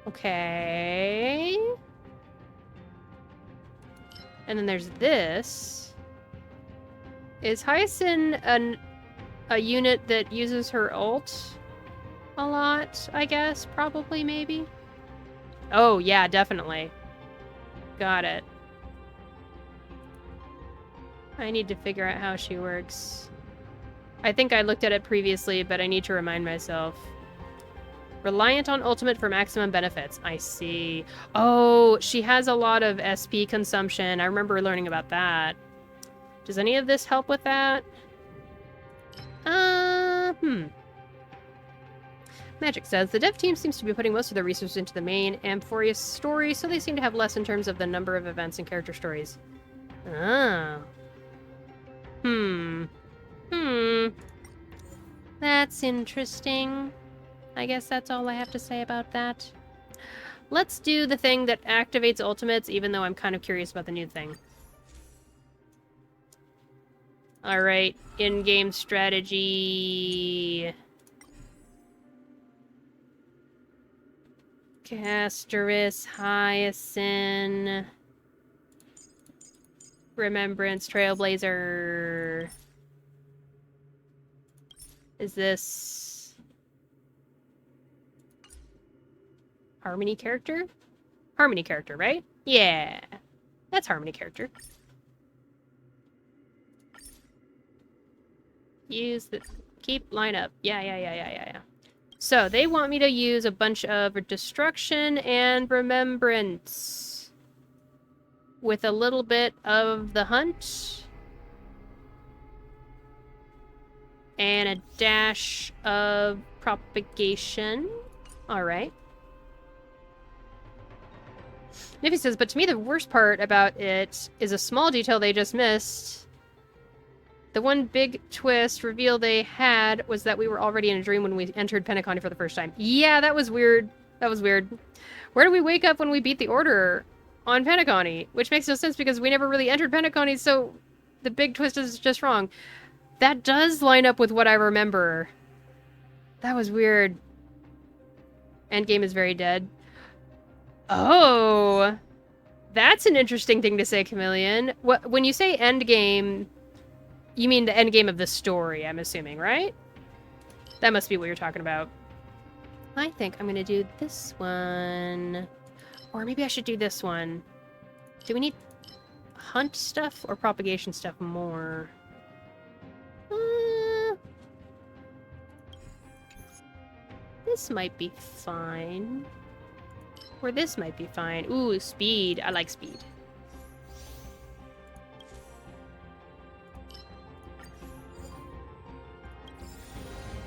Okay. And then there's this. Is HYACINE a unit that uses her ult a lot, I guess? Probably, maybe? Oh, yeah, definitely. Got it. I need to figure out how she works. I think I looked at it previously, but I need to remind myself. Reliant on ultimate for maximum benefits. I see. Oh, she has a lot of SP consumption. I remember learning about that. Does any of this help with that? Magic says, the dev team seems to be putting most of their resources into the main Amphoreus story, so they seem to have less in terms of the number of events and character stories. Ah. That's interesting. I guess that's all I have to say about that. Let's do the thing that activates ultimates, even though I'm kind of curious about the new thing. Alright, in-game strategy... Casterus, HYACINE... Remembrance, Trailblazer... Is this... Harmony character? Harmony character, right? Yeah. That's Harmony character. Use the... Keep line up. Yeah. So, they want me to use a bunch of Destruction and Remembrance. With a little bit of the Hunt. And a dash of Propagation. Alright. Niffy says, but to me the worst part about it is a small detail they just missed. The one big twist reveal they had was that we were already in a dream when we entered Pentacon for the first time. Yeah, that was weird. That was weird. Where do we wake up when we beat the Order? On Pentacon, which makes no sense because we never really entered Pentacon, so the big twist is just wrong. That does line up with what I remember. That was weird. Endgame is very dead. Oh, that's an interesting thing to say, Chameleon. When you say endgame, you mean the endgame of the story, I'm assuming, right? That must be what you're talking about. I think I'm gonna do this one. Or maybe I should do this one. Do we need hunt stuff or propagation stuff more? This might be fine. Or this might be fine. Ooh, speed. I like speed.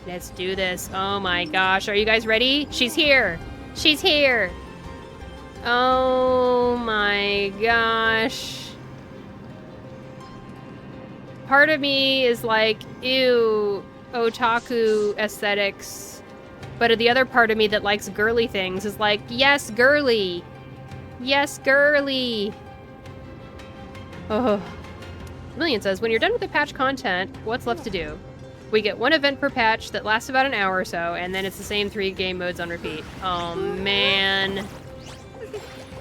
Let's do this. Oh my gosh. Are you guys ready? She's here. She's here. Oh my gosh. Part of me is like, ew, otaku aesthetics. But the other part of me that likes girly things is like, yes, girly. Yes, girly. Oh. Million says, when you're done with the patch content, what's left to do? We get one event per patch that lasts about an hour or so, and then it's the same 3 game modes on repeat. Oh, man.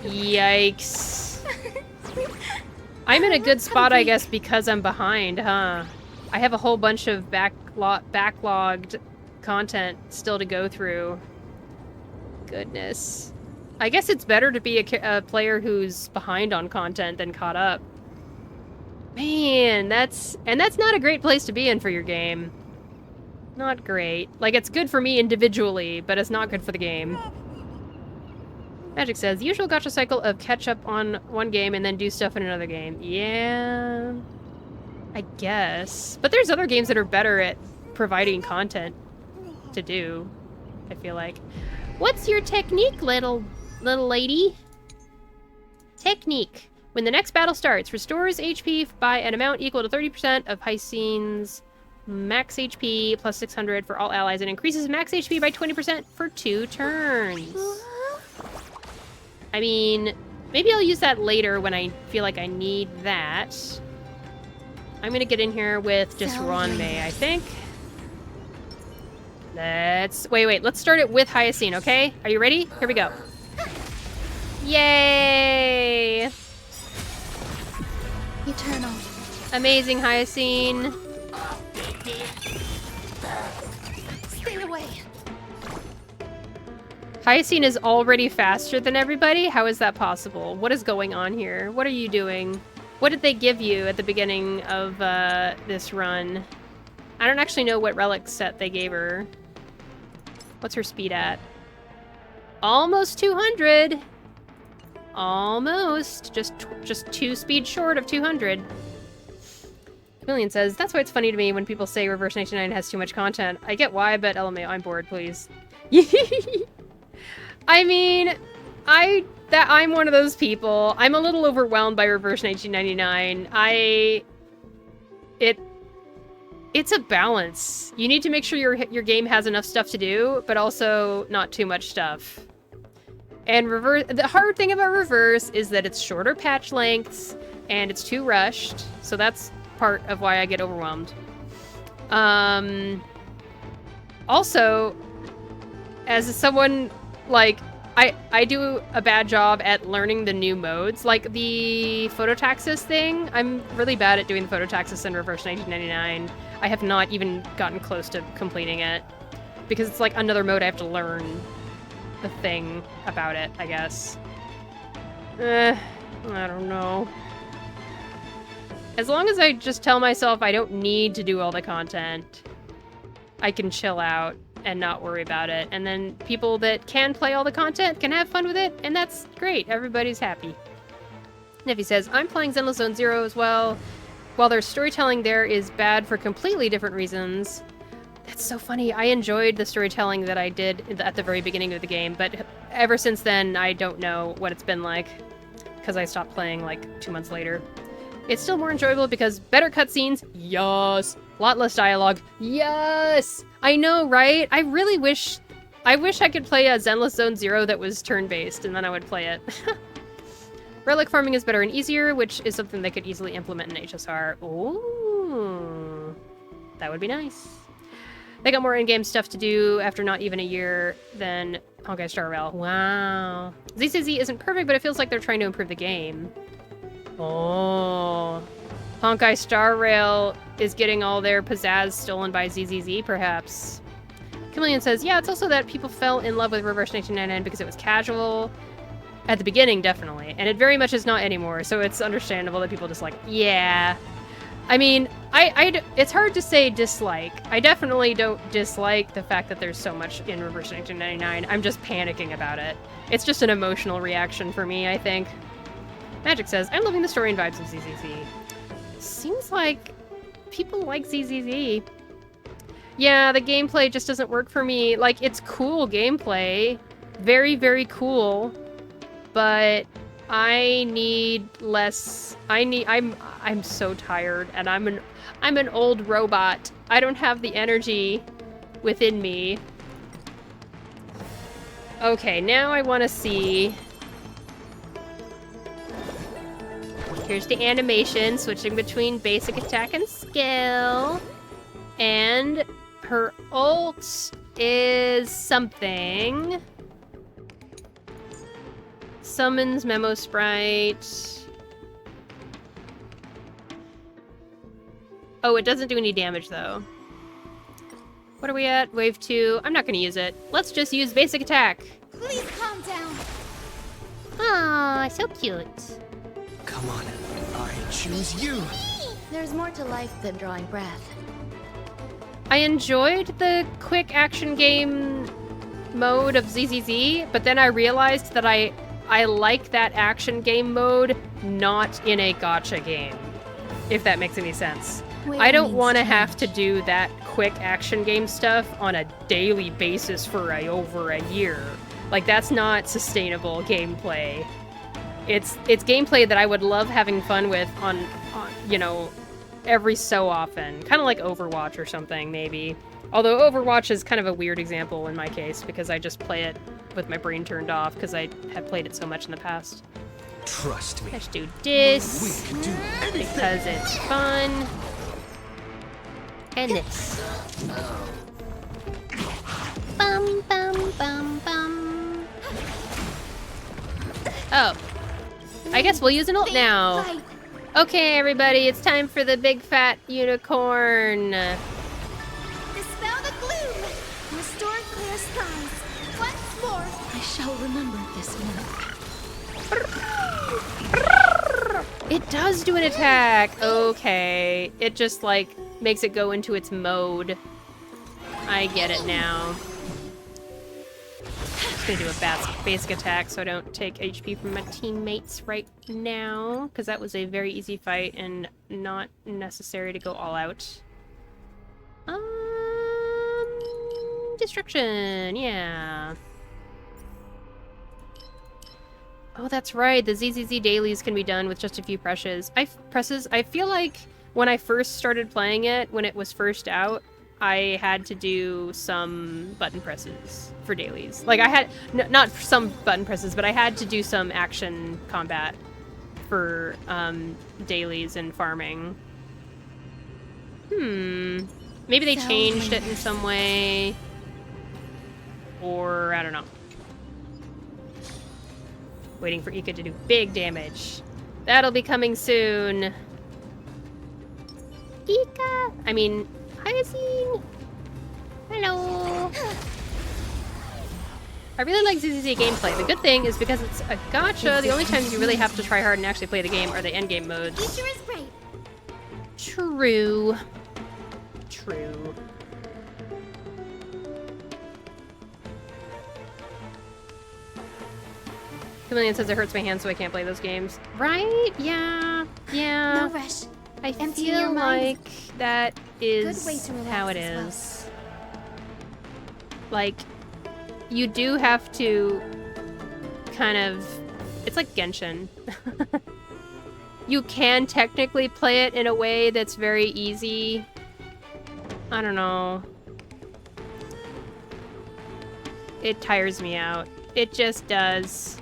Yikes. I'm in a good spot, I guess, because I'm behind, huh? I have a whole bunch of backlogged content still to go through. Goodness. I guess it's better to be a player who's behind on content than caught up. Man, that's not a great place to be in for your game. Not great. Like, it's good for me individually, but it's not good for the game. Magic says, the usual gacha cycle of catch up on one game and then do stuff in another game. Yeah, I guess. But there's other games that are better at providing content to do, I feel like. What's your technique, little lady? Technique. When the next battle starts, restores HP by an amount equal to 30% of HYACINE's max HP plus 600 for all allies and increases max HP by 20% for 2 turns. I mean, maybe I'll use that later when I feel like I need that. I'm gonna get in here with just Ronmei, I think. Wait, let's start it with HYACINE, okay? Are you ready? Here we go. Yay! Eternal. Amazing, Hyacine. Stay away. Hyacine is already faster than everybody? How is that possible? What is going on here? What are you doing? What did they give you at the beginning of this run? I don't actually know what relic set they gave her. What's her speed at? Almost 200. Almost. Just 2 speed short of 200. Chameleon says, that's why it's funny to me when people say Reverse 99 has too much content. I get why, but LMAO, I'm bored, please. I mean, I'm one of those people. I'm a little overwhelmed by Reverse 1999. It's a balance. You need to make sure your game has enough stuff to do, but also not too much stuff. And the hard thing about Reverse is that it's shorter patch lengths and it's too rushed. So that's part of why I get overwhelmed. Also, as someone like I do a bad job at learning the new modes, like the phototaxis thing. I'm really bad at doing the phototaxis in Reverse 1999. I have not even gotten close to completing it because it's like another mode I have to learn the thing about it, I guess. I don't know. As long as I just tell myself I don't need to do all the content, I can chill out and not worry about it. And then people that can play all the content can have fun with it, and that's great. Everybody's happy. Neffy says, I'm playing Zenless Zone Zero as well. While their storytelling there is bad for completely different reasons. That's so funny. I enjoyed the storytelling that I did at the very beginning of the game, but ever since then, I don't know what it's been like, because I stopped playing like 2 months later. It's still more enjoyable because better cutscenes, yes. A lot less dialogue, yes. I know, right? I wish I could play a Zenless Zone Zero that was turn-based, and then I would play it. Relic farming is better and easier, which is something they could easily implement in HSR. Ooh, that would be nice. They got more in-game stuff to do after not even a year than Honkai Star Rail. Wow. ZCZ isn't perfect, but it feels like they're trying to improve the game. Oh. Honkai Star Rail is getting all their pizzazz stolen by ZZZ, perhaps. Chameleon says, yeah, it's also that people fell in love with Reverse 1999 because it was casual. At the beginning, definitely. And it very much is not anymore, so it's understandable that people just like, yeah. I mean, it's hard to say dislike. I definitely don't dislike the fact that there's so much in Reverse 1999. I'm just panicking about it. It's just an emotional reaction for me, I think. Magic says, I'm loving the story and vibes of ZZZ. Seems like people like ZZZ. Yeah, the gameplay just doesn't work for me. Like, it's cool gameplay. Very, very cool. But I need less. I'm so tired, and I'm an old robot. I don't have the energy within me. Okay, now I want to see. Here's the animation, switching between basic attack and skill. And her ult is something. Summons Memo Sprite. Oh, it doesn't do any damage, though. What are we at? Wave 2. I'm not going to use it. Let's just use basic attack. Please calm down. Aw, so cute. Come on, I choose you. There's more to life than drawing breath. I enjoyed the quick action game mode of ZZZ, but then I realized that I like that action game mode not in a gacha game, if that makes any sense. I don't want to have to do that quick action game stuff on a daily basis for over a year. Like, that's not sustainable gameplay. It's gameplay that I would love having fun with on you know, every so often. Kind of like Overwatch or something, maybe. Although Overwatch is kind of a weird example in my case, because I just play it with my brain turned off, because I have played it so much in the past. Trust me. Let's do this, We can do anything. because it's fun. And this. Bum, bum, bum, bum. Oh. I guess we'll use an ult now. Okay, everybody, it's time for the big fat unicorn. Dispel the gloom. Restore clear skies. Once more. I shall remember this one. It does do an attack. Okay. It just, like, makes it go into its mode. I get it now. Just gonna do a basic attack so I don't take HP from my teammates right now, because that was a very easy fight and not necessary to go all out. Destruction, yeah. Oh, that's right. The ZZZ dailies can be done with just a few presses. I feel like when I first started playing it, when it was first out, I had to do some button presses for dailies. Like, I had... not some button presses, but I had to do some action combat for dailies and farming. Maybe they changed it in some way. Or, I don't know. Waiting for Ika to do big damage. That'll be coming soon. Ika! I mean, HYACINE! Hello! I really like ZZZ gameplay. The good thing is because it's a gacha, the only times you really have to try hard and actually play the game are the endgame modes. Future is bright. True. True. Chameleon says it hurts my hands so I can't play those games. Right? Yeah. Yeah. No rush. I Empty your feel mind. like that is Good way to relax how it as well. is. Like, you do have to kind of... It's like Genshin. You can technically play it in a way that's very easy. I don't know. It tires me out. It just does.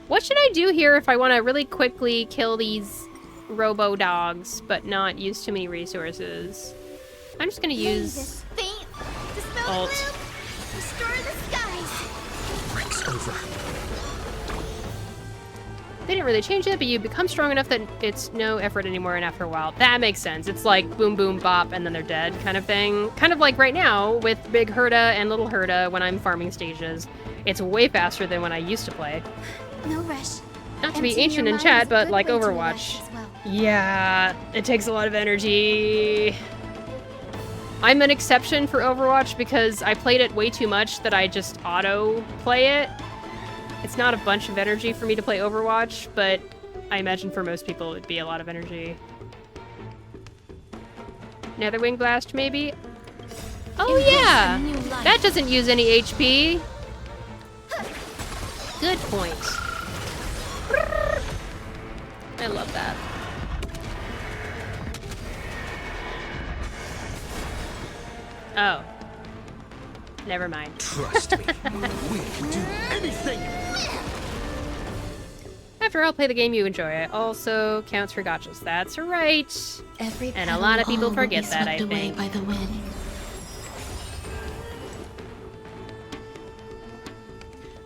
What should I do here if I want to really quickly kill these robo-dogs, but not use too many resources? I'm just gonna use Faint. Dispel alt. the gloom. Restore the skies. Breaks over. They didn't really change it, but you become strong enough that it's no effort anymore, and after a while. That makes sense. It's like boom, boom, bop, and then they're dead kind of thing. Kind of like right now with Big Herda and Little Herda when I'm farming stages. It's way faster than when I used to play. No rush. Not to be Emptying ancient your in mind chat, is a but good like way to Overwatch. relax as well. Yeah, it takes a lot of energy. I'm an exception for Overwatch because I played it way too much that I just auto-play it. It's not a bunch of energy for me to play Overwatch, but I imagine for most people it would be a lot of energy. Netherwing Blast, maybe? Oh yeah! That doesn't use any HP. Good point. I love that. Oh. Never mind. Trust me. We'll do anything. After all, play the game you enjoy. It also counts for gachas. That's right. Every And a lot of petal people all will forget be that, I swept away think. by the wind.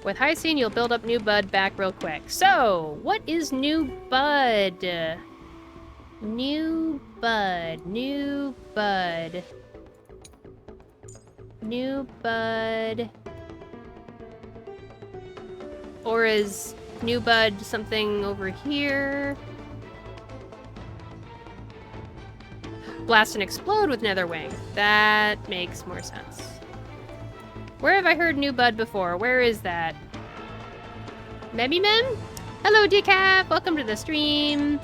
With HYACINE, you'll build up new bud back real quick. So, what is new bud? New bud. New bud. New bud. Or is new bud something over here? Blast and explode with Netherwing. That makes more sense. Where have I heard new bud before? Where is that? Memmy Mem? Hello, Decaf! Welcome to the stream.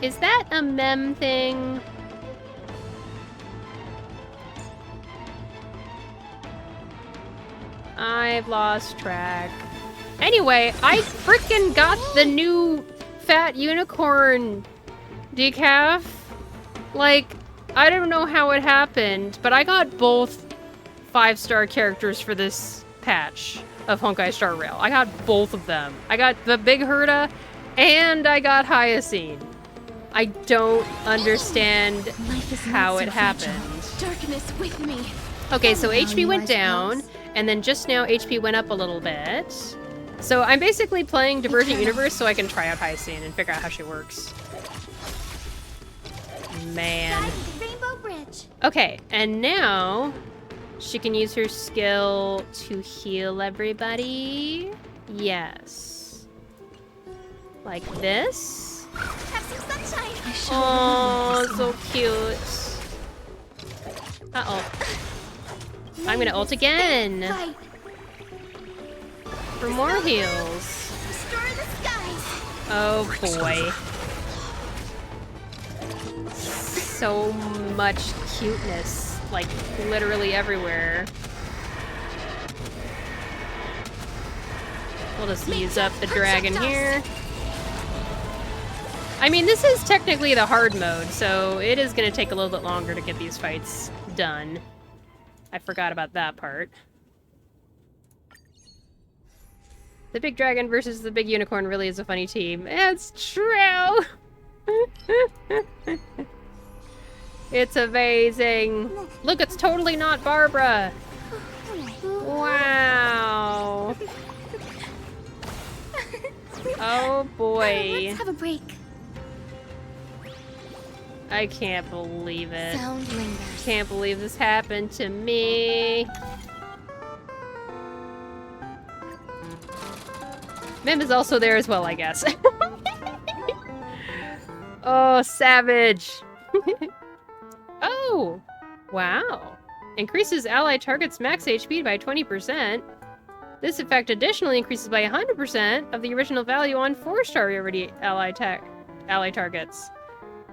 Is that a mem thing? I've lost track. Anyway, I freaking got the new fat unicorn decaf. Like, I don't know how it happened, but I got both 5-star characters for this patch of Honkai Star Rail. I got both of them. I got the Big Herda and I got HYACINE. I don't understand Life is not how so it fragile. happened. Darkness with me. Okay, so Come down, HP you went I down, suppose. and then just now HP went up a little bit. So I'm basically playing Divergent Universe so I can try out HYACINE and figure out how she works. Man. Guide the Rainbow Bridge. Okay, and now she can use her skill to heal everybody. Yes. Like this. Have some sunshine. I shall Oh, remember so cute. Uh-oh. I'm gonna ult again Right. for more heals. Restore the skies. Oh boy. So much cuteness, like literally everywhere. We'll just use up the dragon here. I mean, this is technically the hard mode, so it is going to take a little bit longer to get these fights done. I forgot about that part. The big dragon versus the big unicorn really is a funny team. It's true! It's amazing. Look, it's totally not Barbara. Wow. Oh boy. Let's have a break. I can't believe it. Sound lingers. Can't believe this happened to me. Mim is also there as well, I guess. Oh, savage. Oh, wow. Increases ally target's max HP by 20%. This effect additionally increases by 100% of the original value on 4-star already ally targets.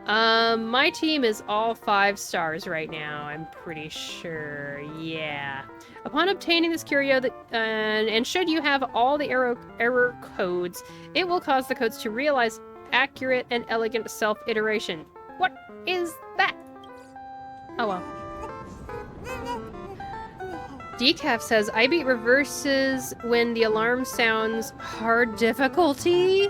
My team is all 5 stars right now, I'm pretty sure. Yeah. Upon obtaining this curio, and should you have all the error codes, it will cause the codes to realize accurate and elegant self-iteration. What is that? Oh well. Decaf says, I beat reverses when the alarm sounds hard difficulty.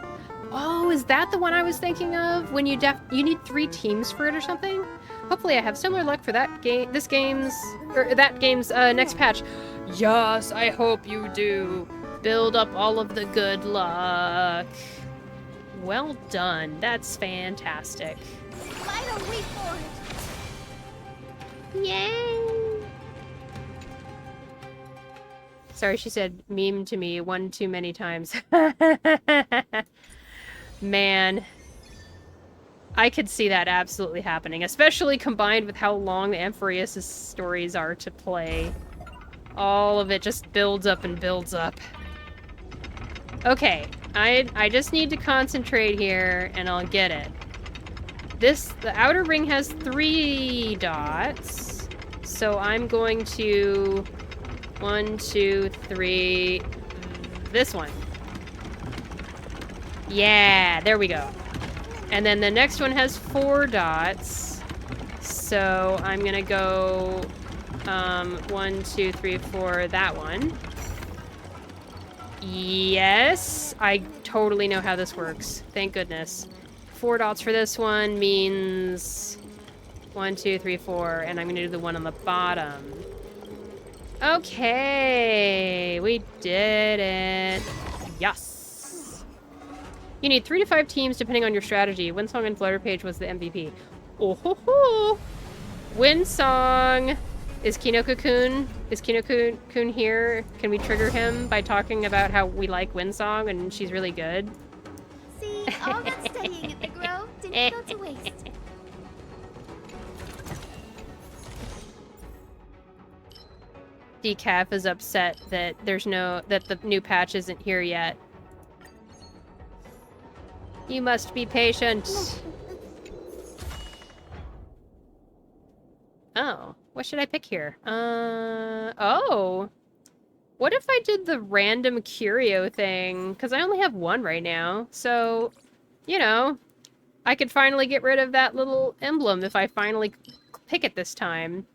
Oh, is that the one I was thinking of? When you need 3 teams for it or something? Hopefully I have similar luck for that game, that game's next patch. Yes, I hope you do. Build up all of the good luck. Well done. That's fantastic. Why don't we for it? Yay! Sorry, she said meme to me one too many times. Man, I could see that absolutely happening, especially combined with how long the Amphoreus' stories are to play. All of it just builds up and builds up. Okay, I just need to concentrate here, and I'll get it. The outer ring has 3 dots, so I'm going to 1, 2, 3, this one. Yeah, there we go. And then the next one has 4 dots, so I'm gonna go 1, 2, 3, 4, that one. Yes, I totally know how this works. Thank goodness. 4 dots for this one means 1, 2, 3, 4, and I'm gonna do the one on the bottom. Okay, we did it. Yes. You need 3 to 5 teams depending on your strategy. Windsong and Flutter Page was the MVP. Oh ho ho! Windsong! Is Kinoko-kun here? Can we trigger him by talking about how we like Windsong and she's really good? See, all that studying at the Grove didn't go to waste. Decaf is upset that that the new patch isn't here yet. You must be patient. Oh, what should I pick here? Oh. What if I did the random curio thing? Because I only have 1 right now. So, you know, I could finally get rid of that little emblem if I finally pick it this time.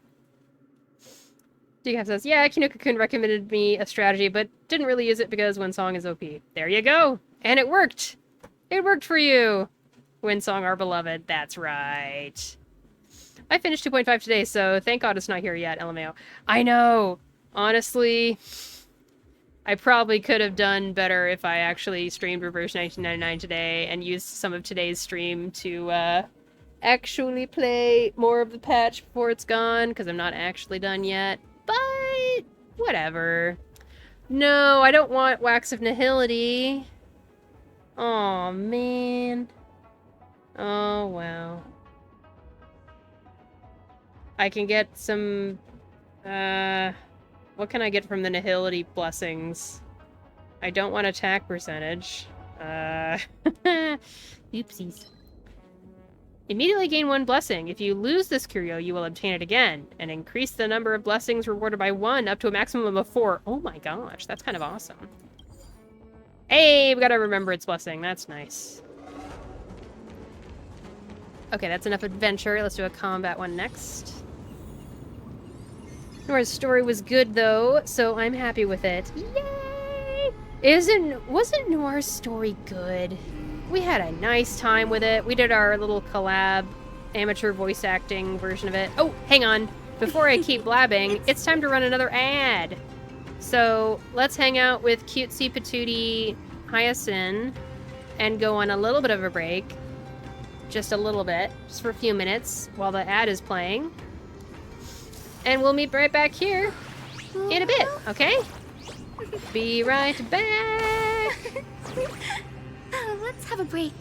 Decaf says, yeah, Kinoko-kun recommended me a strategy, but didn't really use it because Windsong is OP. There you go! And it worked! It worked for you! Windsong, our beloved. That's right. I finished 2.5 today, so thank God it's not here yet, LMAO. I know! Honestly, I probably could have done better if I actually streamed Reverse 1999 today and used some of today's stream to actually play more of the patch before it's gone, because I'm not actually done yet. But whatever. No, I don't want Wax of Nihility. Aw, man. Oh, well. I can get some... what can I get from the Nihility blessings? I don't want attack percentage. Oopsies. Immediately gain 1 blessing. If you lose this curio, you will obtain it again, and increase the number of blessings rewarded by 1 up to a maximum of 4. Oh my gosh, that's kind of awesome. Hey, we got a Remembrance blessing. That's nice. Okay, that's enough adventure. Let's do a combat one next. Nora's story was good, though, so I'm happy with it. Yay! Wasn't Nora's story good? We had a nice time with it. We did our little collab amateur voice acting version of it. Oh, hang on. Before I keep blabbing, it's time to run another ad. So let's hang out with cutesy patootie HYACINE and go on a little bit of a break. Just a little bit. Just for a few minutes while the ad is playing. And we'll meet right back here in a bit, okay? Be right back. Let's have a break.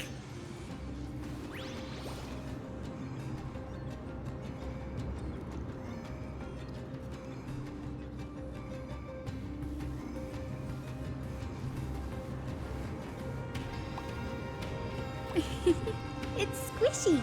It's squishy.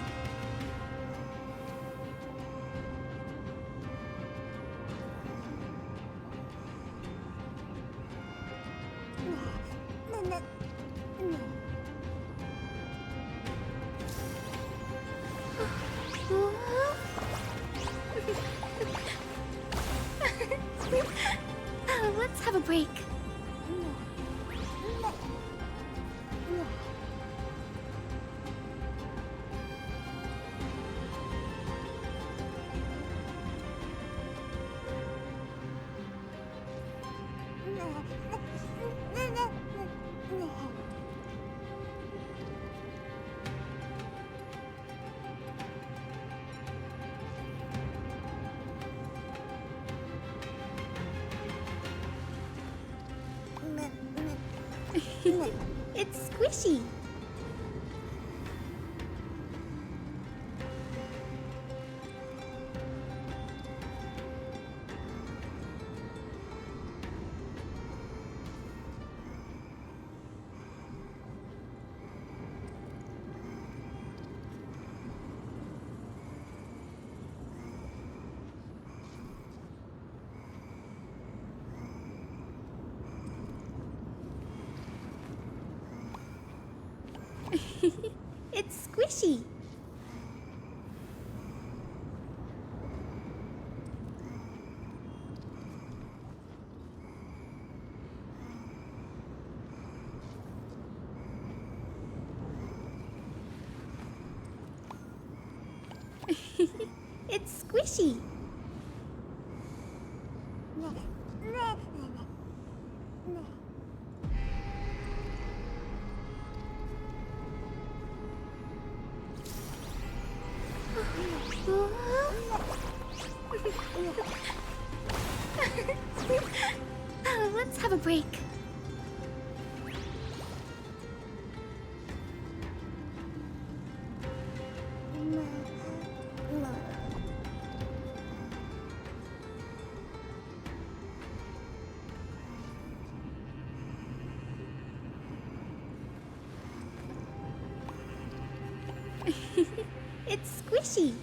Let's have a break. It's squishy. It's squishy. It's squishy. Let's have a break. It's squishy.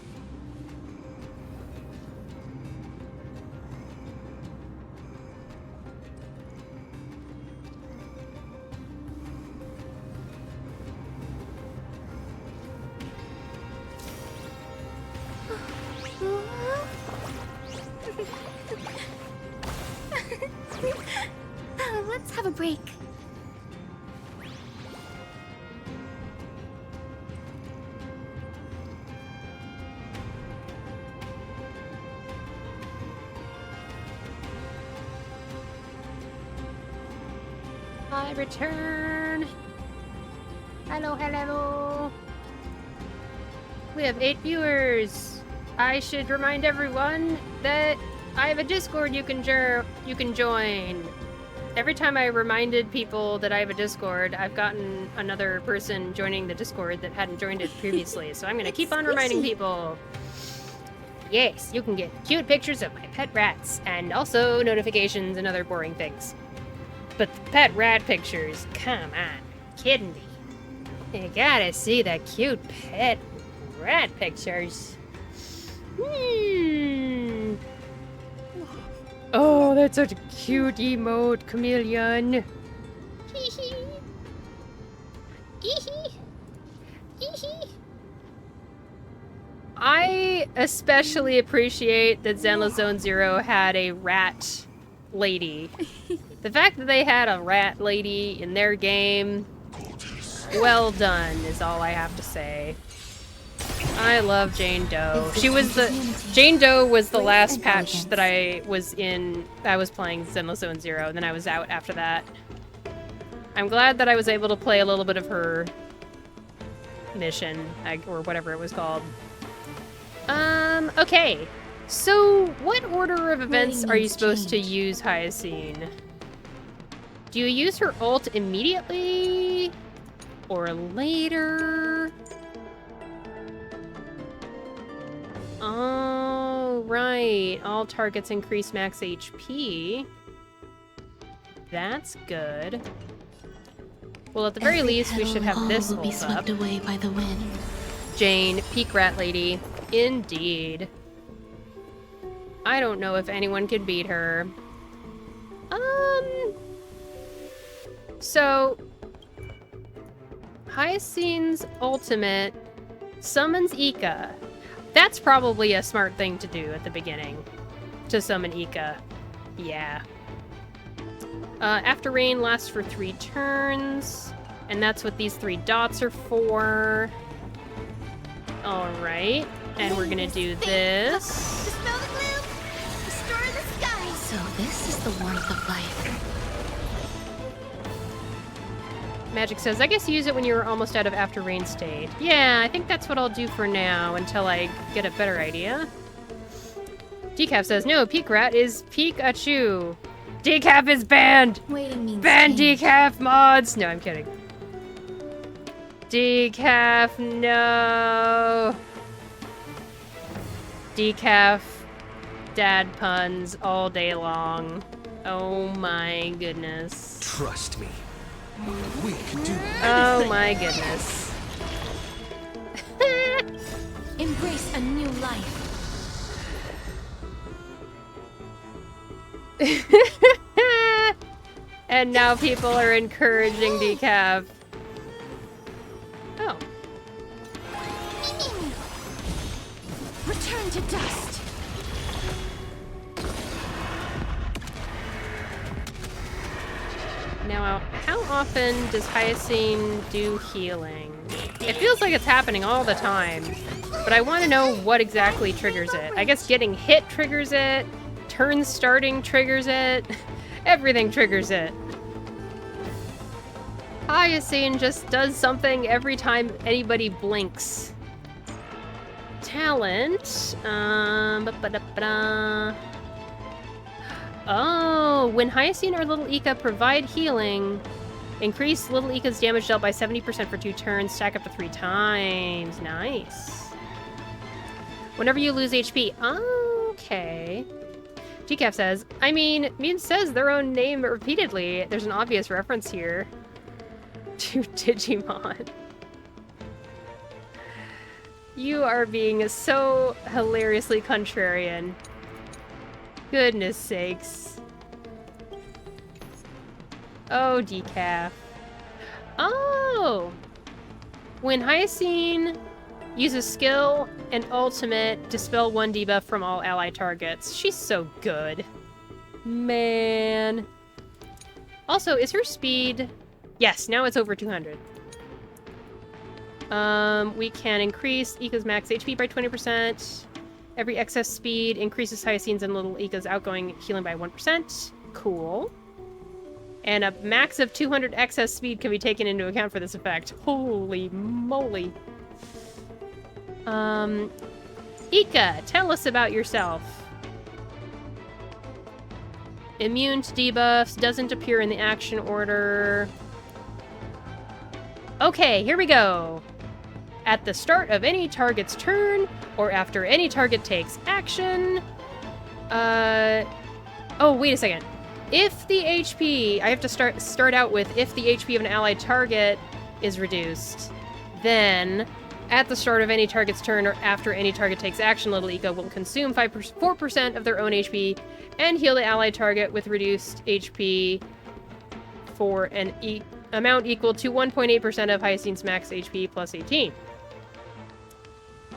Let's have a break. I return. Hello, hello. We have 8 viewers. I should remind everyone that I have a Discord you can join. Every time I reminded people that I have a Discord, I've gotten another person joining the Discord that hadn't joined it previously. So I'm gonna keep on reminding people. Yes, you can get cute pictures of my pet rats and also notifications and other boring things. But the pet rat pictures, come on, kidding me. You gotta see the cute pet rat pictures. Oh, that's such a cute emote, chameleon. I especially appreciate that Zenless Zone Zero had a rat lady. The fact that they had a rat lady in their game, well done, is all I have to say. I love Jane Doe. Jane Doe was the last patch that I was in. I was playing Zenless Zone Zero, and then I was out after that. I'm glad that I was able to play a little bit of her mission, or whatever it was called. Okay. So, what order of events are you supposed to use HYACINE? Do you use her ult immediately? Or later? Oh, right. All targets increase max HP. That's good. Well, at the very least, we should have this will be ult swept up. away by the wind. Jane, peak rat lady. Indeed. I don't know if anyone could beat her. So, HYACINE's ultimate summons Ika. That's probably a smart thing to do at the beginning. To summon Ika. Yeah. After Rain lasts for 3 turns. And that's what these 3 dots are for. Alright. And we're gonna do this. Dispel the gloom, restore the sky. So this is the warmth of life. Magic says, I guess use it when you're almost out of After Rain state. Yeah, I think that's what I'll do for now until I get a better idea. Decaf says, no, Peak Rat is Pikachu. Decaf is banned! Waiting means Ban change. Decaf mods! No, I'm kidding. Decaf, no. Decaf, dad puns all day long. Oh my goodness. Trust me. We can do Oh my goodness. Embrace a new life. And now people are encouraging Decaf. Oh. Return to dust. Now, how often does HYACINE do healing? It feels like it's happening all the time, but I want to know what exactly triggers it. I guess getting hit triggers it, turn starting triggers it, everything triggers it. HYACINE just does something every time anybody blinks. Talent. Oh, when HYACINE or Little Ika provide healing, increase Little Ika's damage dealt by 70% for 2 turns, stack up to 3 times. Nice. Whenever you lose HP. Okay. Decaf says, I mean, Meme says their own name repeatedly. There's an obvious reference here to Digimon. You are being so hilariously contrarian. Goodness sakes. Oh, Decaf. Oh! When HYACINE uses skill and ultimate, dispel 1 debuff from all ally targets. She's so good. Man. Also, is her speed... Yes, now it's over 200. We can increase Ika's max HP by 20%. Every excess speed increases HYACINE's and Little Ika's outgoing healing by 1%. Cool. And a max of 200 excess speed can be taken into account for this effect. Holy moly. Ika, tell us about yourself. Immune to debuffs, doesn't appear in the action order. Okay, here we go. At the start of any target's turn, or after any target takes action. Oh, wait a second. If the HP, I have to start out with if the HP of an allied target is reduced, then at the start of any target's turn or after any target takes action, Little Ika will consume 4% of their own HP and heal the allied target with reduced HP for an amount equal to 1.8% of HYACINE's max HP plus 18.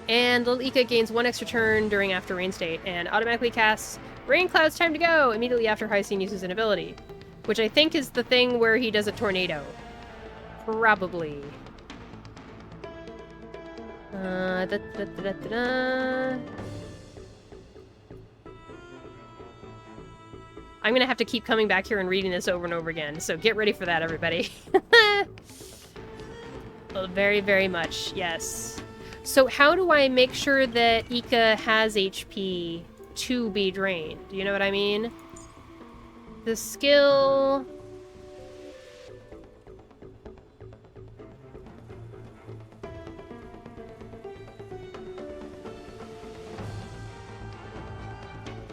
And Little Ika gains 1 extra turn during after rain state and automatically casts Rain Cloud's Time to Go immediately after HYACINE uses an ability, which I think is the thing where he does a tornado. Probably. I'm gonna have to keep coming back here and reading this over and over again, so get ready for that, everybody. Oh, very, very much, yes. So how do I make sure that Ika has HP to be drained? Do you know what I mean? The skill...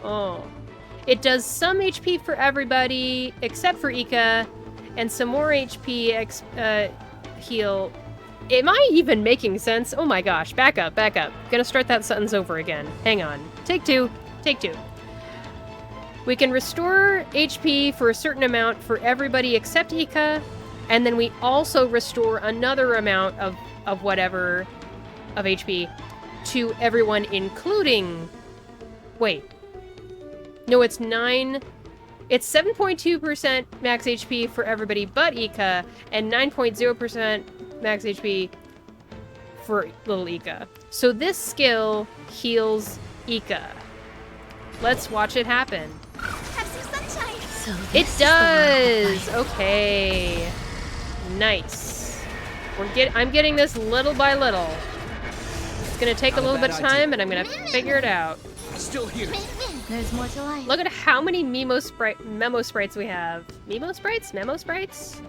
Oh. It does some HP for everybody, except for Ika, and some more HP heal. Am I even making sense? Oh my gosh, back up, back up. Gonna start that sentence over again. Hang on. Take two. Take two. We can restore HP for a certain amount for everybody except Ika, and then we also restore another amount of whatever of HP to everyone, including... Wait. No, it's 9... It's 7.2% max HP for everybody but Ika, and 9.0% max HP for Little Ika. So this skill heals Ika. Let's watch it happen. Have some sunshine. So It this is does! the one Okay. Nice. I'm getting this little by little. It's gonna take a little bit of time, but I'm gonna figure it out. Still here. There's more to life. Look at how many memo sprites we have. Memo sprites? Memo sprites?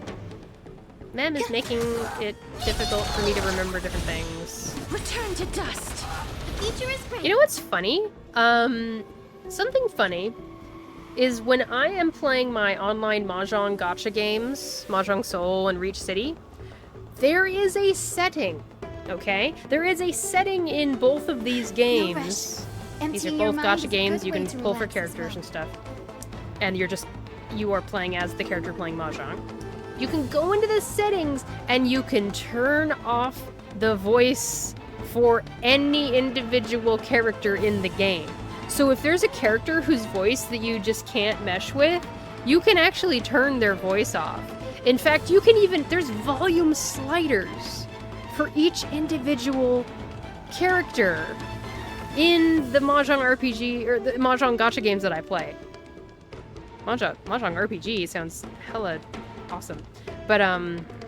Mem is making it difficult for me to remember different things. Return to dust. The future is bright. You know what's funny? Something funny is when I am playing my online Mahjong gacha games, Mahjong Soul and Reach City, there is a setting, okay? There is a setting in both of these games. These are both gacha games. You can pull for characters and stuff. And you are playing as the character playing Mahjong. You can go into the settings and you can turn off the voice for any individual character in the game. So if there's a character whose voice that you just can't mesh with, you can actually turn their voice off. In fact, you can even, there's volume sliders for each individual character in the Mahjong RPG, or the Mahjong gacha games that I play. Mahjong RPG sounds hella awesome. But,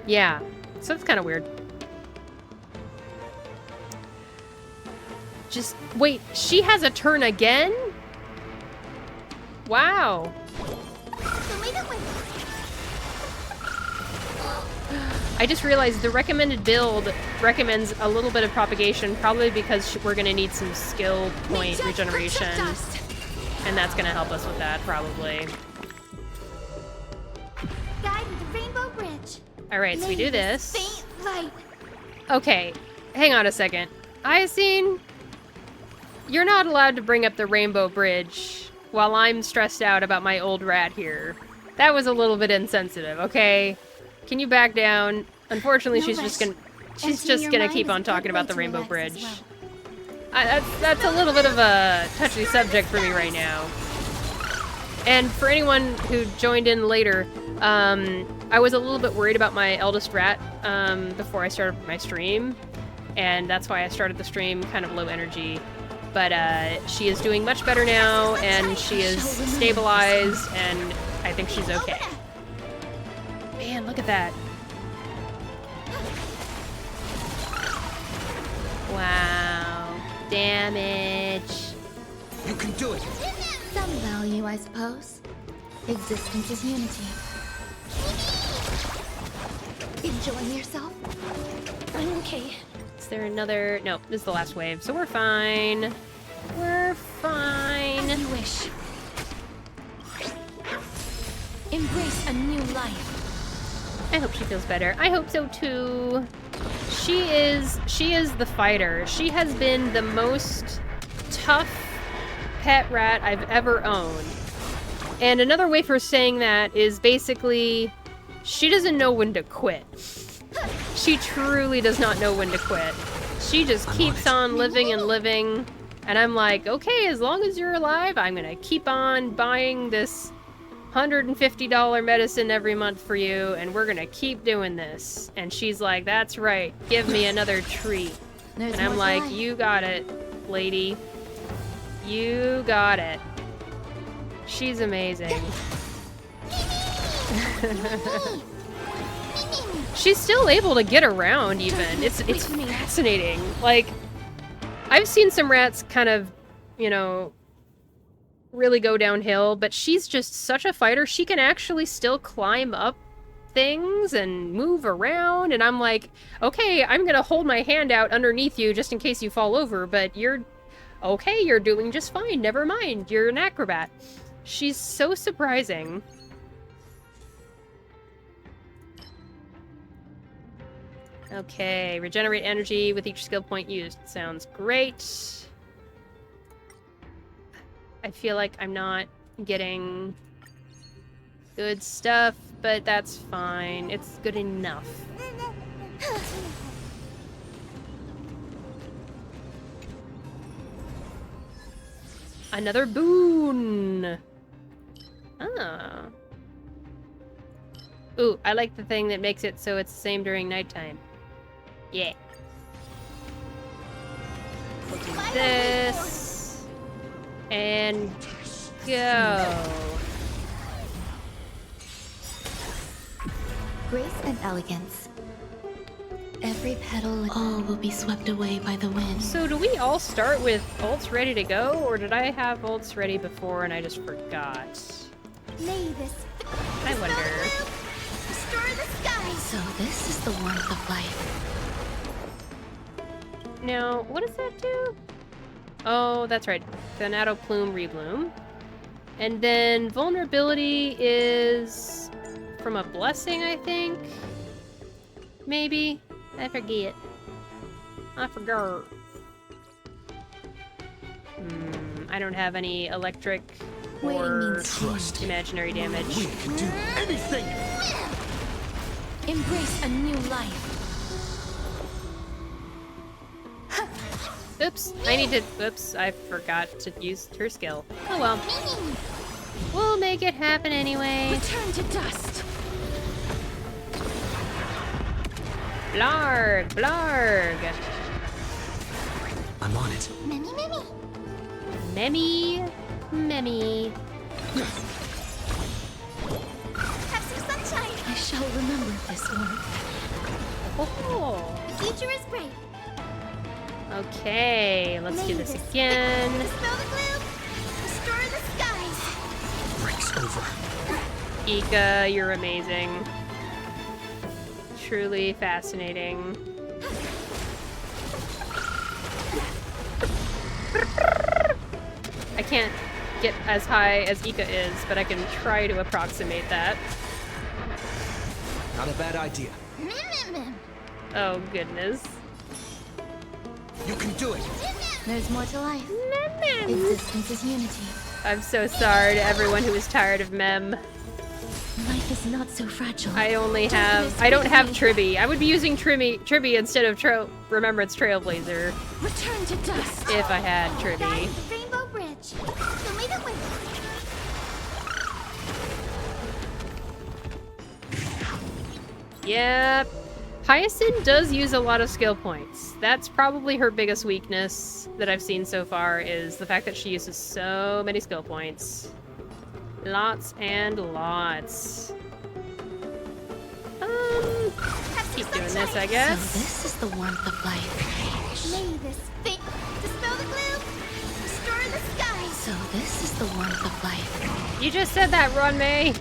yeah. So it's kind of weird. Just, wait, she has a turn again? Wow. I just realized the recommended build recommends a little bit of propagation, probably because we're going to need some skill point regeneration. And that's going to help us with that, probably. Guide the Rainbow Bridge. Alright, so we do this. Faint light. Okay, hang on a second. HYACINE, you're not allowed to bring up the Rainbow Bridge while I'm stressed out about my old rat here. That was a little bit insensitive, okay? Can you back down? Unfortunately, she's just gonna keep on talking about the Rainbow Bridge. That's a little bit of a touchy subject for me right now. And for anyone who joined in later, I was a little bit worried about my eldest rat before I started my stream, and that's why I started the stream kind of low energy. But she is doing much better now, and she is stabilized, and I think she's okay. man, look at that. Wow. Damage. You can do it. Some value, I suppose. Existence is unity. Enjoying yourself? I'm okay. Is there another? No, this is the last wave, so we're fine. We're fine. As you wish. Embrace a new life. I hope she feels better. I hope so too. She is the fighter. She has been the most tough pet rat I've ever owned. And another way for saying that is basically she doesn't know when to quit. She truly does not know when to quit. She just keeps on living and living. And I'm like, okay, as long as you're alive, I'm gonna keep on buying this $150 medicine every month for you, and we're gonna keep doing this. And she's like, that's right, give me another treat. There's And I'm more like, to life. you got it, lady. You got it. She's amazing. She's still able to get around even. It's fascinating. Like, I've seen some rats kind of, you know, really go downhill, but she's just such a fighter. She can actually still climb up things and move around, and I'm like, okay, I'm gonna hold my hand out underneath you just in case you fall over, but you're okay, you're doing just fine, never mind, you're an acrobat. She's so surprising. Okay, regenerate energy with each skill point used. Sounds great. I feel like I'm not getting good stuff, but that's fine. It's good enough. Another boon! Ah. Ooh, I like the thing that makes it so it's the same during nighttime. Yeah. We'll do this. And go. Grace and elegance. Every petal, all will be swept away by the wind. So do we all start with ults ready to go, or did I have ults ready before and I just forgot? Mavis. I wonder. Restore the sky. So this is the warmth of life. Now, what does that do? Oh, that's right. Thanato Plume Rebloom. And then vulnerability is from a blessing, I think? Maybe? I forget. I forgot. I don't have any electric or Trust me. imaginary damage. We can do anything. Embrace a new life. Oops, I need to... Oops, I forgot to use her skill. Oh well. We'll make it happen anyway. Return to dust. Blarg! Blarg! I'm on it. Mimi, Mimi. Memmy. Memmy. Have some sunshine. I shall remember this one. Oh. The future is bright. Okay, let's do this again. Dispel the gloom. Restore the skies. Break's over. Ika, you're amazing. Truly fascinating. I can't get as high as Ika is, but I can try to approximate that. Not a bad idea. Oh, goodness. You can do it. There's more to life. Existence is unity. I'm so sorry to everyone who is tired of Mem. Life is not so fragile. I don't have Tribby. I would be using Tribby instead of Remembrance Trailblazer Return to dust. if I had That Tribby. is the Rainbow Bridge. So may the wind. Yep. Hyacin does use a lot of skill points. That's probably her biggest weakness that I've seen so far, is the fact that she uses so many skill points. Lots and lots. doing this, I guess. So this is the warmth of life. May this thing dispel the gloom, restore the sky. So this is the warmth of life. You just said that, Run May.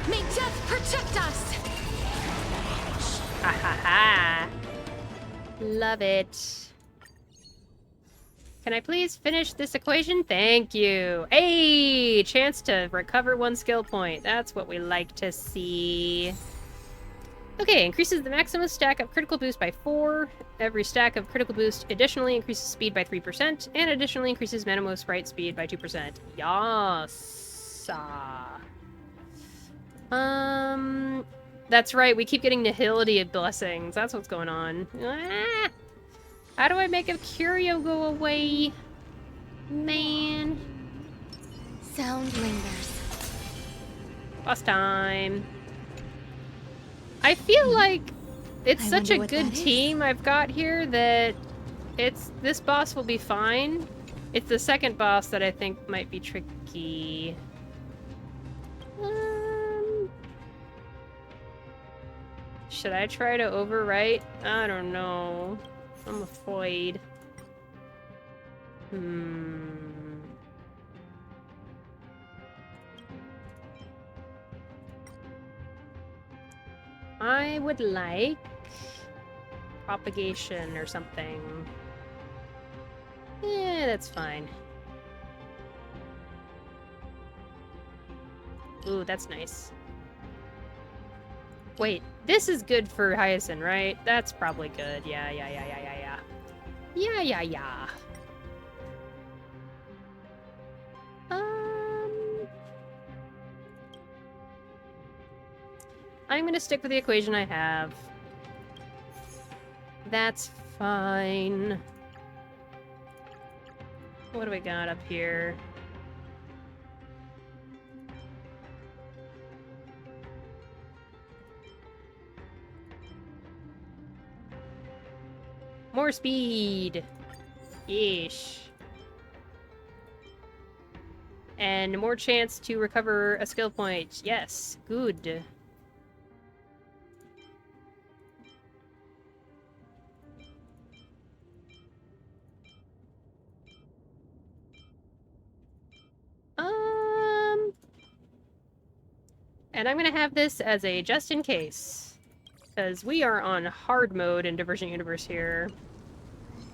May death protect us! Ha ha ha. Love it. Can I please finish this equation? Thank you. Hey, chance to recover 1 skill point. That's what we like to see. Okay, increases the maximum stack of critical boost by 4. Every stack of critical boost additionally increases speed by 3%, and additionally increases Manamo sprite speed by 2%. Yassa. That's right, we keep getting nihility blessings. That's what's going on. Ah! How do I make a curio go away? Man. Sound lingers. Boss time. I feel like it's such a good team I've got here that this boss will be fine. It's the second boss that I think might be tricky. Should I try to overwrite? I don't know. I'm afraid. I would like propagation or something. Yeah, that's fine. Ooh, that's nice. Wait, this is good for HYACINE, right? That's probably good. Yeah. I'm gonna stick with the equation I have. That's fine. What do we got up here? More speed! Ish. And more chance to recover a skill point. Yes, good. And I'm gonna have this as a just in case. Because we are on hard mode in Divergent Universe here.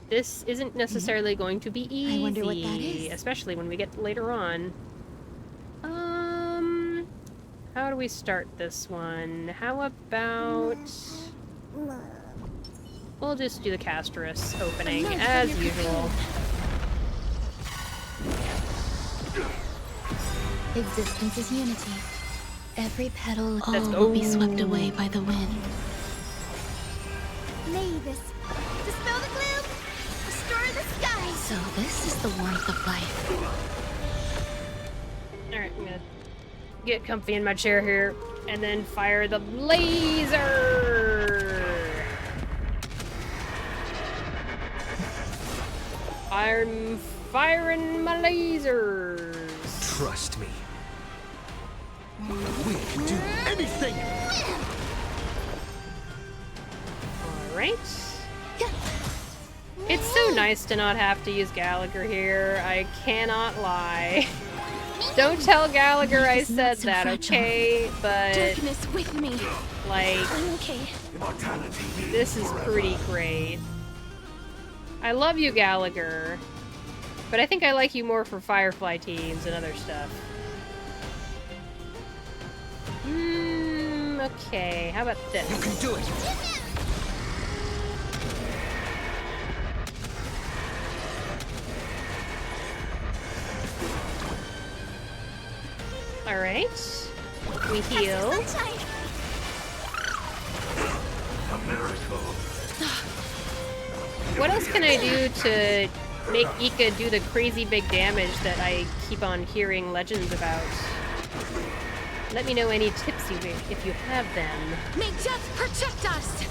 This isn't necessarily going to be easy. I wonder what that is. Especially when we get later on. How do we start this one? How about... We'll just do the Casterus opening, as usual. Existence is unity. Every petal Let's will be go. swept away by the wind. May this dispel the gloom, restore the sky. So this is the warmth of life. Alright, I'm gonna get comfy in my chair here, and then fire the laser! I'm firing my lasers! Trust me. We can do anything! Alright. It's so nice to not have to use Gallagher here, I cannot lie. Don't tell Gallagher I said so that, fragile. okay? But, Darkness with me. like, I'm okay. this is pretty great. I love you, Gallagher. But I think I like you more for Firefly teams and other stuff. Okay, how about this? You can do it! Alright. We heal. Sunshine. What else can I do to make Ika do the crazy big damage that I keep on hearing legends about? Let me know any tips if you have them. May death protect us!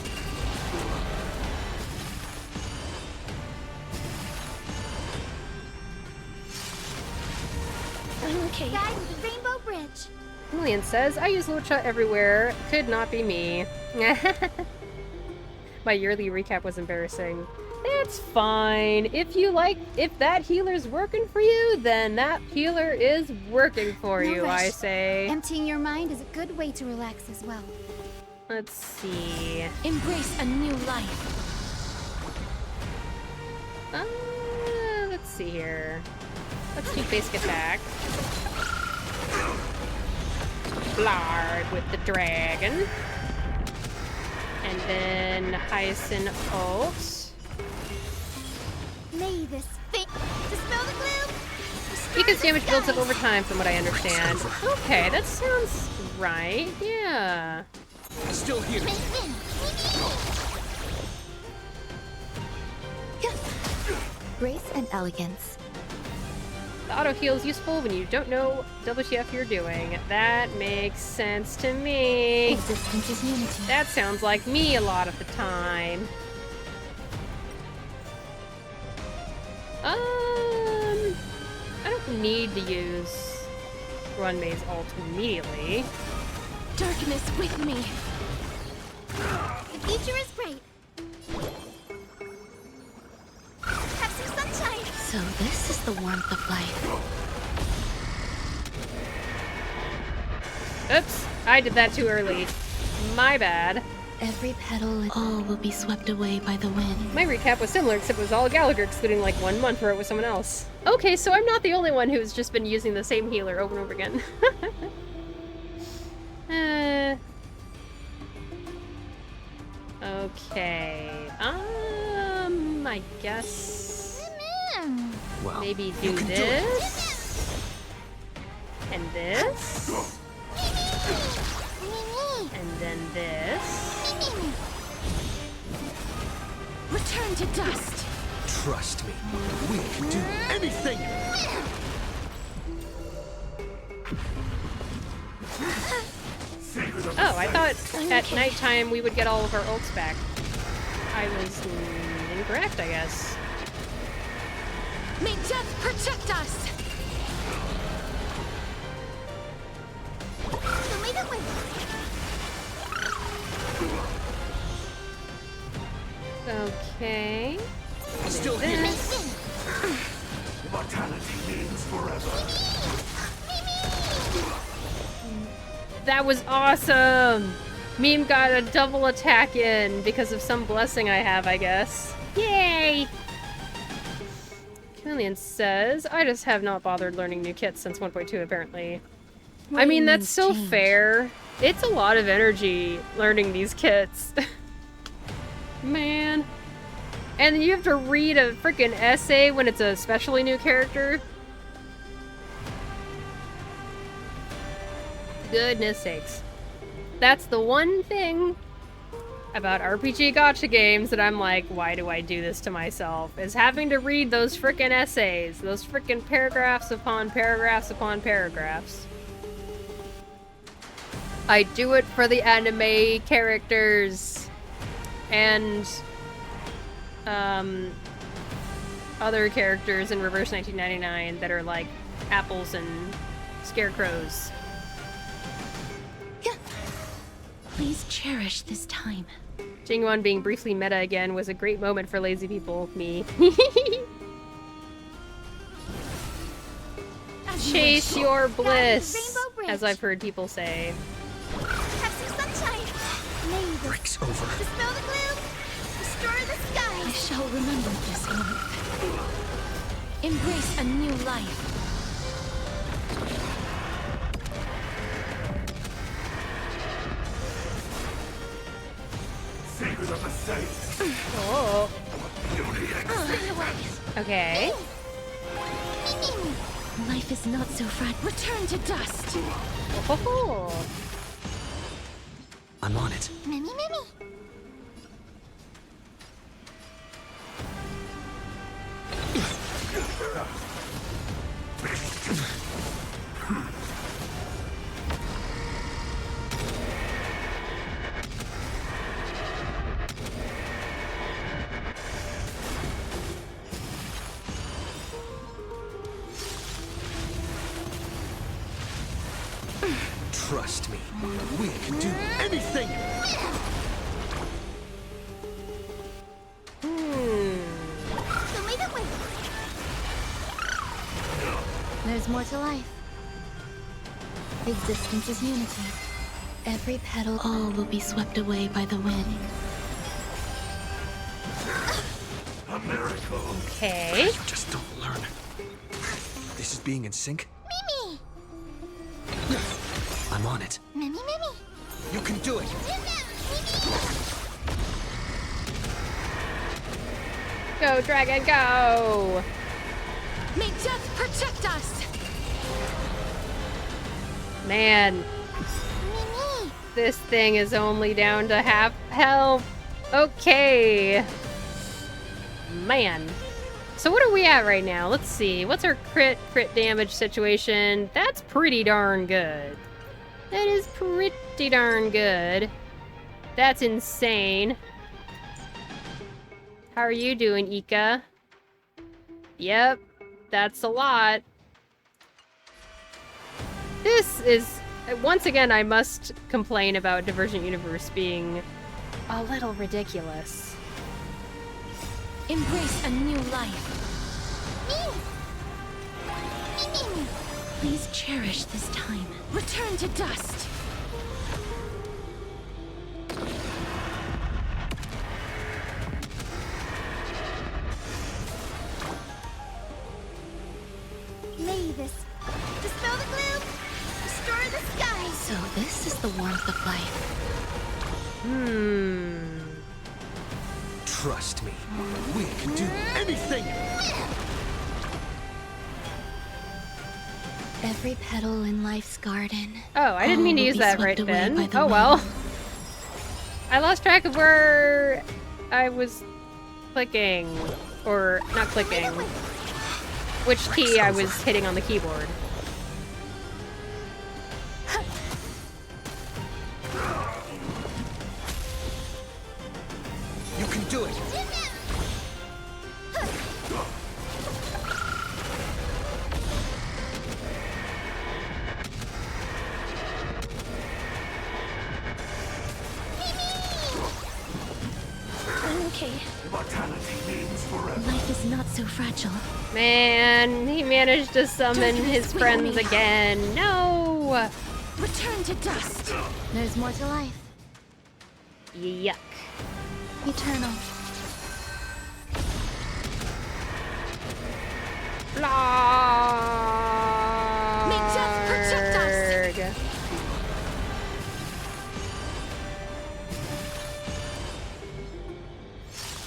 Okay. Ride with the Rainbow Bridge. Lillian says, I use Lucha everywhere. Could not be me. My yearly recap was embarrassing. It's fine. If that healer's working for you, then that healer is working for No you, rush. I say. Emptying your mind is a good way to relax as well. Let's see. Embrace a new life. Let's see here. Let's do basic attack. Blard with the dragon. And then HYACINE ult. May this fate dispel the gloom. Because damage builds up over time, from what I understand. Okay, that sounds right. Yeah. Still here. Grace and elegance. The auto heal is useful when you don't know WTF you're doing. That makes sense to me. Existence is unity. That sounds like me a lot of the time. I don't need to use Runmay's ult immediately. Darkness with me. The future is bright. Have some sunshine. So this is the warmth of life. Oops, I did that too early. My bad. Every petal, all will be swept away by the wind. My recap was similar, except it was all Gallagher, excluding like 1 month where it was someone else. Okay, so I'm not the only one who's just been using the same healer over and over again. Okay. I guess Well, maybe you do can this. And this. And then this. Return to dust. Trust me. We can do anything. Oh, I thought at nighttime we would get all of our ults back. I was incorrect, I guess. May death protect us. The leader wins. Okay. Still here. This. Mortality means forever. That was awesome! Meme got a double attack in because of some blessing I have, I guess. Yay! Chameleon says, I just have not bothered learning new kits since 1.2 apparently. I mean, that's so fair. It's a lot of energy learning these kits. Man. And you have to read a freaking essay when it's a especially new character. Goodness sakes. That's the one thing about RPG gacha games that I'm like, why do I do this to myself? Is having to read those frickin' essays. Those frickin' paragraphs upon paragraphs upon paragraphs. I do it for the anime characters. And other characters in Reverse 1999 that are like apples and scarecrows. Please cherish this time. Jingwon being briefly meta again was a great moment for lazy people. Me. Chase your bliss, as I've heard people say. Have some sunshine. May this Breaks over. dispel the gloom. Restore the I skies. shall remember this warmth. Embrace a new life. Secret of the saints. Oh. Okay. Life is not so fragile. Return to dust. Oh. I'm on it. Mimi, Mimi. Trust me, we can do anything! Show me the way. There's more to life. Existence is unity. Every petal, all will be swept away by the wind. A miracle. Okay. You just don't learn. This is being in sync? Mimi! I'm on it. Mimi! You can do it! Go, dragon, go! May death protect us! Man, Mimi! this thing is only down to half health. Okay. Man. So what are we at right now? Let's see. What's our crit damage situation? That's pretty darn good. That is pretty darn good. That's insane. How are you doing, Ika? Yep, that's a lot. This is... Once again, I must complain about Divergent Universe being a little ridiculous. Embrace a new life. Mimi! Please cherish this time. Return to dust. May this dispel the gloom, restore the skies. So this is the warmth of life. Trust me, we can do anything! Every petal in life's garden. Oh, I didn't mean to all will use be that swept right away then. by the Oh well. wind. I lost track of where I was clicking. Or not clicking. Which key I was hitting on the keyboard. You can do it! Okay, Immortality means forever. life is not so fragile. Man, he managed to summon his friends again. No! Return to dust. There's more to life. Yuck. Eternal. Blarg. May death protect us.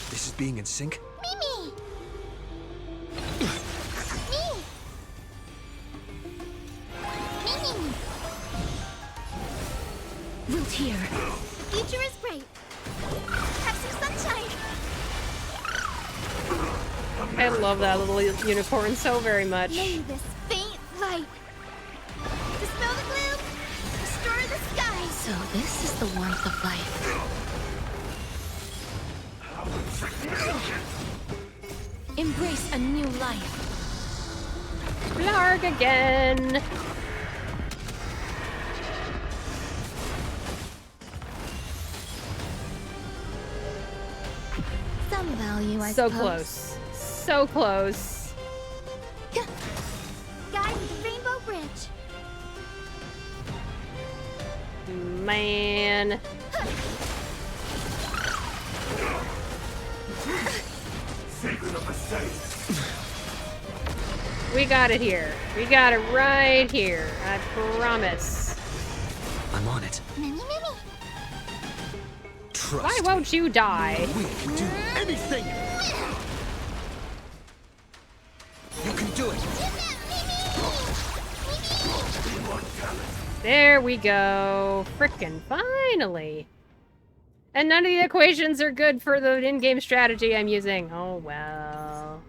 This is being in sync? Mimi! Mimi! Root here. The future is bright. Have some sunshine. I love that little unicorn so very much. May this faint light dispel the gloom, restore the skies. So this is the warmth of life. Embrace a new life. Blarg again. Some value, I So suppose. close. So close. Guide me to Rainbow Bridge. Man. Secret of the saints. We got it here. We got it right here. I promise. I'm on it. Mimi! Trust Why me, won't you die? we can do anything! You can do it! There we go. Frickin' finally. And none of the equations are good for the in-game strategy I'm using. Oh, well.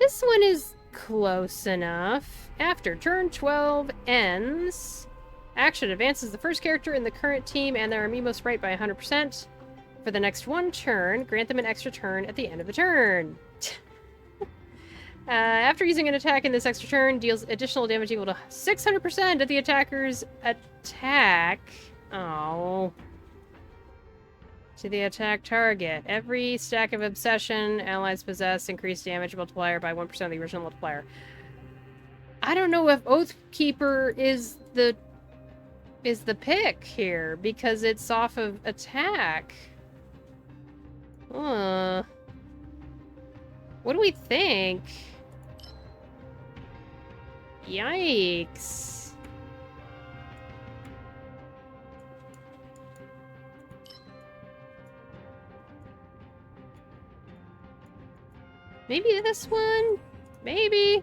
This one is close enough. After turn 12 ends, action advances the first character in the current team and their amiibo sprite by 100%. For the next one turn, grant them an extra turn at the end of the turn. After using an attack in this extra turn, deals additional damage equal to 600% of the attacker's attack. Oh. To the attack target. Every stack of Obsession allies possess increased damage multiplier by 1% of the original multiplier. I don't know if Oathkeeper is the pick here, because it's off of attack. What do we think? Yikes. Maybe this one? Maybe.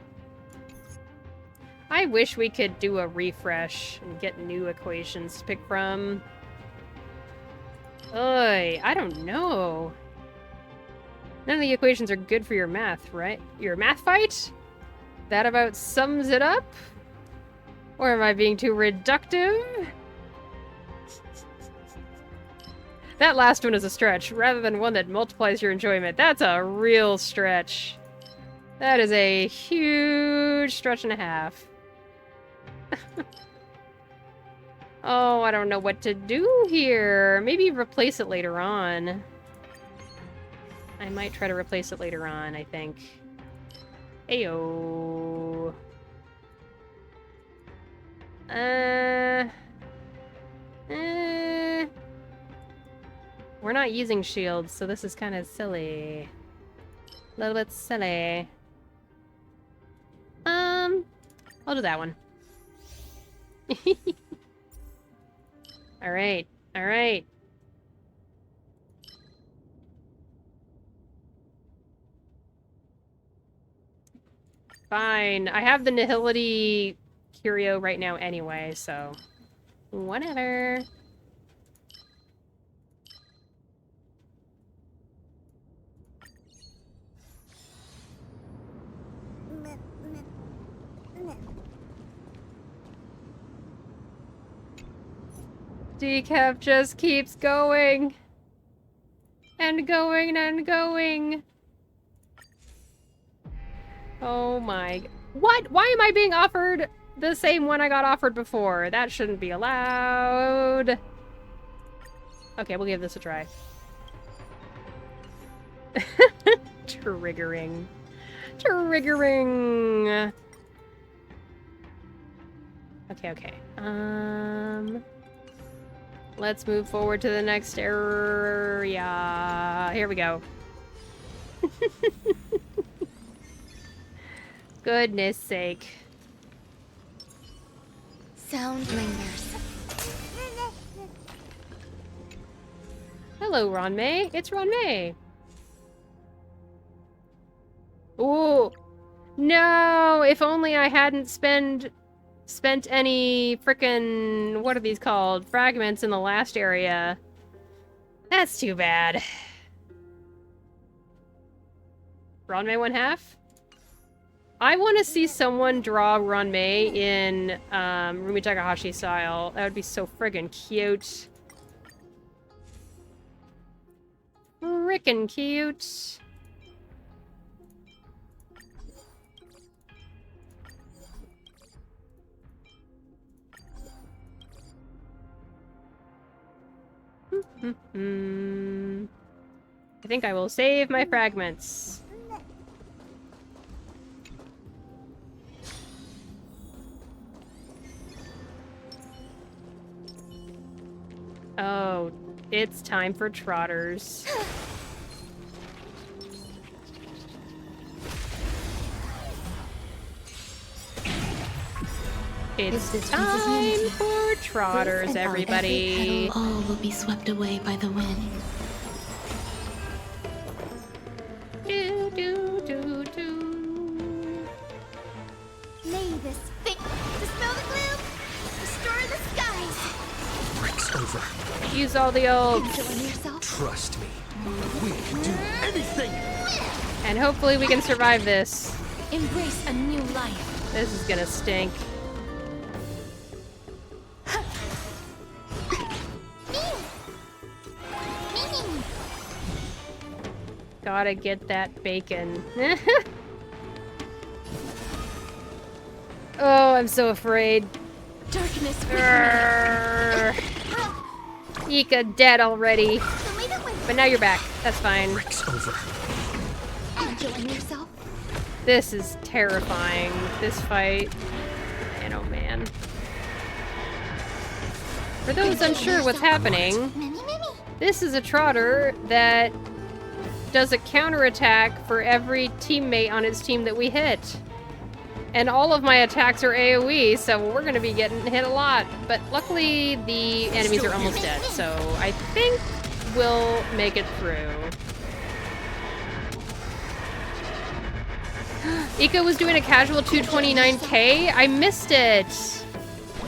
I wish we could do a refresh and get new equations to pick from. Oy, I don't know. None of the equations are good for your math, right? Your math fight? That about sums it up? Or am I being too reductive? That last one is a stretch, rather than one that multiplies your enjoyment. That's a real stretch. That is a huge stretch and a half. Oh, I don't know what to do here. Maybe replace it later on. I might try to replace it later on, I think. Ayo. We're not using shields, so this is kind of silly. A little bit silly. I'll do that one. Alright, alright. Fine. I have the Nihility curio right now anyway, so... whatever. Decaf just keeps going. And going and going. Oh my... What? Why am I being offered the same one I got offered before? That shouldn't be allowed. Okay, we'll give this a try. Triggering. Triggering. Okay, okay. Let's move forward to the next area. Here we go. Goodness sake. Sound lingers. Hello, Ronmei. It's Ronmei. Ooh. No, if only I hadn't spent any frickin', what are these called? Fragments in the last area. That's too bad. Ronmei 1/2? I want to see someone draw Ronmei in Rumi Takahashi style. That would be so friggin' cute. Frickin' cute. I think I will save my fragments. Oh, it's time for trotters. It's time for trotters, everybody. All will be swept away by the wind. Do, do, do, do. May this fate dispel the gloom, restore the skies. It's over. Use all the old. Enjoying yourself? Trust me. We can do anything. And hopefully we can survive this. Embrace a new life. This is gonna stink. Gotta get that bacon. Oh, I'm so afraid. Darkness with Ika dead already. So leave it with But now you're back. That's fine. Break's over. enjoying yourself. This is terrifying. This fight. Man, oh man. For those unsure what's happening, Mimi. this is a trotter that does a counterattack for every teammate on its team that we hit. And all of my attacks are AoE, so we're gonna be getting hit a lot. But luckily, the enemies are almost dead, so I think we'll make it through. Ika was doing a casual 229k. I missed it.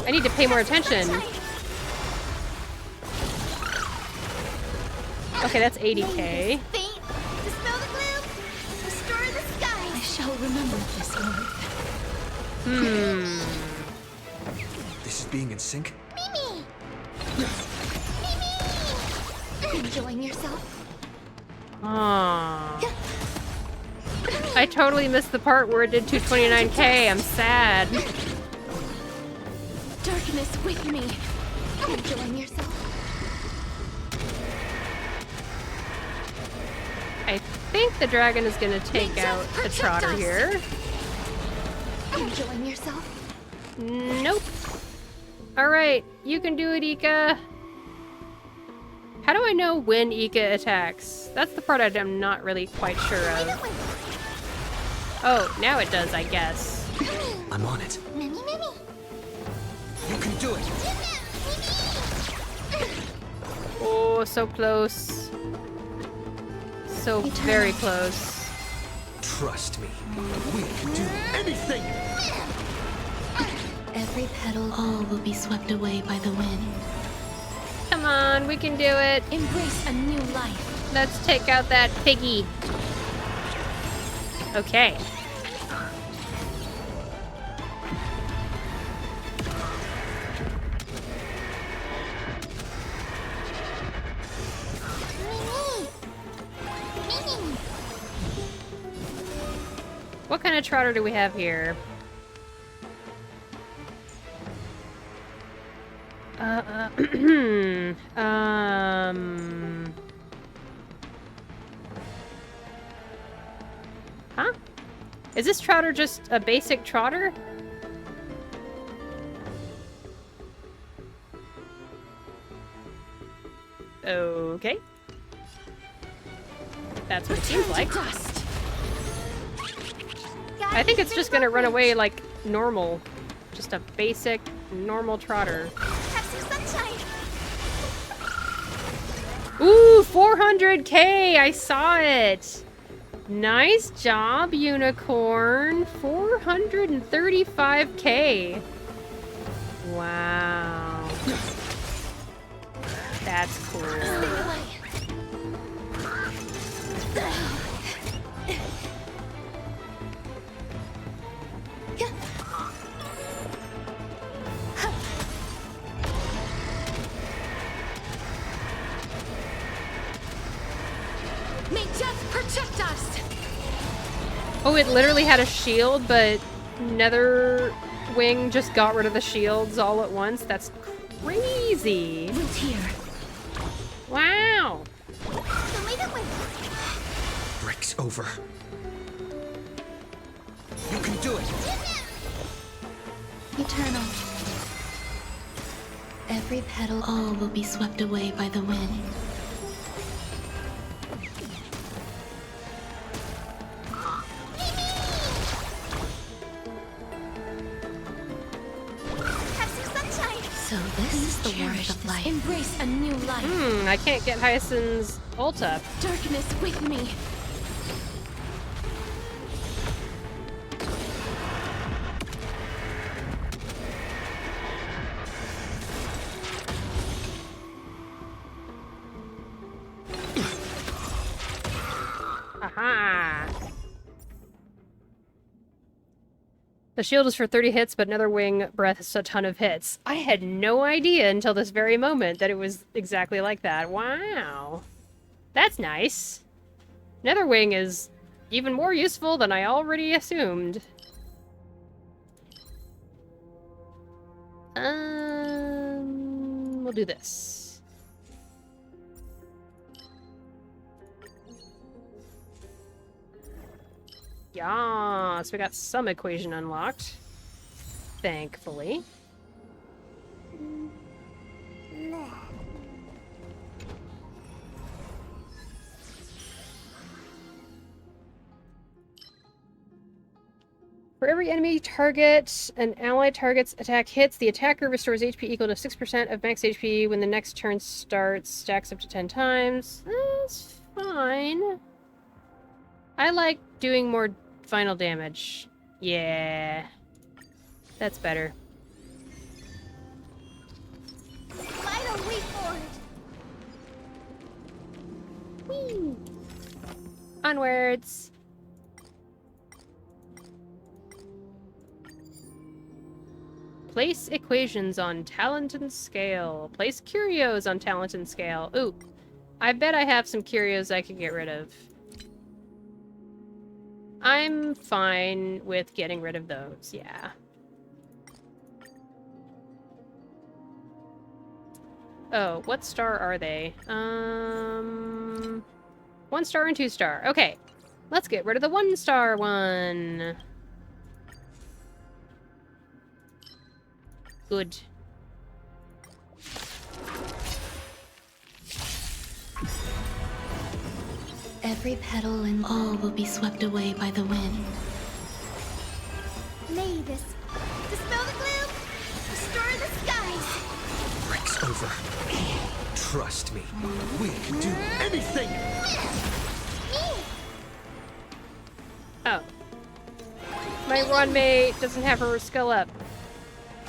I need to pay more attention. Okay, that's 80k. Faint. Dispel the gloom. Restore the I skies. shall remember this one. This is being in sync? Mimi. Enjoying yourself. Aww. I totally missed the part where it did 229k. I'm sad. Darkness with me. Enjoying yourself. I think the dragon is gonna take out the trotter here. Enjoying yourself. Nope. Alright, you can do it, Ika. How do I know when Ika attacks? That's the part I'm not really quite sure Leave of. it with Oh, now it does, I guess. I'm on it. Mimi. You can do it. Oh, so close. So very close. Trust me. We can do anything. Every petal, all will be swept away by the wind. Come on, we can do it. Embrace a new life. Let's take out that piggy. Okay. What kind of trotter do we have here? Huh? Is this trotter just a basic trotter? Okay. That's what it seems like. Dust. I think it's just gonna run away like normal. Just a basic, normal trotter. Have some sunshine. Ooh, 400k! I saw it! Nice job, Unicorn! 435k! Wow. That's cool. May death protect us. Oh, it literally had a shield, but Nether Wing just got rid of the shields all at once? That's crazy! Root here. Wow! So leave it with Break's over. You can do it. Eternal. Every petal, all will be swept away by the wind. have some sunshine. So this is the warmth of life. Embrace a new life. I can't get Hyacine's ult up. Darkness with me. Aha! The shield is for 30 hits, but Nether Wing Breath is a ton of hits. I had no idea until this very moment that it was exactly like that. Wow. That's nice. Nether Wing is even more useful than I already assumed. We'll do this. Yes, we got some equation unlocked. Thankfully. For every enemy target an ally target's attack hits, the attacker restores HP equal to 6% of max HP when the next turn starts. Stacks up to 10 times. That's fine. I like doing more final damage. Yeah. That's better. Vital report. Whee! Onwards. Place equations on talent and scale. Place curios on talent and scale. Ooh, I bet I have some curios I could get rid of. I'm fine with getting rid of those, yeah. Oh, what star are they? 1 star and 2 star. Okay, let's get rid of the 1 star one. Good. Every petal and all will be swept away by the wind. May this dispel the gloom, restore the skies. Breaks over. Trust me. We can do anything! Oh. My runmate doesn't have her skill up.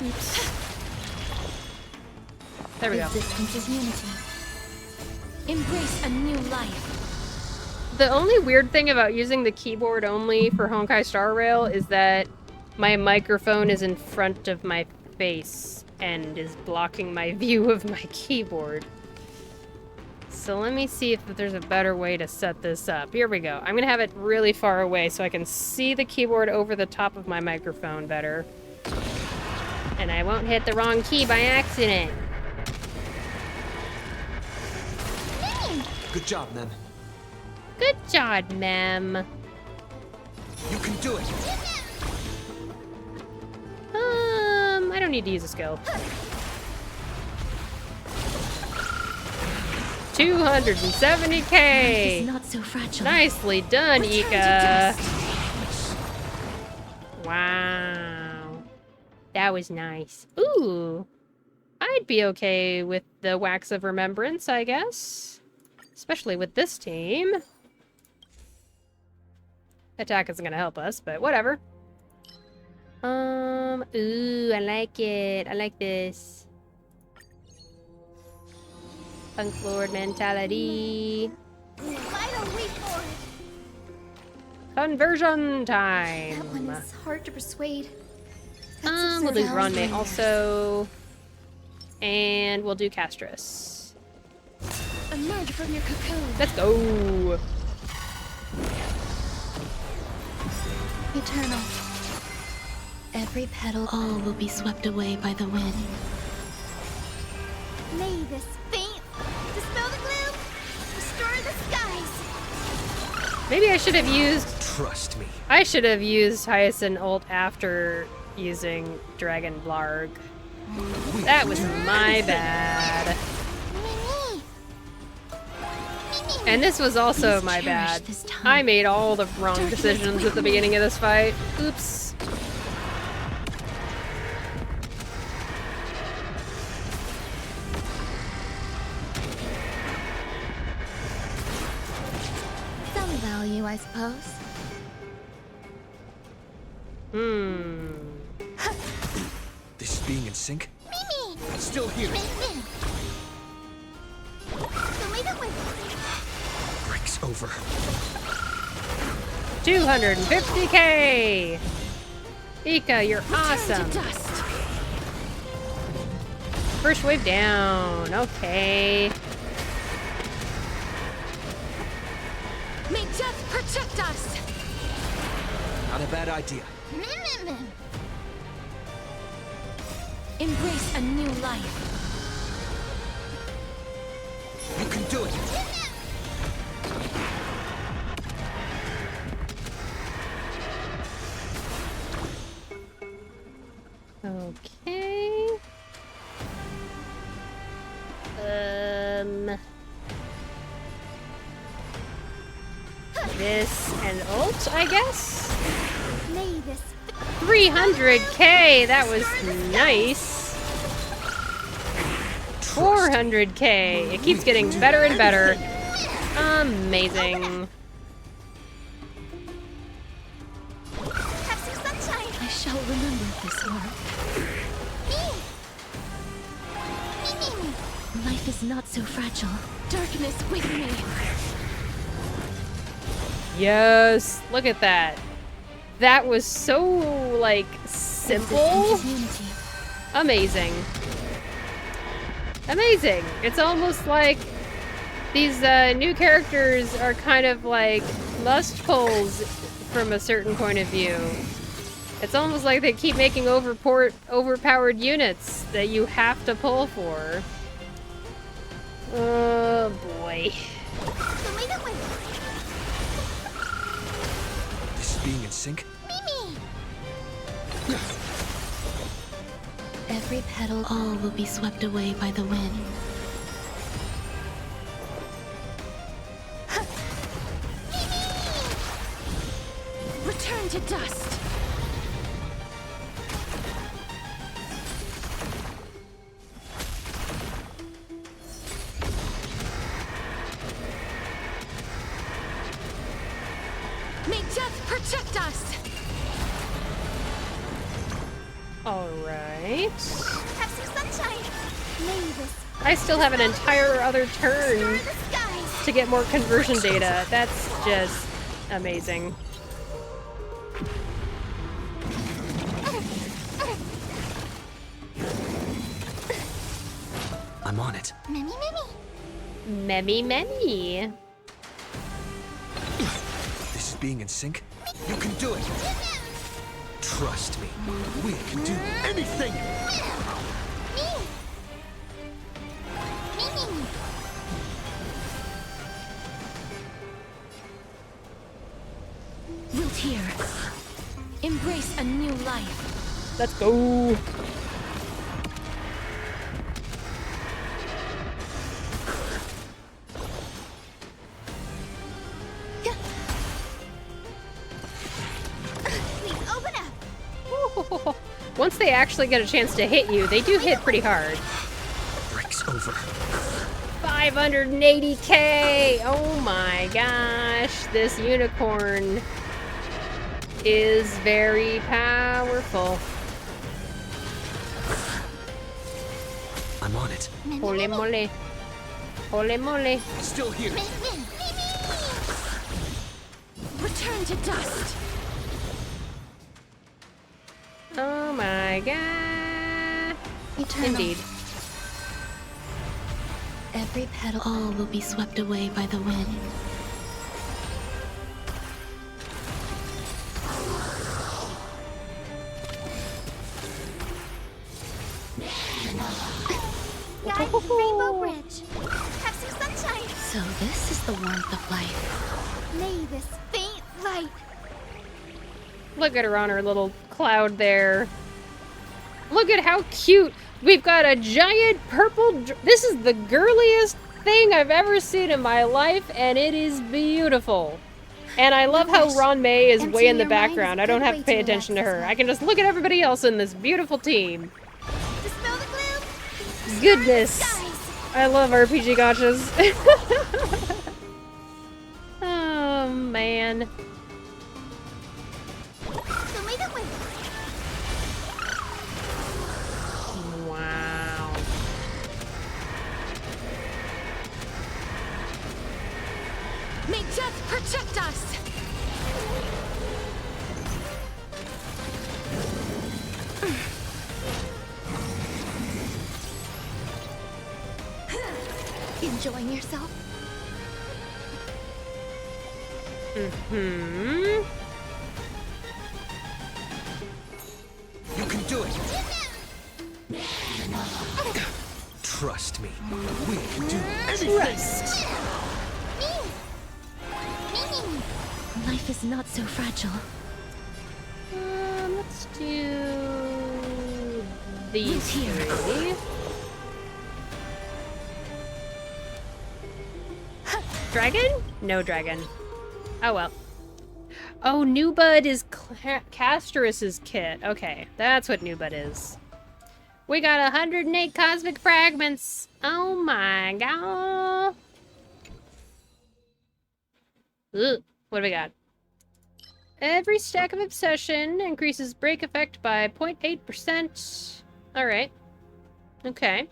Oops. There we go. Resistance is unity. Embrace a new life. The only weird thing about using the keyboard only for Honkai Star Rail is that my microphone is in front of my face and is blocking my view of my keyboard. So let me see if there's a better way to set this up. Here we go. I'm gonna have it really far away so I can see the keyboard over the top of my microphone better. And I won't hit the wrong key by accident. Good job, Mem. Good job, Mem. You can do it! I don't need to use a skill. 270k! It's not so fragile. Nicely done, Return to Ika. dust. Wow. That was nice. Ooh. I'd be okay with the Wax of Remembrance, I guess. Especially with this team. Attack isn't gonna help us, but whatever. Ooh, I like it. I like this. Punk Lord mentality. Vital report. Conversion That time. one is hard to persuade. We'll do Grandme also. And we'll do Castris. Emerge from your cocoon. Let's go. Eternal. Every petal, all will be swept away by the wind. May this faint dispel the gloom, restore the skies. Maybe I should have used Trust me. HYACINE ult after using Dragon Blarg. That was my bad. And this was also Please my cherish bad. this time. I made all the wrong decisions at the beginning of this fight. Oops. Some value, I suppose. This being in sync? Mimi! It's still here. Breaks over. 250k! Ika, you're awesome. Turn to dust. First wave down. Okay. May death protect us. Not a bad idea. Embrace a new life. You can do it! Okay. This and ult, I guess? May this 300k, that was nice. 400k, it keeps getting better and better. Amazing. have some sunshine. I shall remember this work. Life is not so fragile. Darkness with me. Yes, look at that. That was so, like, simple. Existence is unity. Amazing. Amazing. It's almost like these new characters are kind of like must pulls from a certain point of view. It's almost like they keep making overpowered units that you have to pull for. Oh boy. This is being in sync? Every petal, all will be swept away by the wind. Return to dust. May death protect us. Alright. Have some sunshine. May this I still have an entire other turn star the skies. to get more conversion data. That's just amazing. I'm on it. Many. Many. This is being in sync? You can do it! Trust me, we can do anything! Wilt here. Embrace a new life. Let's go. Please open up. Once they actually get a chance to hit you, they do hit pretty hard. Break's over. 580k! Oh my gosh, this unicorn is very powerful. I'm on it. Holy moly. Holy moly. Still here. Return to dust. Oh my god. Eternal. Indeed. Every petal, all will be swept away by the wind. Guide the Rainbow Bridge. Have some sunshine. So this is the warmth of life. May this faint light. Look at her on her little cloud there. Look at how cute. We've got a giant purple... This is the girliest thing I've ever seen in my life, and it is beautiful. And I love how Ron May is way in the background. I don't have to pay attention to her. I can just look at everybody else in this beautiful team. Dispel the gloom. Goodness. I love RPG gachas. Oh, man. Wow. May death protect us. Enjoying yourself? Mm-hmm. You can do it! Trust me. We can do anything. Trust. Life is not so fragile. Let's do these Here. three. Dragon? No dragon. Oh well. Oh, New Bud is Castorus's kit. Okay, that's what New Bud is. We got 108 cosmic fragments. Oh my god. Ugh. What do we got? Every stack of obsession increases break effect by 0.8%. Alright. Okay.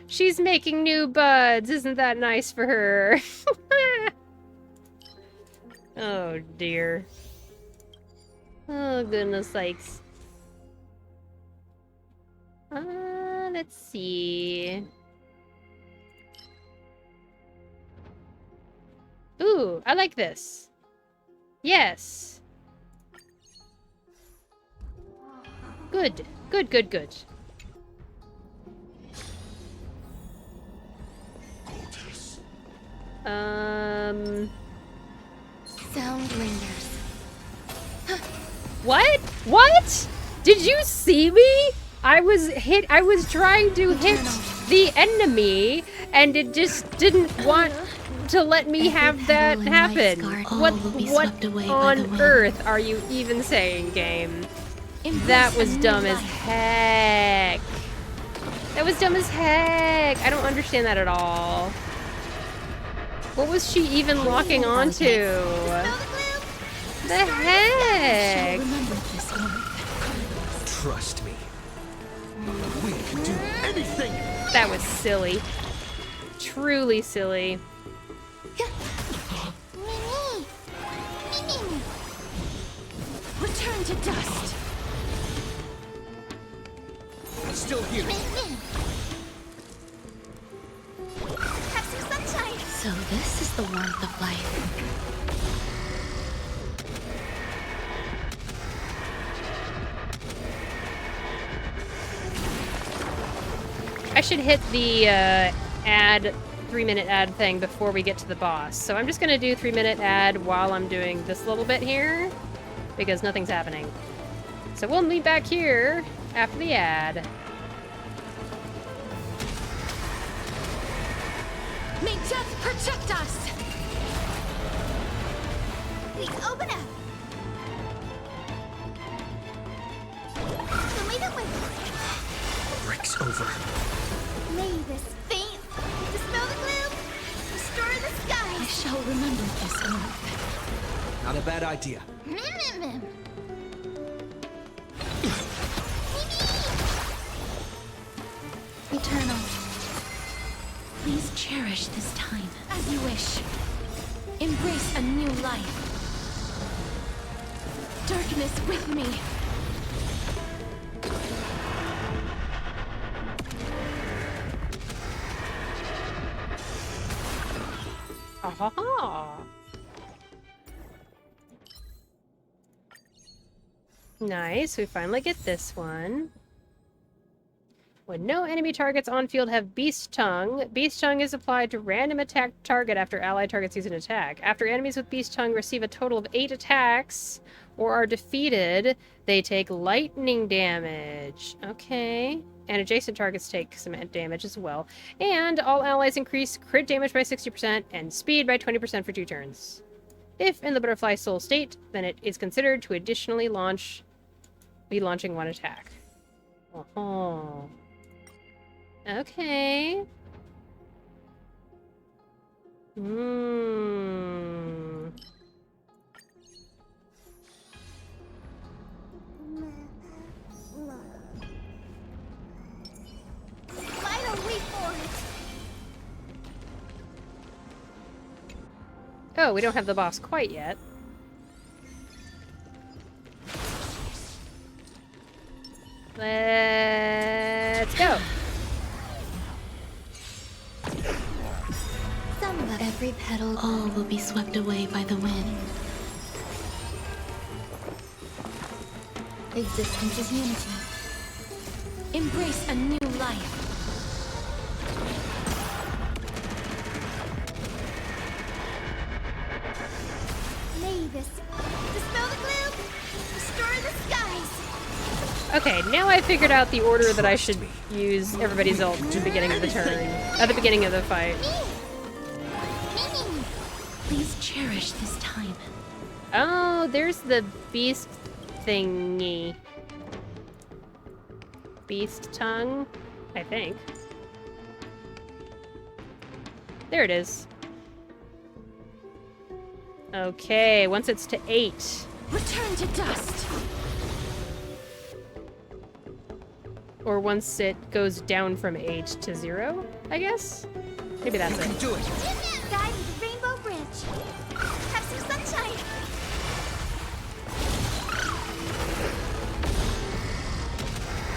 She's making new buds. Isn't that nice for her? Oh dear. Oh goodness sakes. Let's see. Ooh, I like this. Yes. Good. Good, good, good. Sound lingers. What? What? Did you see me? I was trying to hit the enemy, and it just didn't want to let me have that happen. What on earth are you even saying, game? That was dumb as heck. That was dumb as heck. I don't understand that at all. What was she even locking onto? The heck? Trust me. We can do anything. That was silly. Truly silly. Return to dust. Still here. Have some sunshine. So this is the warmth of life. I should hit the 3-minute ad thing before we get to the boss. So I'm just gonna do 3-minute ad while I'm doing this little bit here, because nothing's happening. So we'll meet back here after the ad. May death protect us! Please open up. Show me the way. Break's over. May this faint. Dispel the gloom. Restore the I sky. shall remember this earth. Not a bad idea. Eternal. Please cherish this time. As you wish. Embrace a new life. Darkness with me. Aha! Nice, we finally get this one. When no enemy targets on field have Beast Tongue is applied to random attack target after allied targets use an attack. After enemies with Beast Tongue receive a total of 8 attacks or are defeated, they take lightning damage. Okay. And adjacent targets take some damage as well. And all allies increase crit damage by 60% and speed by 20% for 2 turns. If in the Butterfly Soul state, then it is considered to additionally be launching 1 attack. Oh. Okay. Final reforge. Oh, we don't have the boss quite yet. Let's go. Every petal, all will be swept away by the wind. Existence is unity. Embrace a new life. Mavis, dispel the gloom, restore the skies. Okay, now I figured out the order that I should use everybody's ult at the beginning of the turn. At the beginning of the fight. Please cherish this time. Oh, there's the beast thingy. Beast tongue, I think. There it is. Okay, once it's to 8. Return to dust. Or once it goes down from 8 to 0, I guess? Maybe that's You can it. do it. Guide with the Rainbow Bridge. Have some sunshine.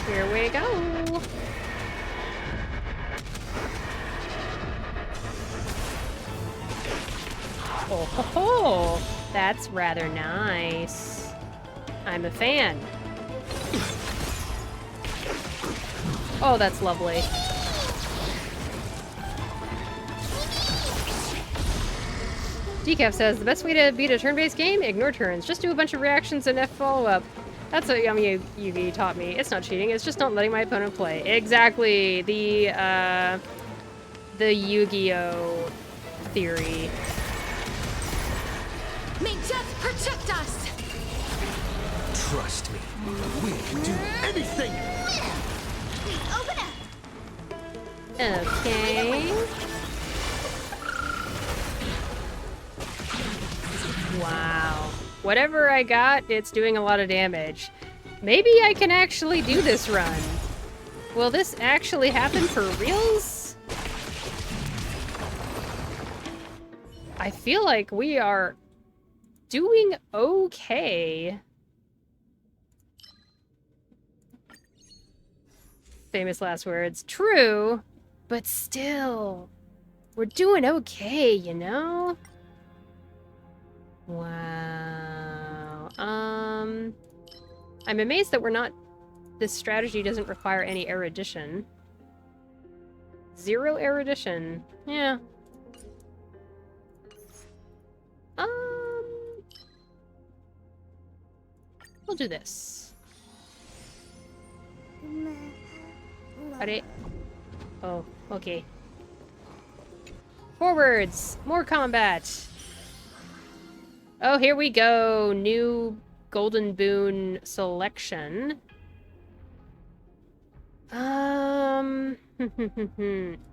Here we go. Oh ho ho! That's rather nice. I'm a fan. Oh, that's lovely. Decaf says, the best way to beat a turn-based game? Ignore turns. Just do a bunch of reactions and F follow-up. That's what Yummy Yugi taught me. It's not cheating, it's just not letting my opponent play. Exactly. The Yu-Gi-Oh! Theory. May death protect us! Trust me. We can do anything! Open up. Okay. Wow. Whatever I got, it's doing a lot of damage. Maybe I can actually do this run. Will this actually happen for reals? I feel like we are doing okay. Famous last words. True, but still, we're doing okay, you know? Wow. I'm amazed that this strategy doesn't require any erudition. 0 erudition. Yeah. We'll do this. Alright. Oh, okay. Forwards! More combat! Oh, here we go. New Golden Boon selection. Oh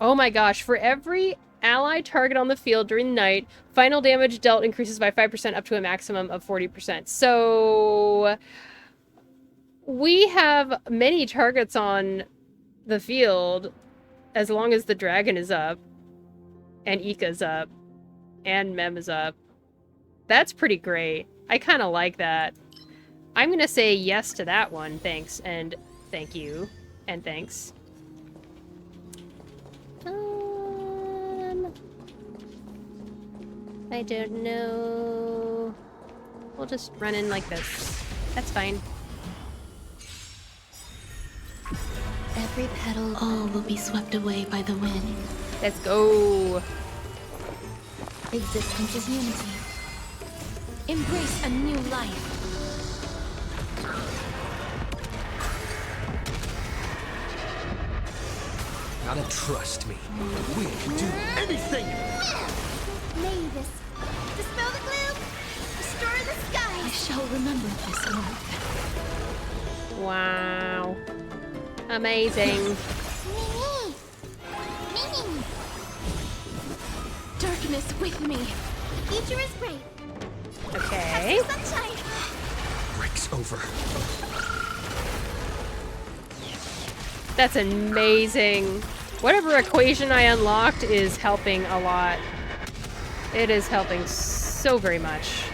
my gosh, for every ally target on the field during the night, final damage dealt increases by 5% up to a maximum of 40%. So we have many targets on the field as long as the dragon is up, and Ika's up, and Mem is up. That's pretty great. I kind of like that. I'm gonna say yes to that one. Thanks, and thank you, and thanks. I don't know. We'll just run in like this. That's fine. Every petal, all will be swept away by the wind. Let's go. Existence is unity. Embrace a new life. Gotta trust me. We can do anything! Mavis, dispel the gloom, restore the I skies. shall remember this oath. Wow. Amazing. Mimi. Darkness with me. Future is bright. Okay. Have some sunshine. Break's over. That's amazing. Whatever equation I unlocked is helping a lot. It is helping so very much.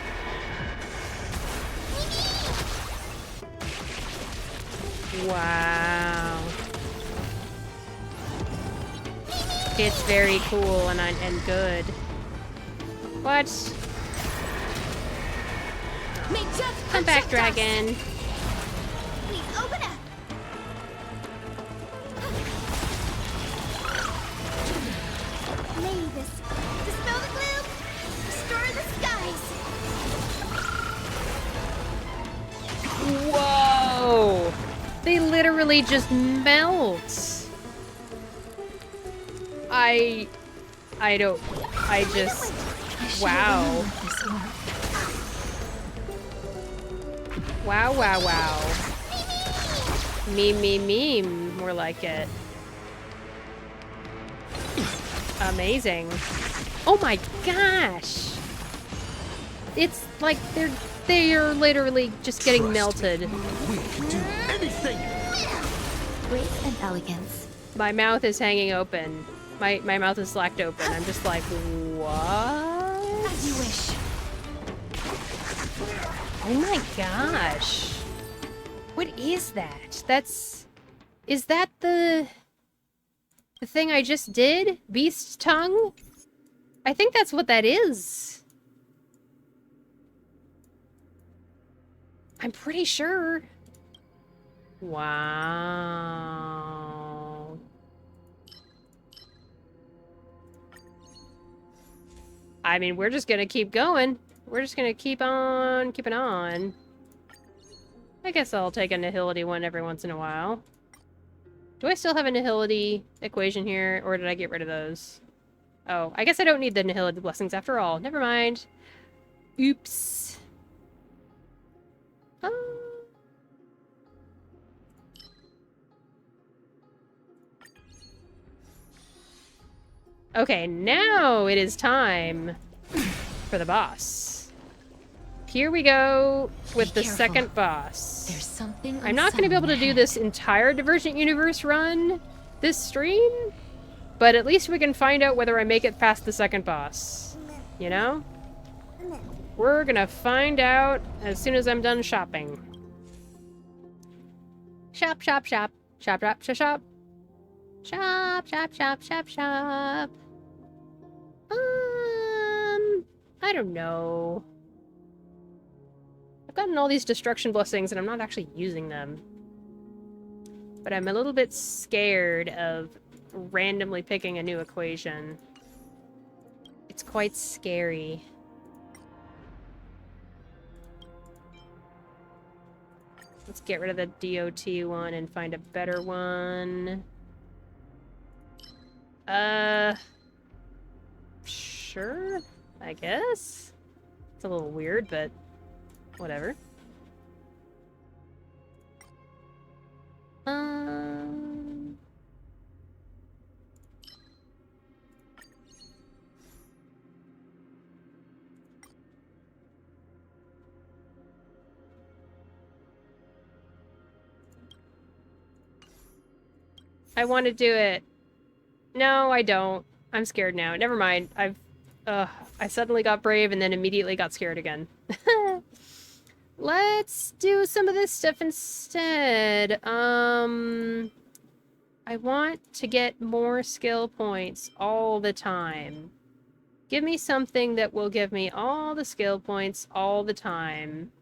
Wow. It's very cool and good. What? May death Come back, protect us. dragon. literally just melt. I don't... I just... Wow. Wow, wow, wow. Meme, more like it. Amazing. Oh my gosh! It's like they're literally just getting melted. We can do anything! Grace and elegance. My mouth is hanging open. My mouth is slacked open. I'm just like, what? As you wish. Oh my gosh. What is that? Is that the thing I just did? Beast tongue? I think that's what that is. I'm pretty sure. Wow. I mean, we're just gonna keep going. We're just gonna keep on keeping on. I guess I'll take a nihility one every once in a while. Do I still have a nihility equation here, or did I get rid of those? Oh, I guess I don't need the nihility blessings after all. Never mind. Oops. Okay, now it is time for the boss. Here we go with the second boss. There's something. I'm not going to be able to do this entire Divergent Universe run this stream, but at least we can find out whether I make it past the second boss. You know? We're gonna find out as soon as I'm done shopping. Shop, shop, shop. Shop, shop, shop, shop. Shop, shop, shop, shop, shop. I don't know. I've gotten all these destruction blessings and I'm not actually using them. But I'm a little bit scared of randomly picking a new equation. It's quite scary. Let's get rid of the DOT one and find a better one. Sure, I guess. It's a little weird, but whatever. I want to do it. No, I don't. I'm scared now. Never mind. I suddenly got brave and then immediately got scared again. Let's do some of this stuff instead. I want to get more skill points all the time. Give me something that will give me all the skill points all the time.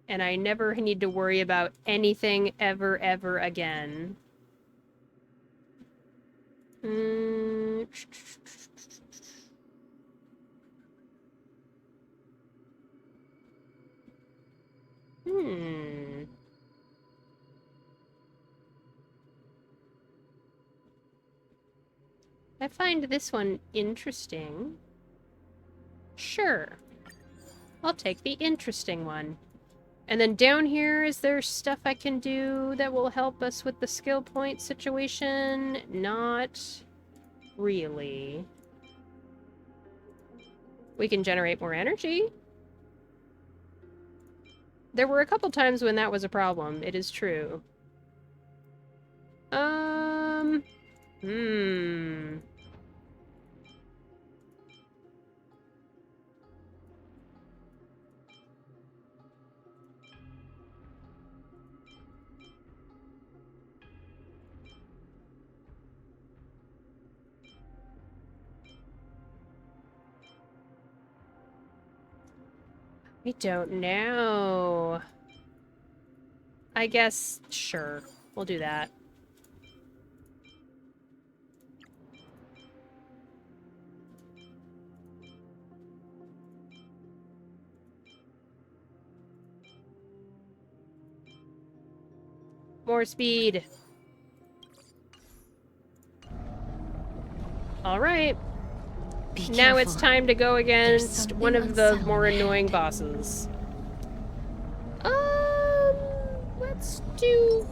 And I never need to worry about anything ever, ever again. I find this one interesting. Sure. I'll take the interesting one. And then down here, is there stuff I can do that will help us with the skill point situation? Not really. We can generate more energy. There were a couple times when that was a problem. It is true. I don't know. I guess, sure. We'll do that. More speed. Alright. Be Now it's careful. time to go against something one of the unsettling more ahead. annoying bosses. Let's do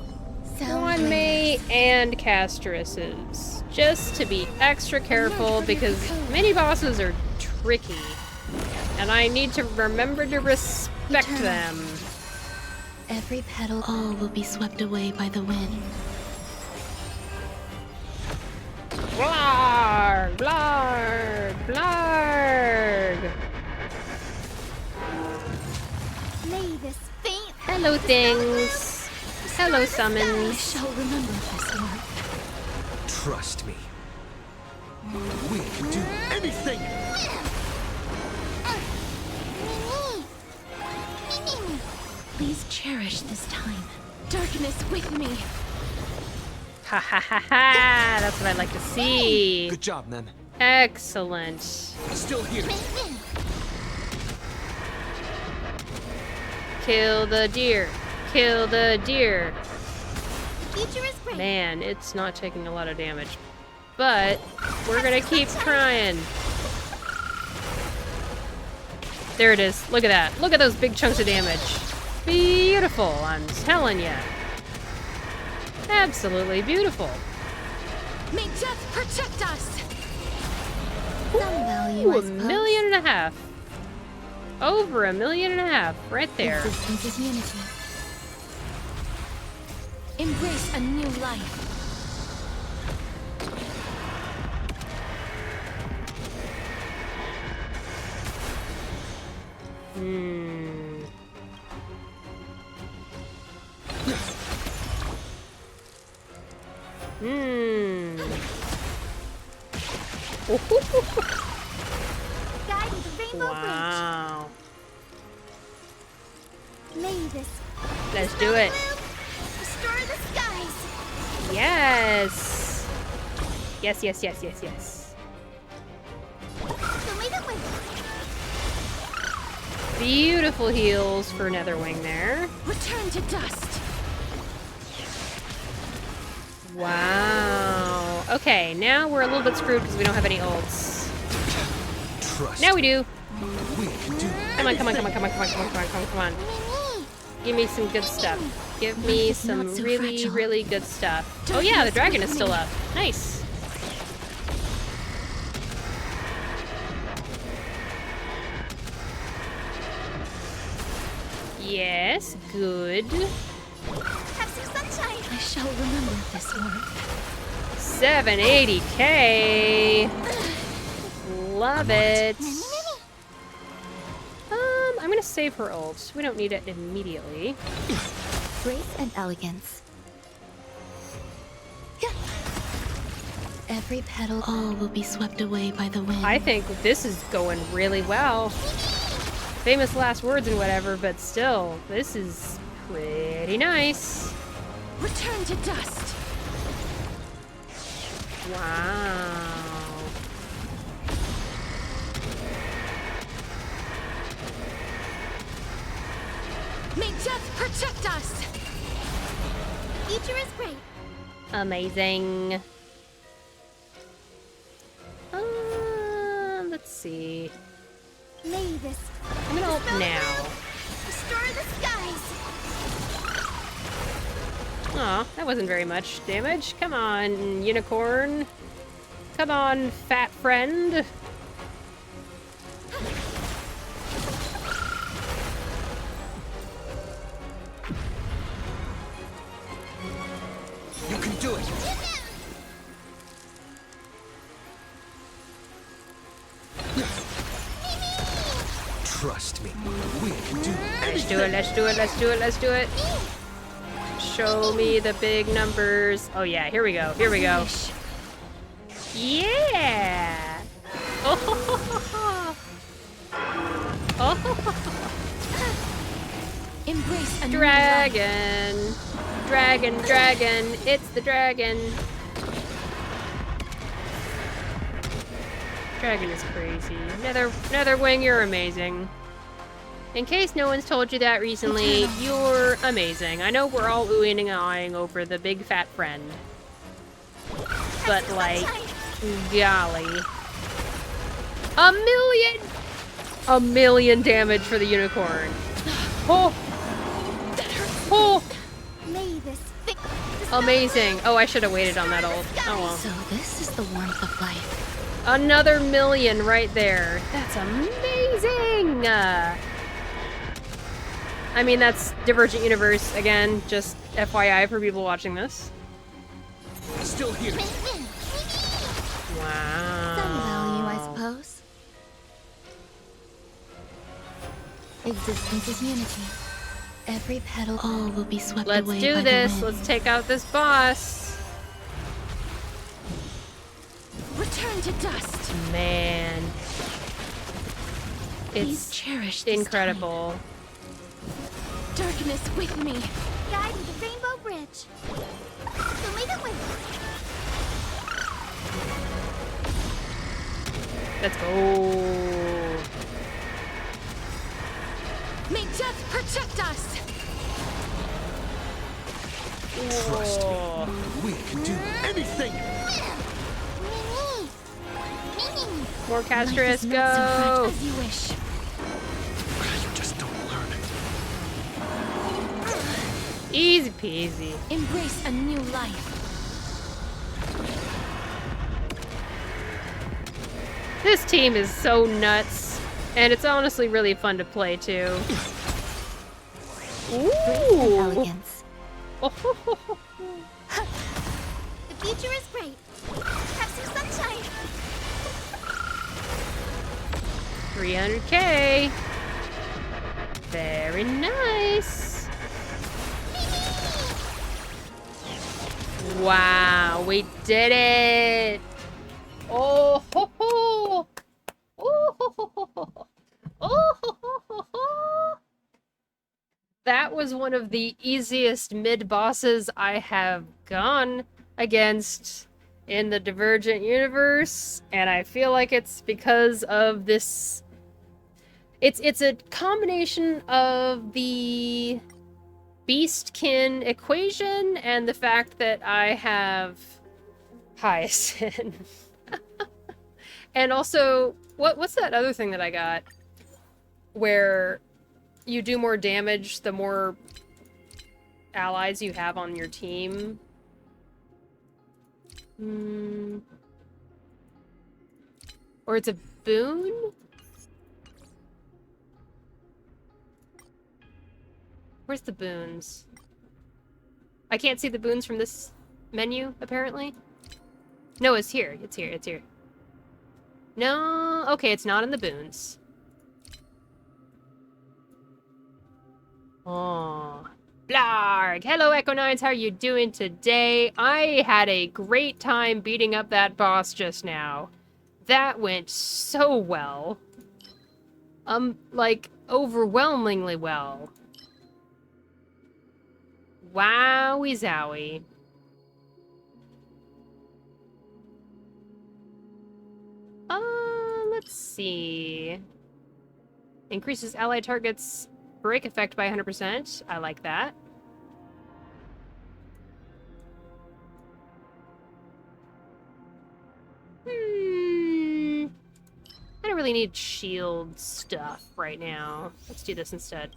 Sound Wanmei waves. and Castresses. Just to be extra careful because mini bosses are tricky. And I need to remember to respect Eternal. them. Every petal, all will be swept away by the wind. Blarg! Blarg! Blarg! May this faint Hello, things. Hello, I summons. shall remember this one. Trust me. We can do anything! Please cherish this time. Darkness with me. Ha ha ha ha! That's what I'd like to see. Good job, Mem. Excellent. Still here. Kill the deer. Kill the deer. future is bright. Man, it's not taking a lot of damage. But we're gonna keep trying. There it is. Look at that. Look at those big chunks of damage. Beautiful, I'm telling ya. Absolutely beautiful. May death protect us. Some value, I Ooh, suppose. 1.5 million. Over 1.5 million right there. Existence is unity. Embrace a new life. Guide with the rainbow Wow. bridge. May this Let's do it. restore the skies. Yes. Yes, yes, yes, yes, yes. So may the wind Beautiful heals for Netherwing there. Return to dust. Wow. Okay, now we're a little bit screwed because we don't have any ults. Trust Now we do. we can do Come on, come on, come on, come on, come on, come on, come on, come on, come on. Give me some good stuff. Give me is some not so really, fragile. really good stuff. Oh yeah, the dragon is still up. Nice. Yes, good. have some sunshine. I shall remember this warmth. 780k. Love it. I'm gonna save her ult. We don't need it immediately. Grace and elegance. Every petal, all will be swept away by the wind. I think this is going really well. Famous last words and whatever, but still, this is pretty nice. Return to dust. Wow. May death protect us. Future is bright. Amazing. Let's see. May this I'm gonna ult now. restore the skies. Aw, that wasn't very much damage. Come on, unicorn. Come on, fat friend. You can do it. Trust me. We can do Let's do it, let's do it, let's do it, let's do it. Show me the big numbers. Oh yeah, here we go, here we go. Yeah! Oh, Embrace a new life. dragon! Dragon, dragon, it's the dragon. Dragon is crazy. Netherwing, you're amazing. In case no one's told you that recently, you're amazing. I know we're all oohing and ahhing over the big fat friend. But, like, golly. A million damage for the unicorn. Oh! Oh! May this thing. Amazing. Oh, I should have waited on that ult. Oh well. So this is the warmth of life. Another million right there. That's amazing! I mean, that's Divergent Universe, again, just FYI for people watching this. Still here. Wow. Some value, I suppose. Existence is unity. Every petal, all will be swept Let's away do by this. the wind. Let's take out this boss. Return to dust. Man. Please It's cherish this incredible. Darkness with me. Guide me to Rainbow Bridge. Show me the way. Let's go. May death protect us. Trust Oh. me. We can do anything. More Life Castris, is not so fragile go. as you wish. You just don't learn. Easy peasy. Embrace a new life. This team is so nuts. And it's honestly really fun to play too. Ooh. Elegance. The future is great. Have some sunshine. 300k. Very nice. Wow, we did it. Oh ho ho. Oh ho ho ho ho. Oh ho ho ho ho. That was one of the easiest mid-bosses I have gone against in the Divergent universe, and I feel like it's because of this. It's a combination of the Beastkin equation and the fact that I have HYACINE. And also, what's that other thing that I got? Where you do more damage the more allies you have on your team. Or it's a boon? Where's the boons? I can't see the boons from this menu, apparently. No, it's here. It's here. It's here. No, okay, it's not in the boons. Oh. Blarg! Hello, Echo9s, how are you doing today? I had a great time beating up that boss just now. That went so well. Like, overwhelmingly well. Wowie zowie. Let's see. Increases ally targets break effect by 100%. I like that. I don't really need shield stuff right now. Let's do this instead.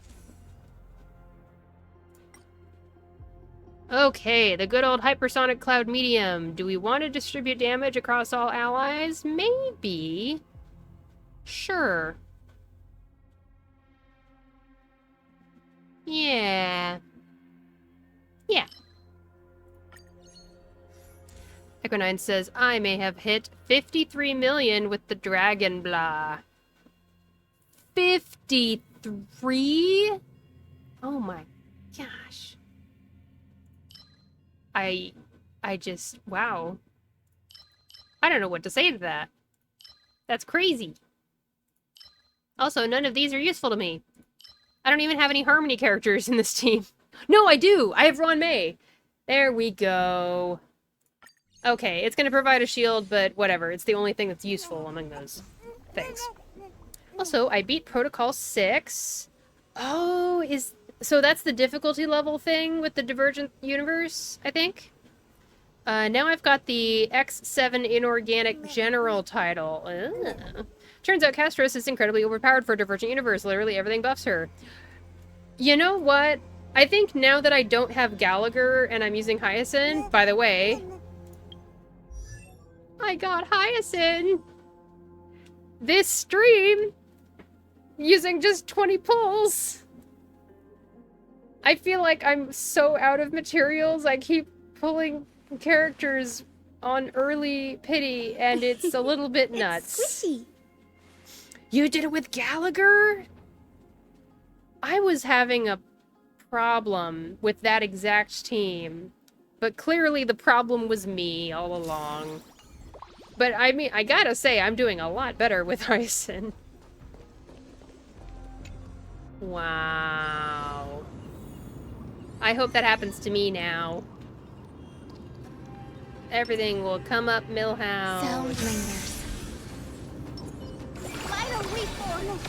Okay, the good old hypersonic cloud medium. Do we want to distribute damage across all allies? Maybe. Sure. Yeah. Yeah. Echo9 says, I may have hit 53 million with the dragon blah. 53? Oh my gosh. I just, wow. I don't know what to say to that. That's crazy. Also, none of these are useful to me. I don't even have any Harmony characters in this team. No, I do! I have Ron May! There we go. Okay, it's gonna provide a shield, but whatever. It's the only thing that's useful among those things. Also, I beat Protocol 6. Oh, so that's the difficulty level thing with the Divergent universe, I think? Now I've got the X7 Inorganic General title. Turns out Castros is incredibly overpowered for a Divergent universe. Literally everything buffs her. You know what? I think now that I don't have Gallagher and I'm using HYACINE, by the way, I got HYACINE this stream using just 20 pulls. I feel like I'm so out of materials. I keep pulling characters on early pity, and it's a little bit nuts. It's squishy. You did it with Gallagher? I was having a problem with that exact team, but clearly the problem was me all along. But I mean, I gotta say, I'm doing a lot better with HYACINE. Wow. I hope that happens to me now. Everything will come up Millhouse. Sound lingers. Vital reform.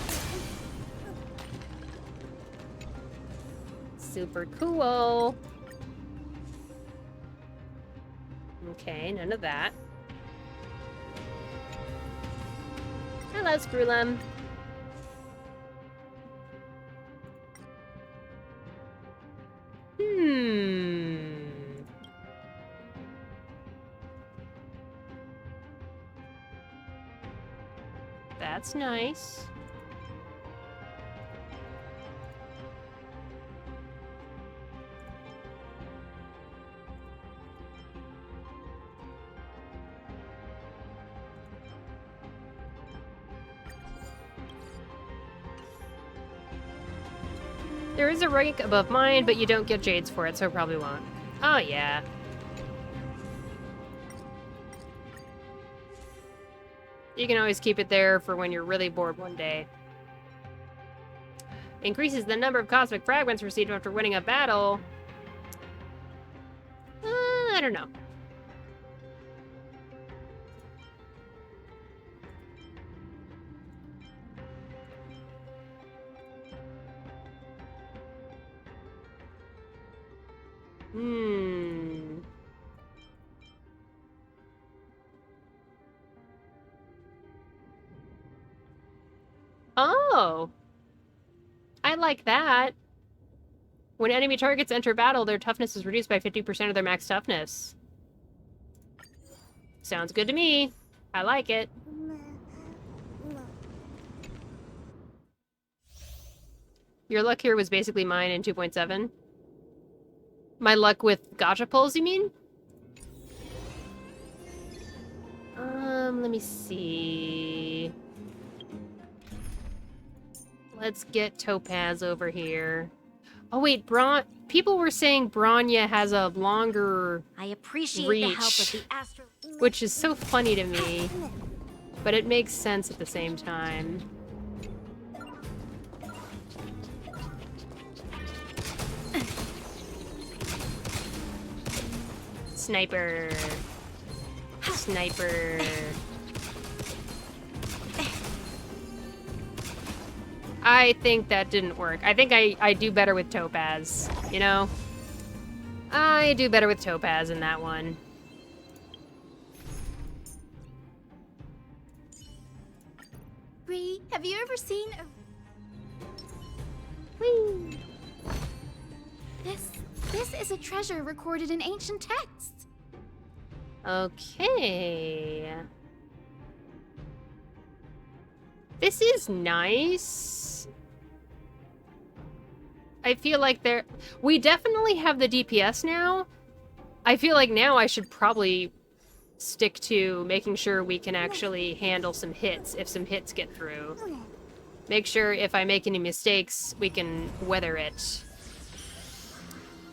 Super cool. Okay, none of that. Hello, Screwlum. That's nice. There is a rank above mine, but you don't get jades for it, so probably won't. Oh, yeah. You can always keep it there for when you're really bored one day. Increases the number of cosmic fragments received after winning a battle. I don't know. Oh! I like that. When enemy targets enter battle, their toughness is reduced by 50% of their max toughness. Sounds good to me. I like it. Your luck here was basically mine in 2.7. My luck with gacha pulls, you mean? Let me see. Let's get Topaz over here. Oh wait, people were saying Bronya has a longer I appreciate reach, the help of the astro. which is so funny to me, but it makes sense at the same time. Sniper. Sniper. I think that didn't work. I think I do better with Topaz, you know? I do better with Topaz in that one. Bree, have you ever seen a... Whee! This is a treasure recorded in ancient texts. Okay. This is nice. I feel like we definitely have the DPS now. I feel like now I should probably stick to making sure we can actually handle some hits if some hits get through. Make sure if I make any mistakes, we can weather it.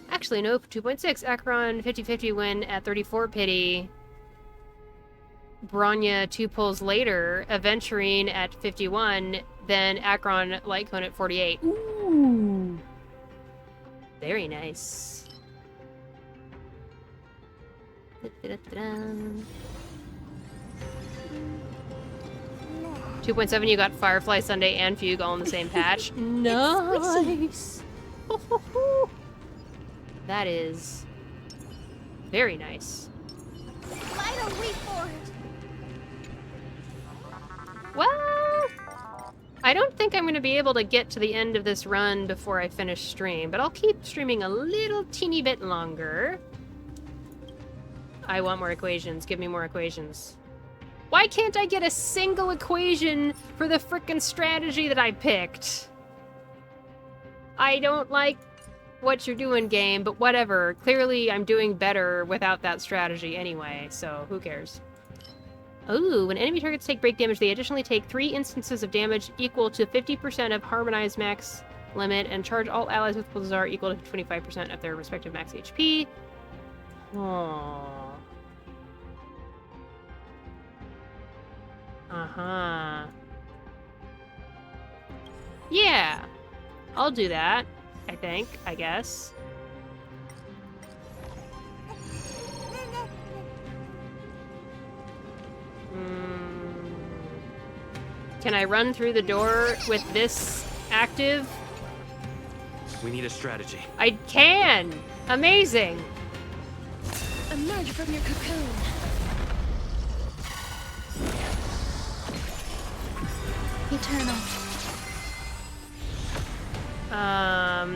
Actually, nope. 2.6. Acheron 50-50 win at 34 pity. Bronya 2 pulls later. Aventurine at 51. Then Acheron Lightcone at 48. Ooh. Very nice. 2.7, you got Firefly Sunday and Fugue all in the same patch. Nice. That is very nice. Vital reforged. Well, I don't think I'm going to be able to get to the end of this run before I finish stream, but I'll keep streaming a little teeny bit longer. I want more equations. Give me more equations. Why can't I get a single equation for the frickin' strategy that I picked? I don't like what you're doing, game, but whatever. Clearly, I'm doing better without that strategy anyway, so who cares? Ooh, when enemy targets take break damage, they additionally take 3 instances of damage equal to 50% of harmonized max limit, and charge all allies with Blizzard equal to 25% of their respective max HP. Aww. Uh-huh. Yeah. I'll do that, I think, I guess. Can I run through the door with this active? We need a strategy. I can! Amazing! Emerge from your cocoon. Eternal.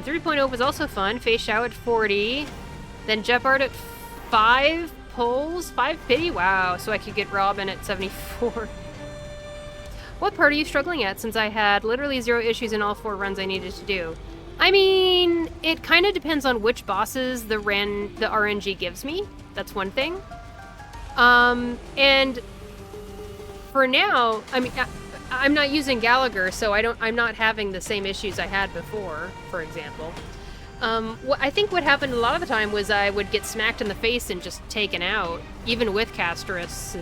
3.0 was also fun. Face Shao at 40. Then Jeopard at 5 pulls. 5 pity? Wow, so I could get Robin at 74. What part are you struggling at, since I had literally 0 issues in all 4 runs I needed to do? I mean, it kind of depends on which bosses the RNG gives me. That's one thing. And for now, I mean, I'm not using Gallagher, so I'm not having the same issues I had before, for example. I think what happened a lot of the time was I would get smacked in the face and just taken out, even with Castris.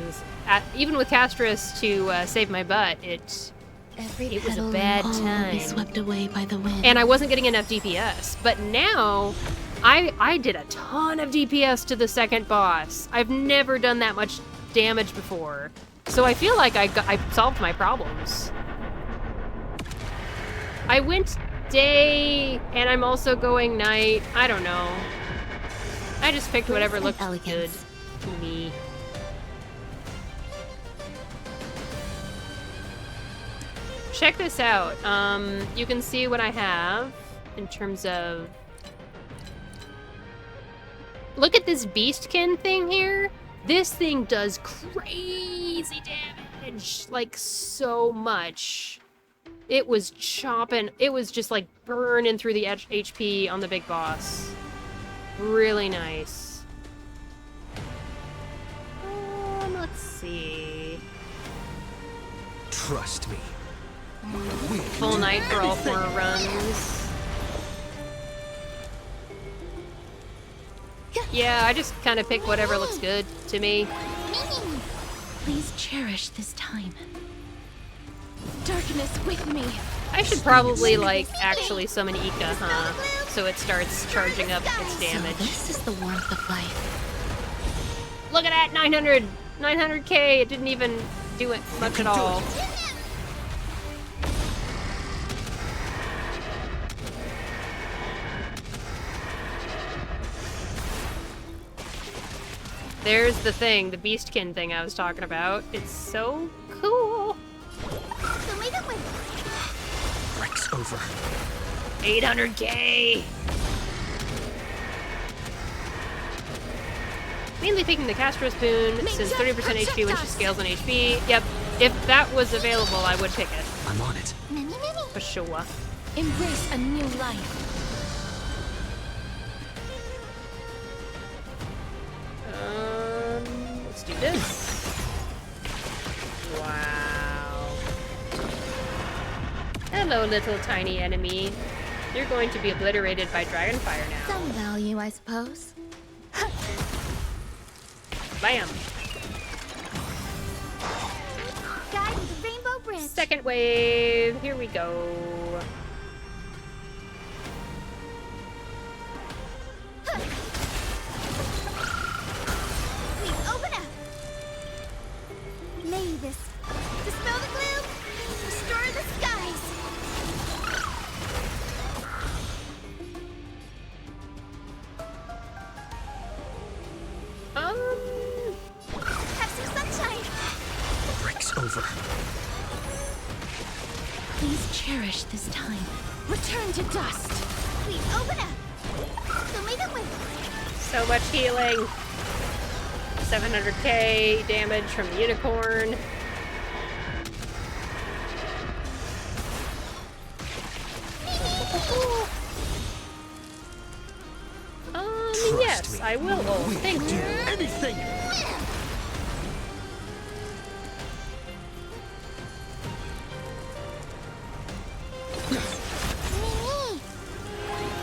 Even with Castris to save my butt, it was a bad time. Be swept away by the wind. And I wasn't getting enough DPS. But now, I did a ton of DPS to the second boss. I've never done that much damage before. So I feel like I solved my problems. I went day, and I'm also going night. I don't know. I just picked whatever looked good to me. Check this out. You can see what I have in terms of... Look at this Beastkin thing here. This thing does crazy damage. Like, so much. It was chopping. It was just, like, burning through the HP on the big boss. Really nice. Let's see. Trust me. Full night for all 4 runs. Yeah, I just kind of pick whatever looks good to me. Please cherish this time. Darkness with me. I should probably, like, actually summon Ika, huh? So it starts charging up its damage. So this is the warmth of life. Look at that, 900! 900k! It didn't even do it much at all. There's the thing, the Beastkin thing I was talking about. It's so cool. Break's over. 800k! Mainly picking the Castro Spoon, since 30% HP when she scales on HP. Yep, if that was available, I would pick it. I'm on it. For sure. Embrace a new life. Let's do this. Wow. Hello, little tiny enemy. You're going to be obliterated by Dragonfire now. Some value, I suppose. Bam! Guide to the Rainbow Bridge. Second wave, here we go. Please open up. Mavis, dispel the gloom. Have some sunshine. The break's over. Please cherish this time. Return to dust. Please open up. Fill me the with. So much healing. 700k damage from the unicorn. Yes, me. I will. Oh, We thank can do you. anything.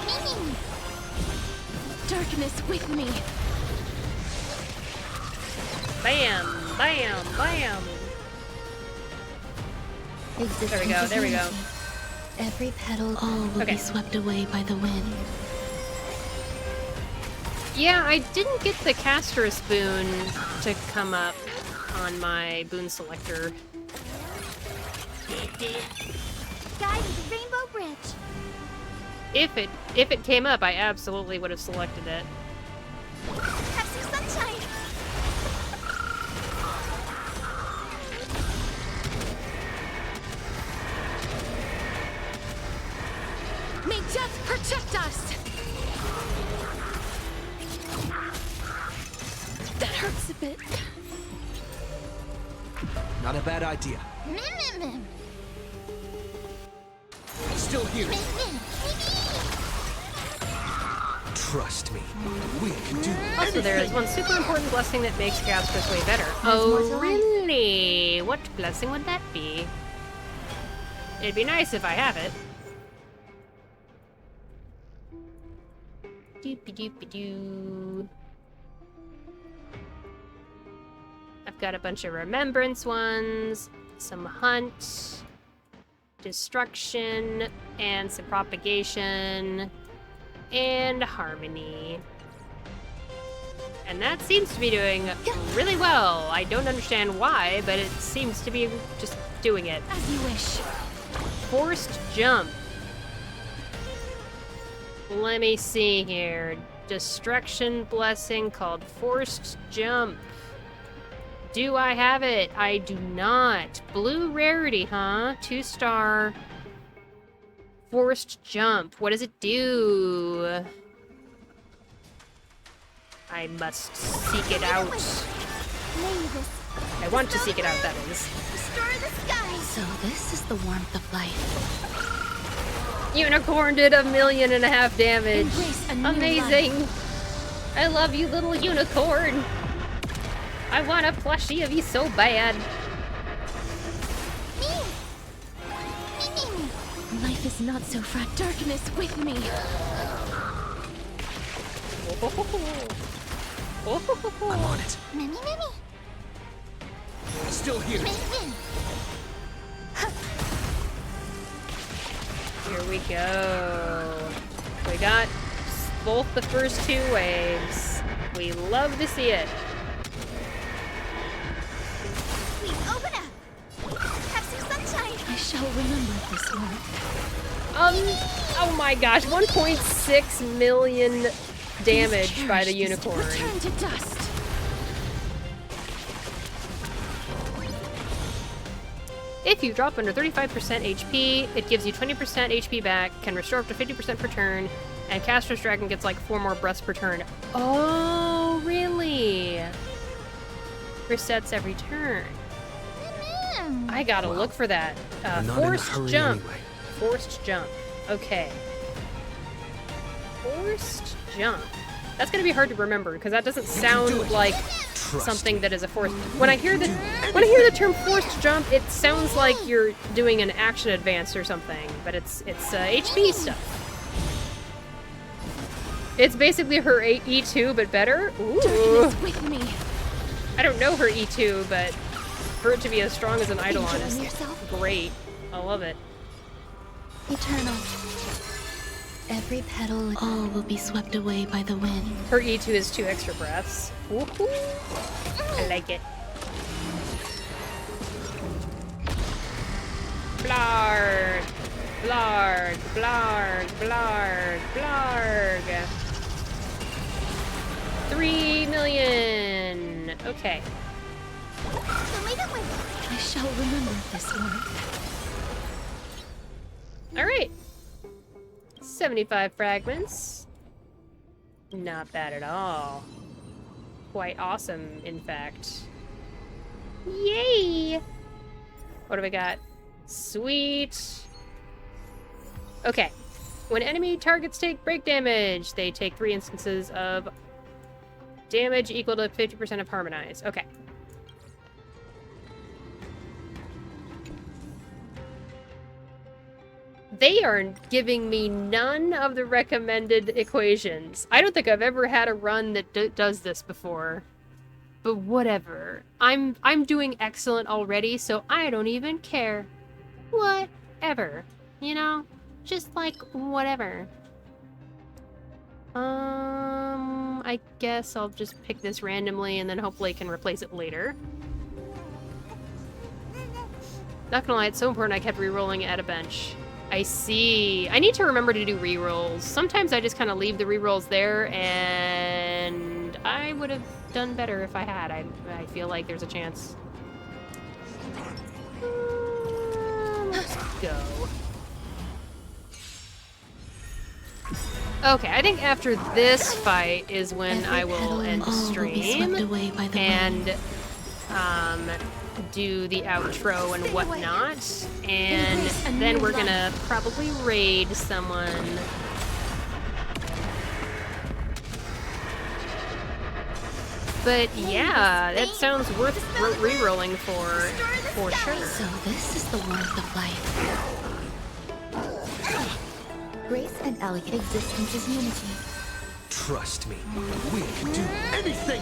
Mimi. Darkness with me. Bam, bam, bam. There we go, there we go. Every petal, all will Okay. be swept away by the wind. Yeah, I didn't get the Caster's boon to come up on my boon selector. Guide to the Rainbow Bridge. If it came up, I absolutely would have selected it. Have some sunshine. May death protect us. That hurts a bit. Not a bad idea. Mim. Still here. Trust me. We can do Also, there is anything. one super important blessing that makes Caster's way better. more to Oh, life. really? What blessing would that be? It'd be nice if I have it. Doopy-doopy-doo. I've got a bunch of remembrance ones, some hunt, destruction, and some propagation, and harmony. And that seems to be doing really well. I don't understand why, but it seems to be just doing it. As you wish. Forced jump. Let me see here. Destruction blessing called forced jump. Do I have it? I do not. Blue rarity, huh? 2-star. Forced jump. What does it do? I must seek it out. May this I want to seek it out, that is. restore the skies. So this is the warmth of life. Unicorn did 1.5 million damage. Embrace a new Amazing. I love you, little unicorn. I want a plushie of you so bad. Life is not so fragile. Darkness with me. I'm on it. Mimi. Still here. Here we go. We got both the first 2 waves. We love to see it. Please open up. Have some sunshine. I shall remember this one. Oh my gosh, 1.6 million damage by the unicorn. Return to dust. If you drop under 35% HP, it gives you 20% HP back, can restore up to 50% per turn, and Caster's Dragon gets like 4 more breaths per turn. Oh, really? Resets every turn. I gotta look for that. I'm not in a Forced hurry jump. anyway. Forced jump. Okay. Forced jump. That's gonna be hard to remember because that doesn't do sound it. like Trust something me. that is a force. When I hear the term forced jump, it sounds like you're doing an action advance or something, but it's HP stuff. It's basically her E2 but better. Ooh. Darkness with me. I don't know her E2, but for it to be as strong as an Eidolon is yourself. great. I love it. Eternal. Every petal, all will be swept away by the wind. Her E2 is 2 extra breaths. Woohoo! I like it. Blarg! Blarg! Blarg! Blarg! Blarg! 3 million! achievement. Okay. I shall remember this one. Alright. 75 fragments. Not bad at all. Quite awesome, in fact. Yay! What do we got? Sweet. Okay. When enemy targets take break damage, they take 3 instances of damage equal to 50% of Harmonize. Okay. They are giving me none of the recommended equations. I don't think I've ever had a run that does this before. But whatever. I'm doing excellent already, so I don't even care. Whatever. You know? Just like, whatever. I guess I'll just pick this randomly and then hopefully can replace it later. Not gonna lie, it's so important I kept re-rolling at a bench. I see. I need to remember to do re-rolls. Sometimes I just kind of leave the re-rolls there, and I would have done better if I had. I feel like there's a chance. Let's go. Okay, I think after this fight is when I will end stream and do the outro and whatnot, and then we're gonna probably raid someone. But yeah, that sounds worth re-rolling for sure. So this is the warmth of life. Grace and elegant existence is unity. Trust me, we can do anything!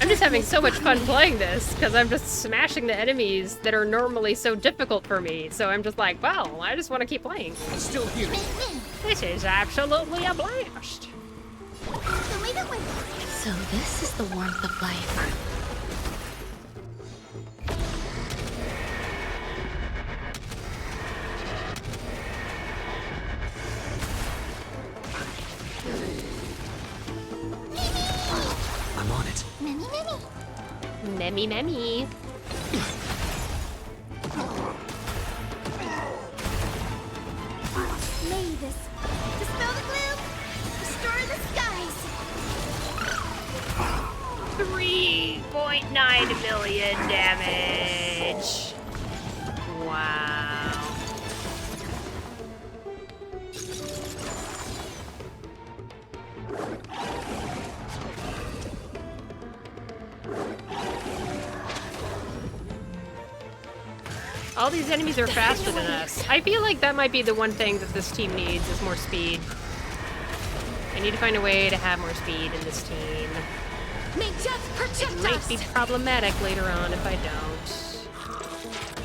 I'm just having so much fun playing this, because I'm just smashing the enemies that are normally so difficult for me. So I'm just like, well, I just want to keep playing. Still here. This is absolutely a blast. So this is the warmth of life. I'm on it. Memmy memmy. Mavis, dispel the gloom, restore the skies. 3.9 million damage. Wow. All these enemies are faster than us. I feel like that might be the one thing that this team needs, is more speed. I need to find a way to have more speed in this team. May death protect It might us! be problematic later on if I don't.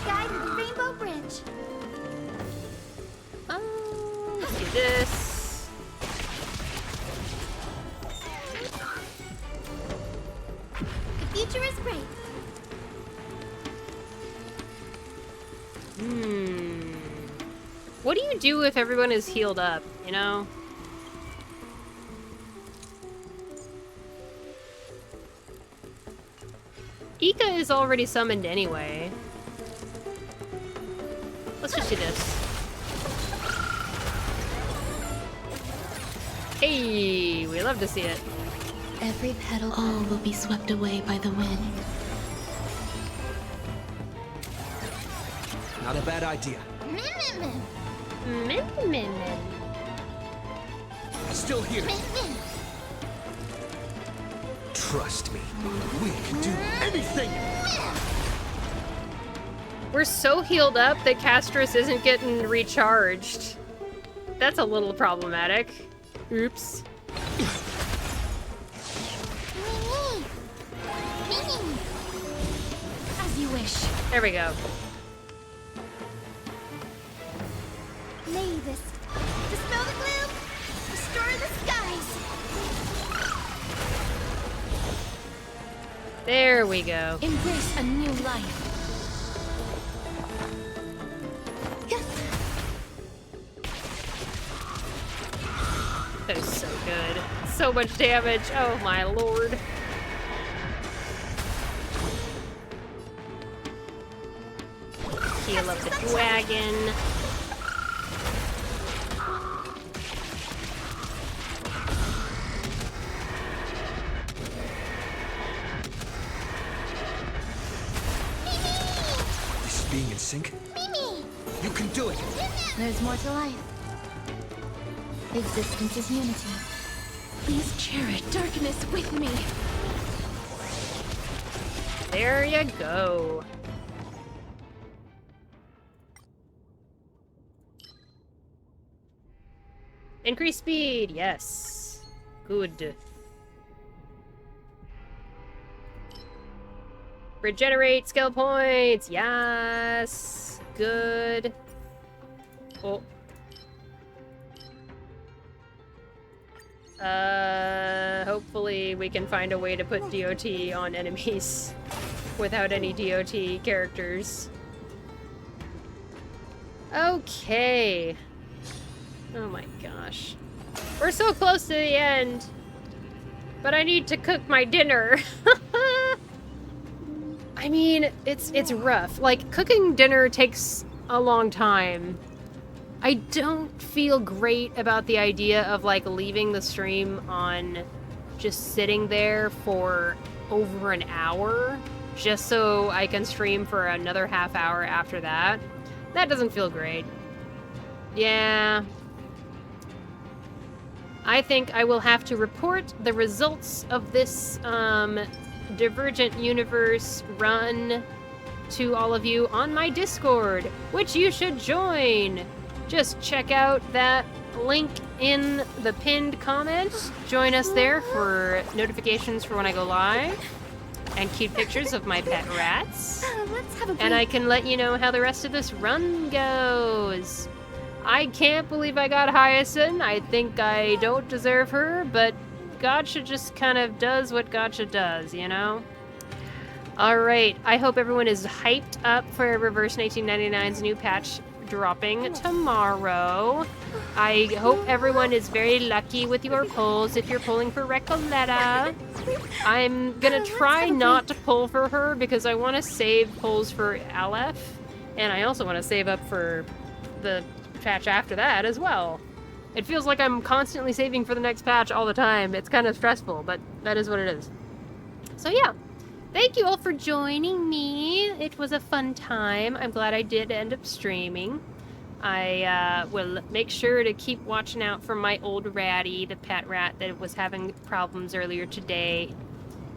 Guide to the Rainbow Bridge. Let's do this. The future is great. What do you do if everyone is healed up, you know? Ika is already summoned anyway. Let's just do this. Hey, we love to see it. Every petal, all will be swept away by the wind. Not a bad idea. Still here. Trust me, we can do anything! We're so healed up that Castris isn't getting recharged. That's a little problematic. Oops. As you wish. There we go. Mavis, dispel the gloom, restore the skies. There we go. Embrace a new life. Echo's so good. So much damage. Oh my lord. Heal up the dragon. This is being in sync. You can do it. There's more to life. Existence is unity. Please cherish darkness with me. There you go. Increase speed, yes. Good. Regenerate skill points, yes. Good. Oh. Hopefully we can find a way to put DOT on enemies without any DOT characters. Okay. Oh my gosh. We're so close to the end. But I need to cook my dinner. I mean, it's rough. Like, cooking dinner takes a long time. I don't feel great about the idea of, like, leaving the stream on just sitting there for over an hour just so I can stream for another half hour after that. That doesn't feel great. Yeah. I think I will have to report the results of this, Divergent Universe run to all of you on my Discord, which you should join. Just check out that link in the pinned comment. Join us there for notifications for when I go live, and cute pictures of my pet rats. Let's have a break. And I can let you know how the rest of this run goes. I can't believe I got HYACINE. I think I don't deserve her, but Gotcha just kind of does what Gotcha does, you know? Alright, I hope everyone is hyped up for Reverse 1999's new patch dropping tomorrow. I hope everyone is very lucky with your pulls if you're pulling for Recoleta. I'm gonna try not to pull for her because I want to save pulls for Aleph, and I also want to save up for the patch after that as well. It feels like I'm constantly saving for the next patch all the time. It's kind of stressful, but that is what it is. So yeah, thank you all for joining me. It was a fun time. I'm glad I did end up streaming. I will make sure to keep watching out for my old ratty, the pet rat that was having problems earlier today.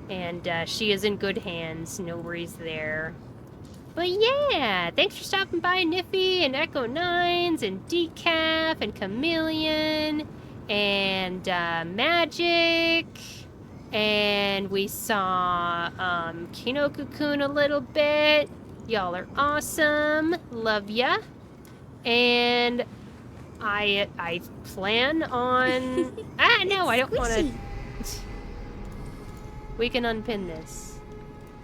And she is in good hands. No worries there. But yeah, thanks for stopping by, Niffy and Echo Nines and Decaf and Chameleon and Magic. And we saw Kino Cocoon a little bit. Y'all are awesome. Love ya. And I plan on... no, I don't want to... We can unpin this.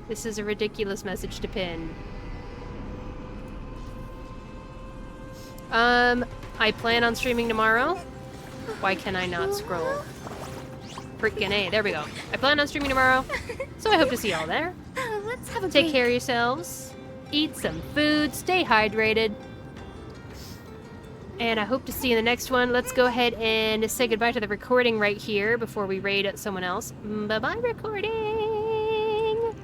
This is a ridiculous message to pin. I plan on streaming tomorrow. Why can I not scroll? Freaking A, there we go. I plan on streaming tomorrow, so I hope to see y'all there. Let's have a Take break. care of yourselves. Eat some food, stay hydrated. And I hope to see you in the next one. Let's go ahead and say goodbye to the recording right here before we raid someone else. Bye-bye, recording!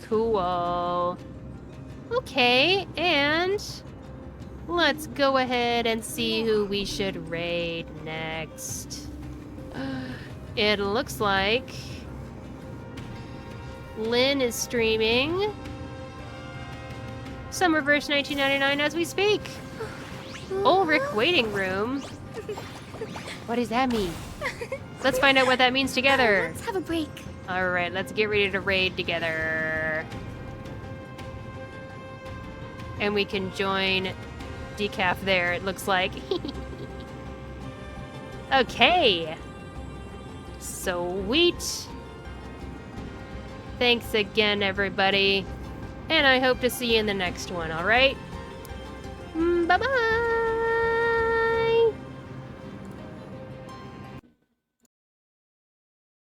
Cool. Okay, and let's go ahead and see who we should raid next. It looks like Lynn is streaming some Reverse 1999 as we speak. Ulrich waiting room. What does that mean? Let's find out what that means together. Let's have a break. Alright, let's get ready to raid together. And we can join Decaf there, it looks like. Okay. Sweet. Thanks again, everybody. And I hope to see you in the next one, alright? Bye-bye!